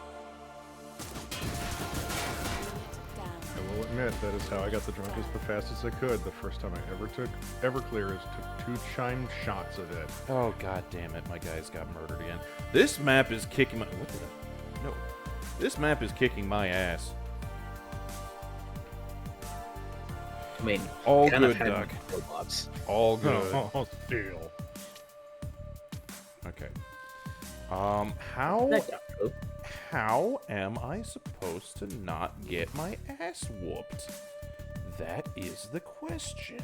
I will admit, that is how I got the drunkest the fastest I could. The first time I ever took Everclear is took 2 chime shots of it. Oh, god damn it, my guys got murdered again. This map is kicking my... What did I... No. This map is kicking my ass. I mean, All kind of good, had Doc. robots. All good. Oh, still. Okay. That How am I supposed to not get my ass whooped? That is the question.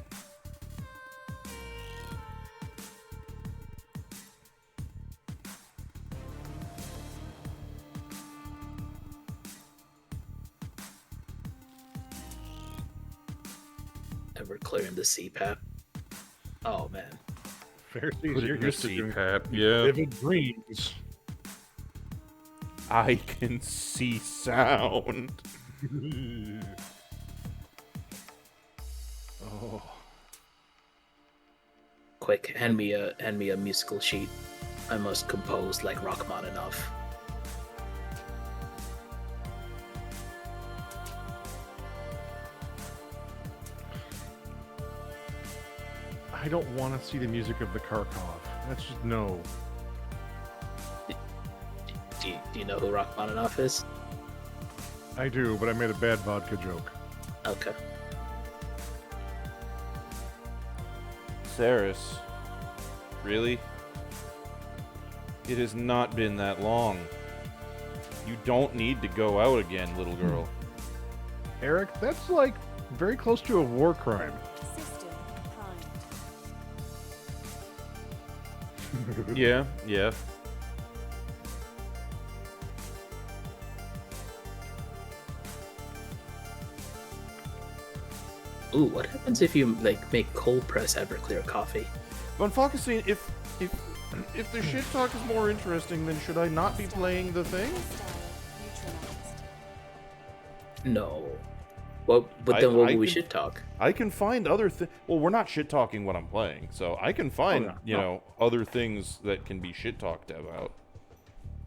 Ever clearing the CPAP. Oh man. Pharisees, Put it you're in the used to doing CPAP, yeah. vivid dreams. I can see sound. Oh, Quick, hand me a musical sheet. I must compose like Rachmaninoff. I don't want to see the music of the Kharkov. That's just no. Do you know who Rachmaninoff is? I do, but I made a bad vodka joke. Okay. Saris. Really? It has not been that long. You don't need to go out again, little girl. Eric, that's like very close to a war crime. System primed. Yeah, yeah. Ooh, what happens if you like make cold press Everclear coffee? Von Falkenstein, if if the shit talk is more interesting, then should I not be playing the thing? Hostile neutralized. No. Well, but then what I we can- should talk. I can find other things. Well, we're not shit talking what I'm playing, so I can find, no, you no. know, other things that can be shit talked about.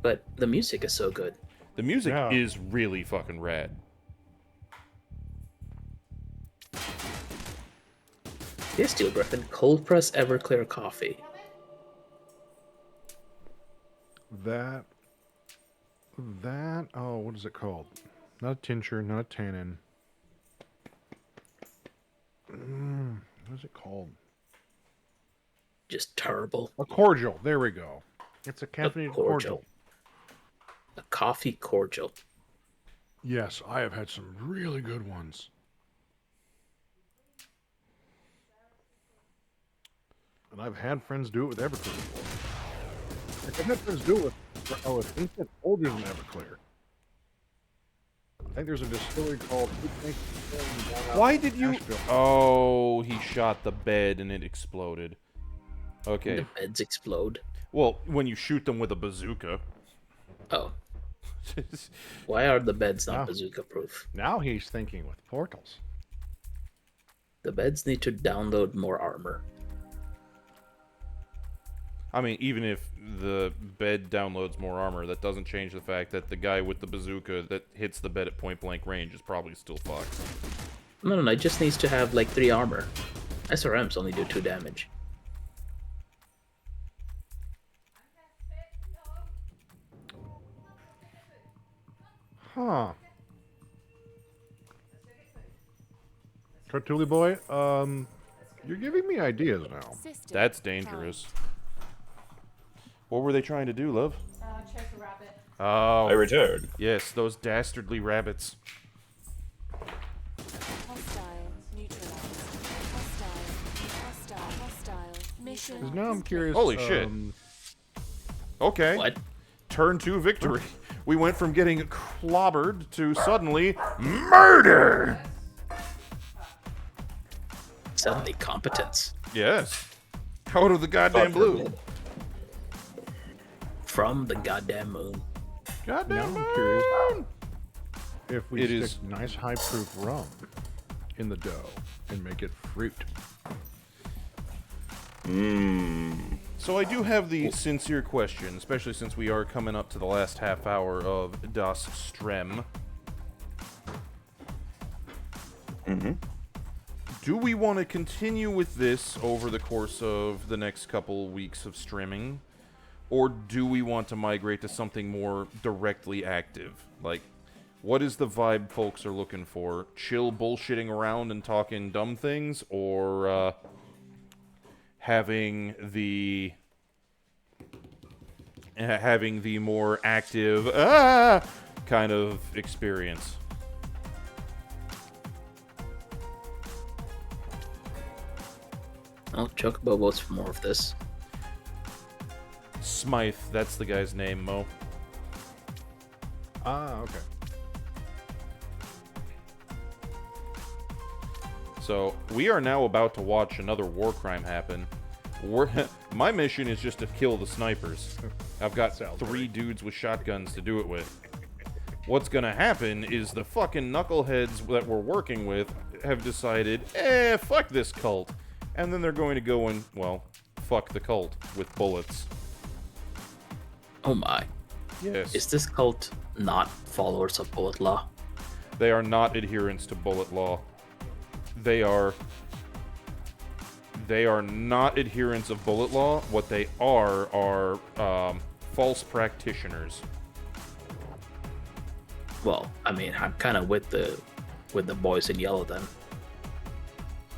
But the music is so good. The music Yeah. is really fucking rad. Yes, Steel Griffin, cold press Everclear coffee. That. Oh, what is it called? Not a tincture, not a tannin. What is it called? Just terrible. A cordial. There we go. It's a caffeinated cordial. cordial. A coffee cordial. Yes, I have had some really good ones. And I've had friends do it with Everclear before. Like, I've had friends do it with instant folders in Everclear. I think there's a distillery called... Why did you... Nashville. Oh, he shot the bed and it exploded. Okay. The beds explode. Well, when you shoot them with a bazooka. Oh, why are the beds not Wow. bazooka proof? Now he's thinking with portals. The beds need to download more armor. I mean, even if the bed downloads more armor, that doesn't change the fact that the guy with the bazooka that hits the bed at point blank range is probably still fucked. No, it just needs to have like 3 armor. SRMs only do 2 damage. Huh. Tartuli boy, you're giving me ideas now. System That's dangerous. What were they trying to do, love? Chase a rabbit. Oh, I returned. yes, those dastardly rabbits. hostile neutralized. Hostile. Mission. 'Cause now I'm curious. Holy shit. Okay. What? Turn 2 victory. We went from getting clobbered to suddenly murder! Suddenly competence. Yes. Out of the goddamn blue. From the goddamn moon. Goddamn Now I'm curious. moon! If we It stick is- nice high proof rum in the dough and make it fruit. Mmm. So I do have the sincere question, especially since we are coming up to the last half hour of Das Strem. Do we want to continue with this over the course of the next couple weeks of streaming? Or do we want to migrate to something more directly active? Like, what is the vibe folks are looking for? Chill bullshitting around and talking dumb things? Or, having the more active kind of experience? Oh, Chocobo votes for more of this. Smythe, that's the guy's name, Mo. Ah, okay. So, we are now about to watch another war crime happen. My mission is just to kill the snipers. I've got 3 dudes with shotguns to do it with. What's gonna happen is the fucking knuckleheads that we're working with have decided, fuck this cult. And then they're going to go and, well, fuck the cult with bullets. Oh my. Yes. Is this cult not followers of bullet law? They are not adherents to bullet law. They are not adherents of bullet law. What they are false practitioners. Well, I mean, I'm kind of with the boys in yellow then.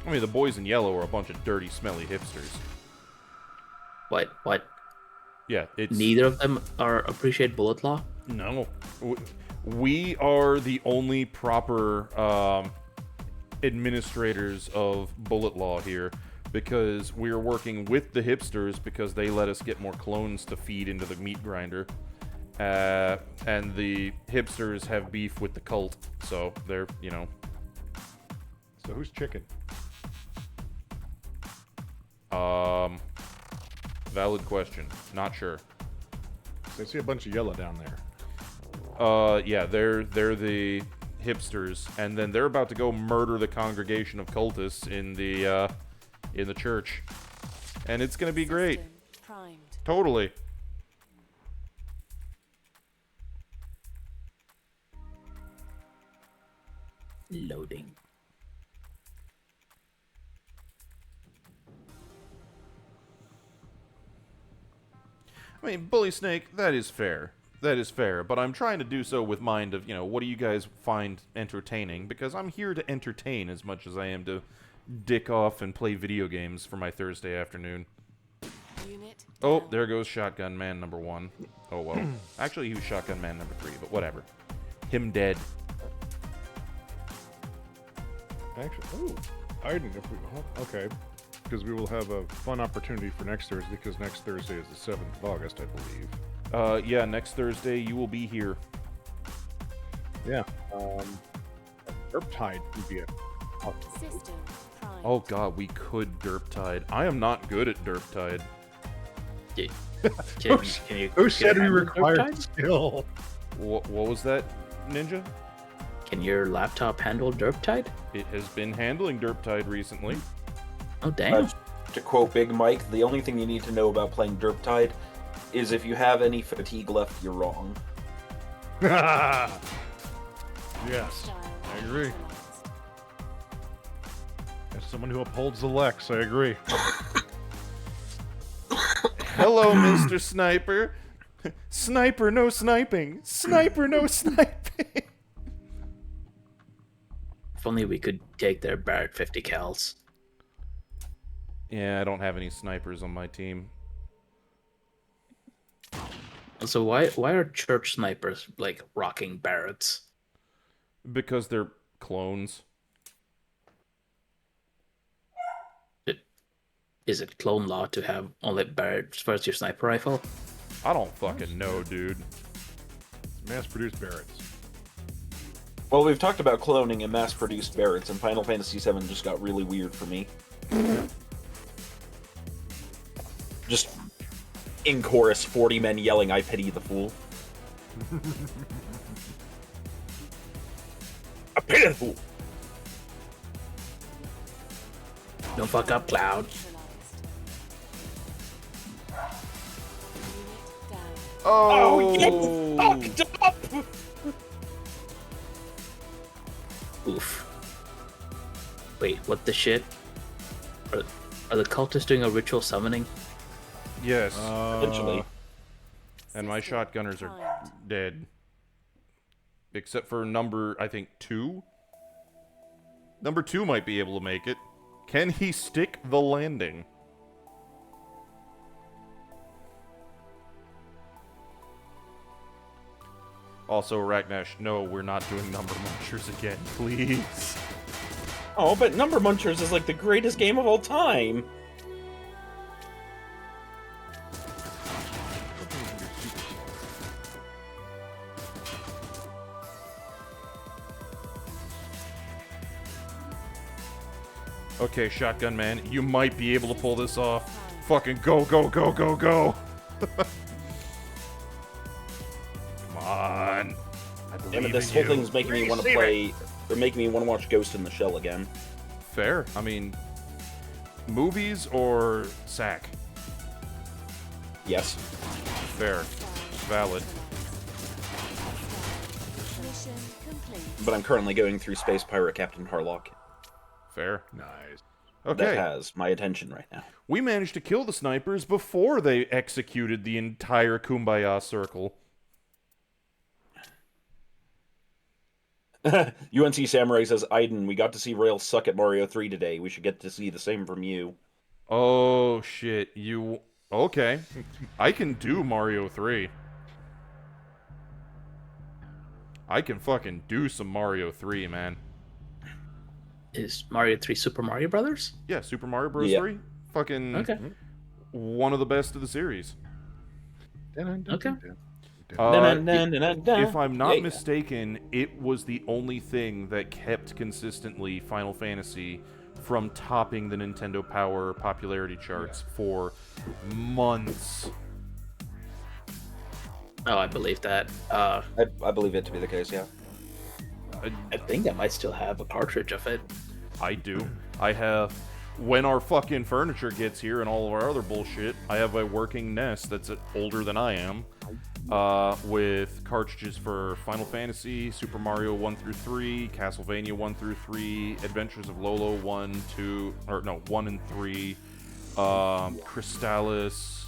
I mean, the boys in yellow are a bunch of dirty, smelly hipsters. What? Yeah, it's... Neither of them appreciate bullet law? No. We are the only proper administrators of bullet law here, because we are working with the hipsters because they let us get more clones to feed into the meat grinder. And the hipsters have beef with the cult, so they're, you know... So who's chicken? Valid question. Not sure. I see a bunch of yellow down there. Yeah, they're the hipsters, and then they're about to go murder the congregation of cultists in the church, and it's gonna be great. System primed. Totally. Loading. I mean, Bully Snake, that is fair. That is fair, but I'm trying to do so with mind of, what do you guys find entertaining? Because I'm here to entertain as much as I am to dick off and play video games for my Thursday afternoon. Unit Oh, down. there goes Shotgun Man number 1. Oh, well. Actually, he was Shotgun Man number 3, but whatever. Him dead. Actually, oh, Iden, if we, okay, because we will have a fun opportunity for next Thursday, because next Thursday is the 7th of August, I believe. Yeah, next Thursday you will be here. Yeah. Derp Tide would be a System primed. Oh god, we could Derp Tide. I am not good at Derp Tide. Can you Who said we handle required Derp Tide? skill? What was that, Ninja? Can your laptop handle Derp Tide? It has been handling Derp Tide recently. Oh damn! To quote Big Mike, the only thing you need to know about playing Derp Tide is if you have any fatigue left, you're wrong. Yes, Style I agree. neutralized. As someone who upholds the Lex, I agree. Hello, Mr. Sniper. Sniper, no sniping. Sniper, no sniping. If only we could take their Barrett 50 cals. Yeah, I don't have any snipers on my team. So why are church snipers like rocking Barretts? Because they're clones. Is it clone law to have only Barrett's first your sniper rifle? I don't fucking know, dude. Mass-produced Barretts. Well, we've talked about cloning and mass-produced Barretts, and Final Fantasy VII just got really weird for me. Just in chorus, 40 men yelling, "I pity the fool." I pity the fool. Don't fuck up, Cloud. Neutralized. Unit down. Oh, Fucked up! Oof. Wait, what the shit? Are the cultists doing a ritual summoning? yes. Eventually. And my System shotgunners are primed. dead. Except for number, I think, 2? Number 2 might be able to make it. Can he stick the landing? Also, Ragnash, no, we're not doing number munchers again, please. Oh, but Number Munchers is like the greatest game of all time. Okay, Shotgun Man, you might be able to pull this off. Fucking go, go, go, go, go! Come on. I Damn believe it, this in whole you. thing's making me want to play, or making me want to watch Ghost in the Shell again. Fair. I mean, movies or sack? Yes. Fair. Valid. Mission complete. But I'm currently going through Space Pirate Captain Harlock. Fair. Nice. That Okay. has my attention right now. We managed to kill the snipers before they executed the entire Kumbaya circle. UNC Samurai says, Iden, we got to see Rail suck at Mario 3 today. We should get to see the same from you. Oh, shit. You... Okay. I can do Mario 3. I can fucking do some Mario 3, man. Is Mario 3 Super Mario Brothers? Yeah, Super Mario Bros. Yeah. 3. Fucking Okay. one of the best of the series. Okay. If I'm not Yeah. mistaken, it was the only thing that kept consistently Final Fantasy from topping the Nintendo Power popularity charts for months. Oh, I believe that. I believe it to be the case, yeah. I think I might still have a cartridge of it. I do. I have, when our fucking furniture gets here and all of our other bullshit, I have a working NES that's older than I am, with cartridges for Final Fantasy, Super Mario 1 through 3, Castlevania 1 through 3, Adventures of Lolo 1, 2, or no, 1 and 3, Crystallis,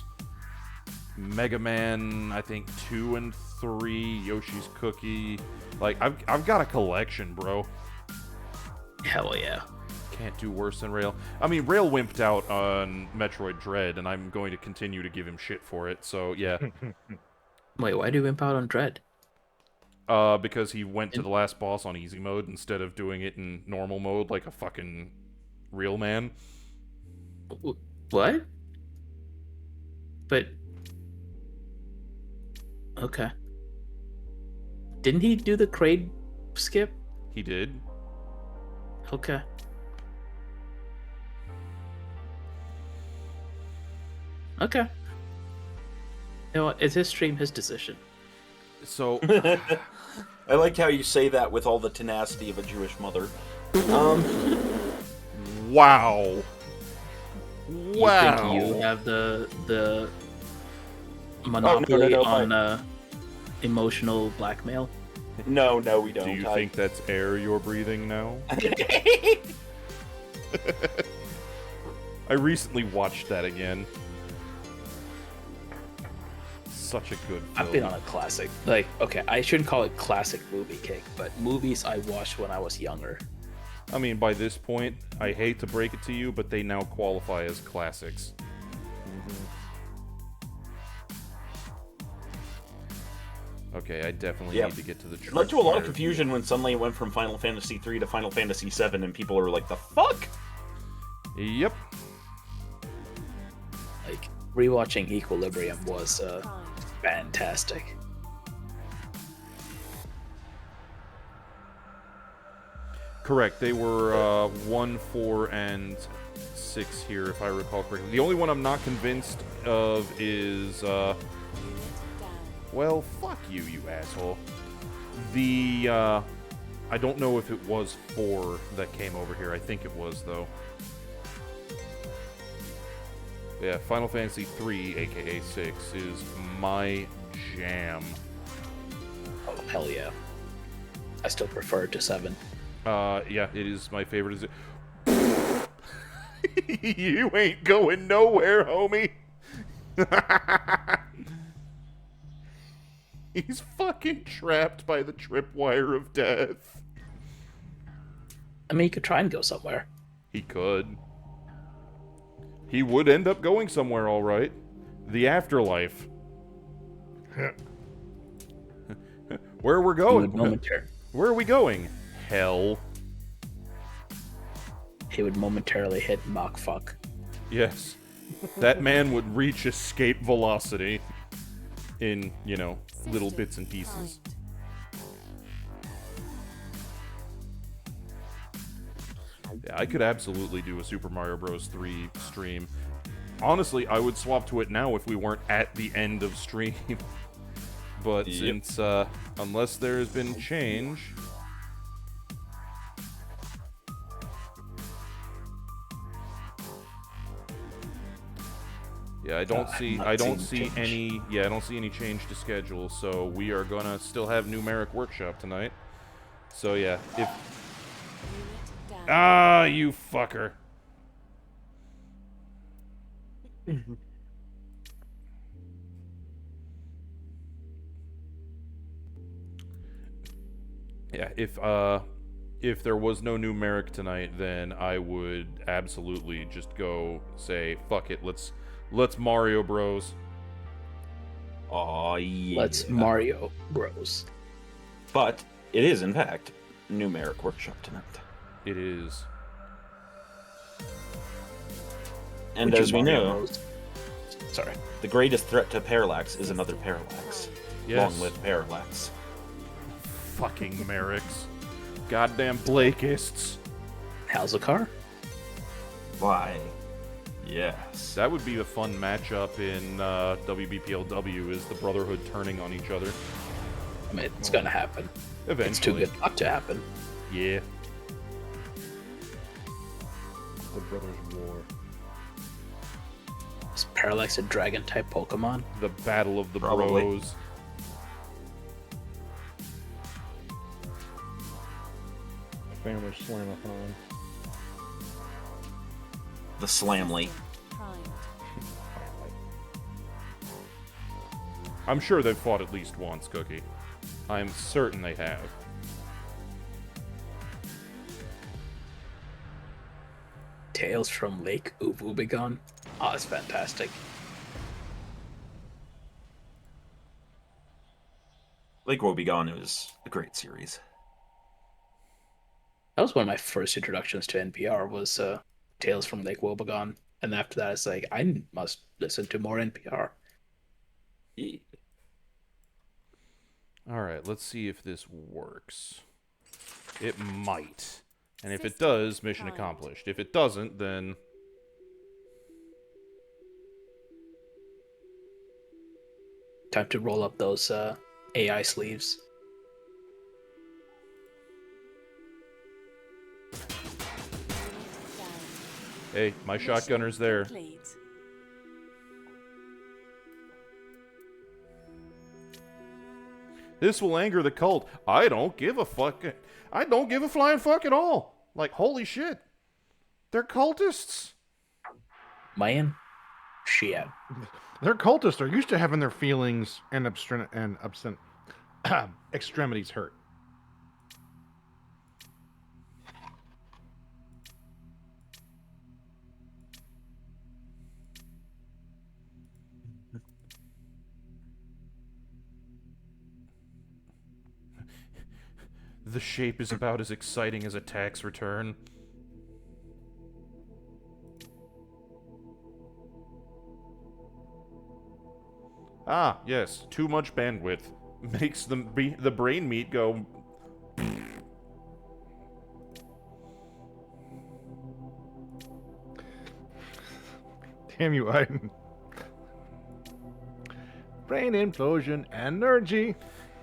Mega Man, I think 2 and 3, Yoshi's Cookie. Like, I've got a collection, bro. Hell yeah. Can't do worse than Rail. I mean, Rail wimped out on Metroid Dread, and I'm going to continue to give him shit for it, so yeah. Wait, why do you imp out on Dread? Because he went to the last boss on easy mode instead of doing it in normal mode like a fucking real man. What? But... Okay. Didn't he do the Kraid skip? He did. Okay. Okay. You know what? It's his stream, his decision. So, I like how you say that with all the tenacity of a Jewish mother. wow. You Wow. think you have the no, monopoly no, on emotional blackmail? No, we don't. Do you think that's air you're breathing now? I recently watched that again. Such a good film. I've been on a classic. Like, okay, I shouldn't call it classic movie kick, but movies I watched when I was younger. I mean, by this point, I hate to break it to you, but they now qualify as classics. Okay, I definitely need to get to the It led to a lot of tripwire. confusion when suddenly it went from Final Fantasy 3 to Final Fantasy 7, and people were like, "The fuck?" Yep. Like, rewatching Equilibrium was Prime. fantastic. Correct. They were 1, 4, and 6 here, if I recall correctly. The only one I'm not convinced of is, Unit down. well, fuck you, you asshole. The, I don't know if it was 4 that came over here. I think it was, though. Yeah, Final Fantasy 3, aka 6, is my jam. Oh, hell yeah. I still prefer it to 7. Yeah, it is my favorite. You ain't going nowhere, homie. He's fucking trapped by the tripwire of death. I mean, you could try and go somewhere. He could. He would end up going somewhere, all right. The afterlife. Where we're You going? would momentarily, Where are we going? Hell. he would momentarily hit Mach fuck. Yes. That man would reach escape velocity in, you know, little bits and pieces. Yeah, I could absolutely do a Super Mario Bros. 3 stream. Honestly, I would swap to it now if we weren't at the end of stream. But since, unless there has been change... Yeah, I don't see any change to schedule, so we are gonna still have numeric workshop tonight. So yeah, if Unit down. you fucker. Yeah, if there was no numeric tonight, then I would absolutely just go say, fuck it, let's Mario Bros. Aw, yeah. Let's Mario Bros. But it is, in fact, numeric workshop tonight. It is. And Which as is we Mario know, Bros. Sorry. the greatest threat to Parallax is another Parallax. Yes. Long live Parallax. Fucking Merricks. Goddamn Blakeists. How's the car? Why? Yes. That would be a fun matchup in WBPLW, is the Brotherhood turning on each other. I mean, it's gonna happen. Eventually. It's too good not to happen. Yeah. The Brothers War. Is Parallax a dragon type Pokemon? The Battle of the Probably. Bros. Family Slamathon. The Slamly. Primed. I'm sure they've fought at least once, Cookie. I'm certain they have. Tales from Lake Uvubigon. Oh, it's fantastic. Lake Woebegone was a great series. That was one of my first introductions to NPR was Tales from Lake Wobegon. And after that, it's like, I must listen to more NPR. Alright, let's see if this works. It might. And if it does, mission accomplished. If it doesn't, then... Time to roll up those AI sleeves. Down. Hey, my shotgunner's there. Complete. This will anger the cult. I don't give a fuck. I don't give a flying fuck at all. Like, holy shit. They're cultists. Man, shit. They're cultists. They're used to having their feelings and extremities hurt. The shape is about as exciting as a tax return. Ah, yes, too much bandwidth makes the brain meat go. Damn you, Iden. Brain implosion energy.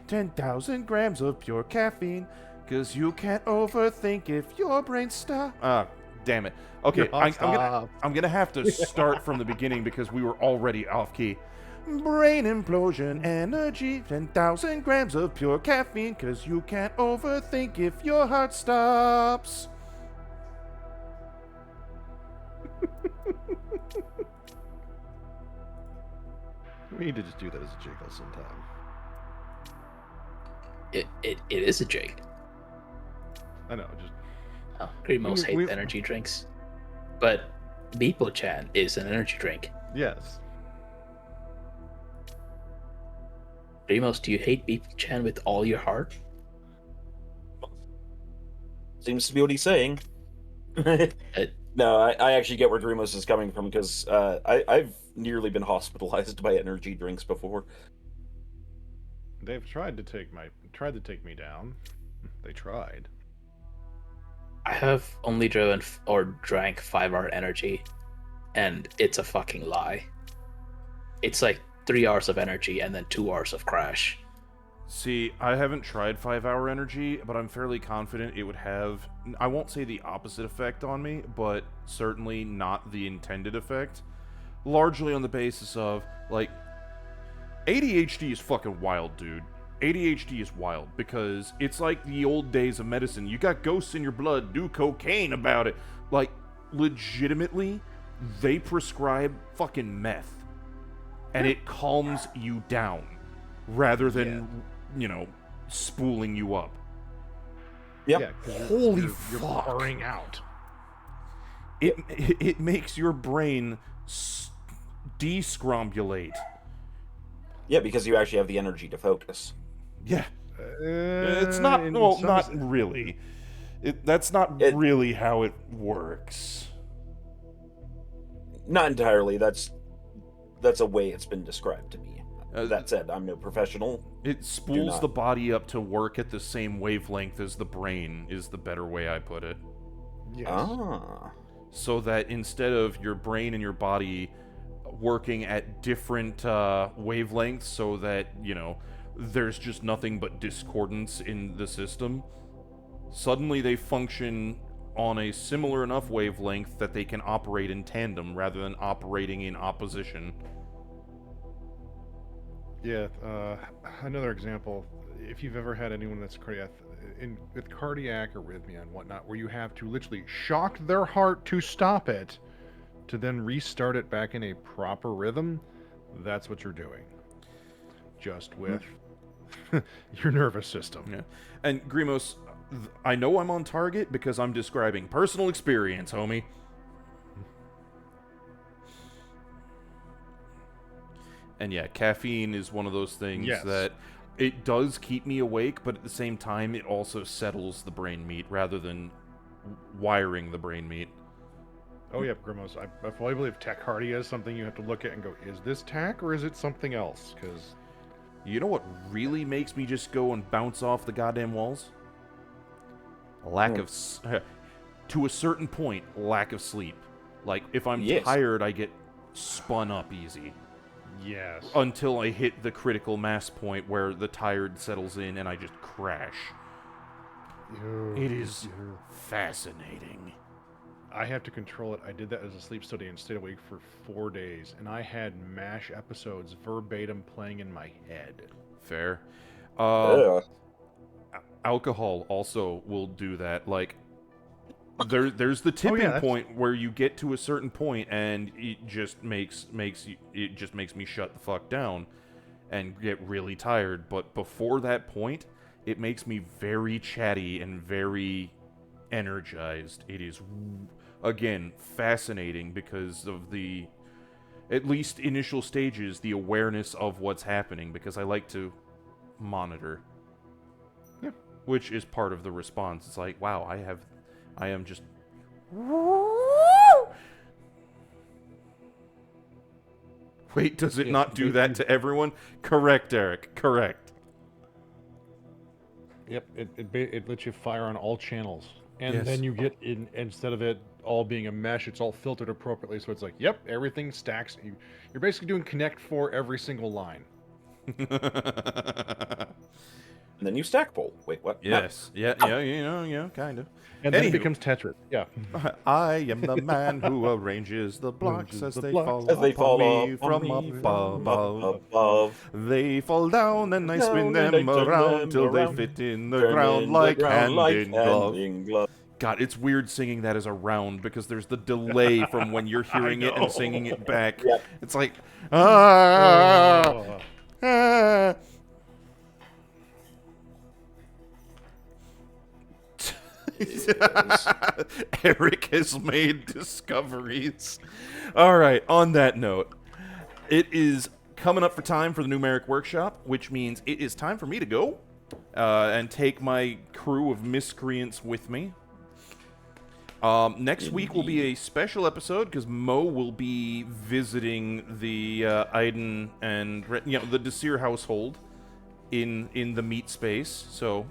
10,000 grams of pure caffeine, cause you can't overthink if your brain stop. Ah, damn it. Okay, I'm gonna have to start from the beginning because we were already off key. Brain implosion energy, 10,000 grams of pure caffeine, cause you can't overthink if your heart stops. We need to just do that as a jiggle sometime. It is a jig. I know, just Oh, Grimos We- hate energy drinks. But Beeple-chan is an energy drink. yes. Grimos, do you hate Beeple-chan with all your heart? Seems to be what he's saying. No, I actually get where Dreamos is coming from because I've nearly been hospitalized by energy drinks before. They've tried to take me down. They tried. I have only driven or drank 5-hour energy, and it's a fucking lie. It's like 3 hours of energy and then 2 hours of crash. See, I haven't tried 5-hour energy, but I'm fairly confident it would have, I won't say the opposite effect on me, but certainly not the intended effect. Largely on the basis of, like, ADHD is fucking wild, dude. ADHD is wild because it's like the old days of medicine. You got ghosts in your blood, do cocaine about it. Like, legitimately, they prescribe fucking meth. And it calms you down rather than, you know, spooling you up. Yep. Yeah, 'cause Holy you're fuck. pouring out. It makes your brain descrombulate. Yeah, because you actually have the energy to focus. Yeah. It's not, in well, some not sense. really. That's not really how it works. Not entirely. That's a way it's been described to me. Uh, That said, I'm no professional. It spools not. the body up to work at the same wavelength as the brain, is the better way I put it. Yes. Ah. so that instead of your brain and your body working at different wavelengths so that, there's just nothing but discordance in the system, suddenly they function on a similar enough wavelength that they can operate in tandem rather than operating in opposition. Yeah, another example, if you've ever had anyone that's with cardiac arrhythmia and whatnot, where you have to literally shock their heart to stop it, to then restart it back in a proper rhythm, that's what you're doing. Just with your nervous system. Yeah. And Grimos, I know I'm on target because I'm describing personal experience, homie. And yeah, caffeine is one of those things that it does keep me awake, but at the same time, it also settles the brain meat rather than wiring the brain meat. Oh yeah, Grimos, I fully believe tachycardia is something you have to look at and go, is this tac or is it something else? Because you know what really makes me just go and bounce off the goddamn walls? Lack of... to a certain point, lack of sleep. Like, if I'm tired, I get spun up easy. yes. Until I hit the critical mass point where the tired settles in and I just crash. It is fascinating. I have to control it. I did that as a sleep study and stayed awake for 4 days, and I had MASH episodes verbatim playing in my head. Fair. Yeah. Alcohol also will do that. Like, there's the tipping point where you get to a certain point and it just makes me shut the fuck down and get really tired. But before that point, it makes me very chatty and very energized. It is, again, fascinating because of the, at least initial stages, the awareness of what's happening, because I like to monitor. Yeah. Which is part of the response. It's like, wow, I am just... Wait, does it not do that to everyone? Correct, Eric. Correct. Yep, it lets you fire on all channels. And then you get in, instead of it all being a mesh, it's all filtered appropriately. So it's like, yep, everything stacks. You're basically doing connect for every single line. And then you stack pull. Wait, what? Yes. Yeah, kind of. And then it becomes Tetris. Yeah. I am the man who arranges the blocks as they fall As they fall upon me upon from above. above. They fall down and I spin Down and I them turn around them till they around. fit in the Turn ground in like the hand ground in like glove. hand in glove. God, it's weird singing that as a round because there's the delay from when you're hearing it and singing it back. Yep. It's like, Oh. ah. Eric has made discoveries. All right, on that note, it is coming up for time for the numeric workshop, which means it is time for me to go and take my crew of miscreants with me. Next week will be a special episode because Mo will be visiting the Iden and the Desir household in the meat space. So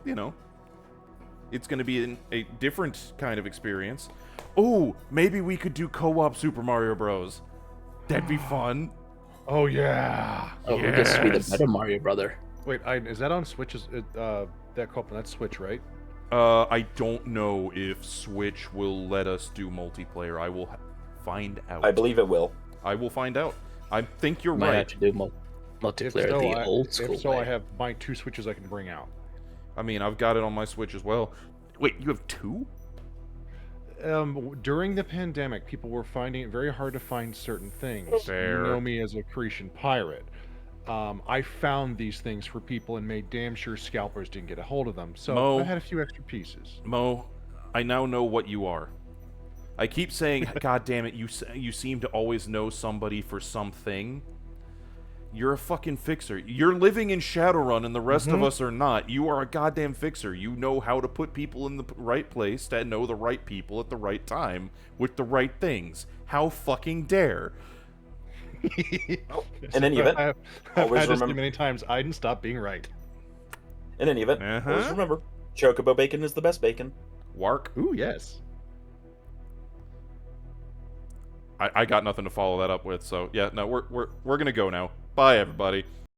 it's going to be a different kind of experience. Oh, maybe we could do co-op Super Mario Bros. That'd be fun. Oh, yeah. Oh, who gets to be the better Mario brother? Wait, is that on Switch? That co-op, that's Switch, right? I don't know if Switch will let us do multiplayer. I will find out. I believe it will. I will find out. I think you're Might right. have to do multiplayer the old school If so, way. I have my 2 Switches I can bring out. I mean, I've got it on my Switch as well. Wait, you have 2? During the pandemic, people were finding it very hard to find certain things. Fair. You know me as a Cretan pirate. I found these things for people and made damn sure scalpers didn't get a hold of them. So Mo. I had a few extra pieces. Mo, I now know what you are. I keep saying, God damn it, you seem to always know somebody for something. You're a fucking fixer. You're living in Shadowrun and the rest of us are not. You are a goddamn fixer. You know how to put people in the right place to know the right people at the right time with the right things. How fucking dare. In any event, I've always had this remember. many times. I didn't stop being right. In any event, always remember, Chocobo bacon is the best bacon. Wark. Ooh, yes. I got nothing to follow that up with. So yeah, no, we're gonna go now. Bye, everybody.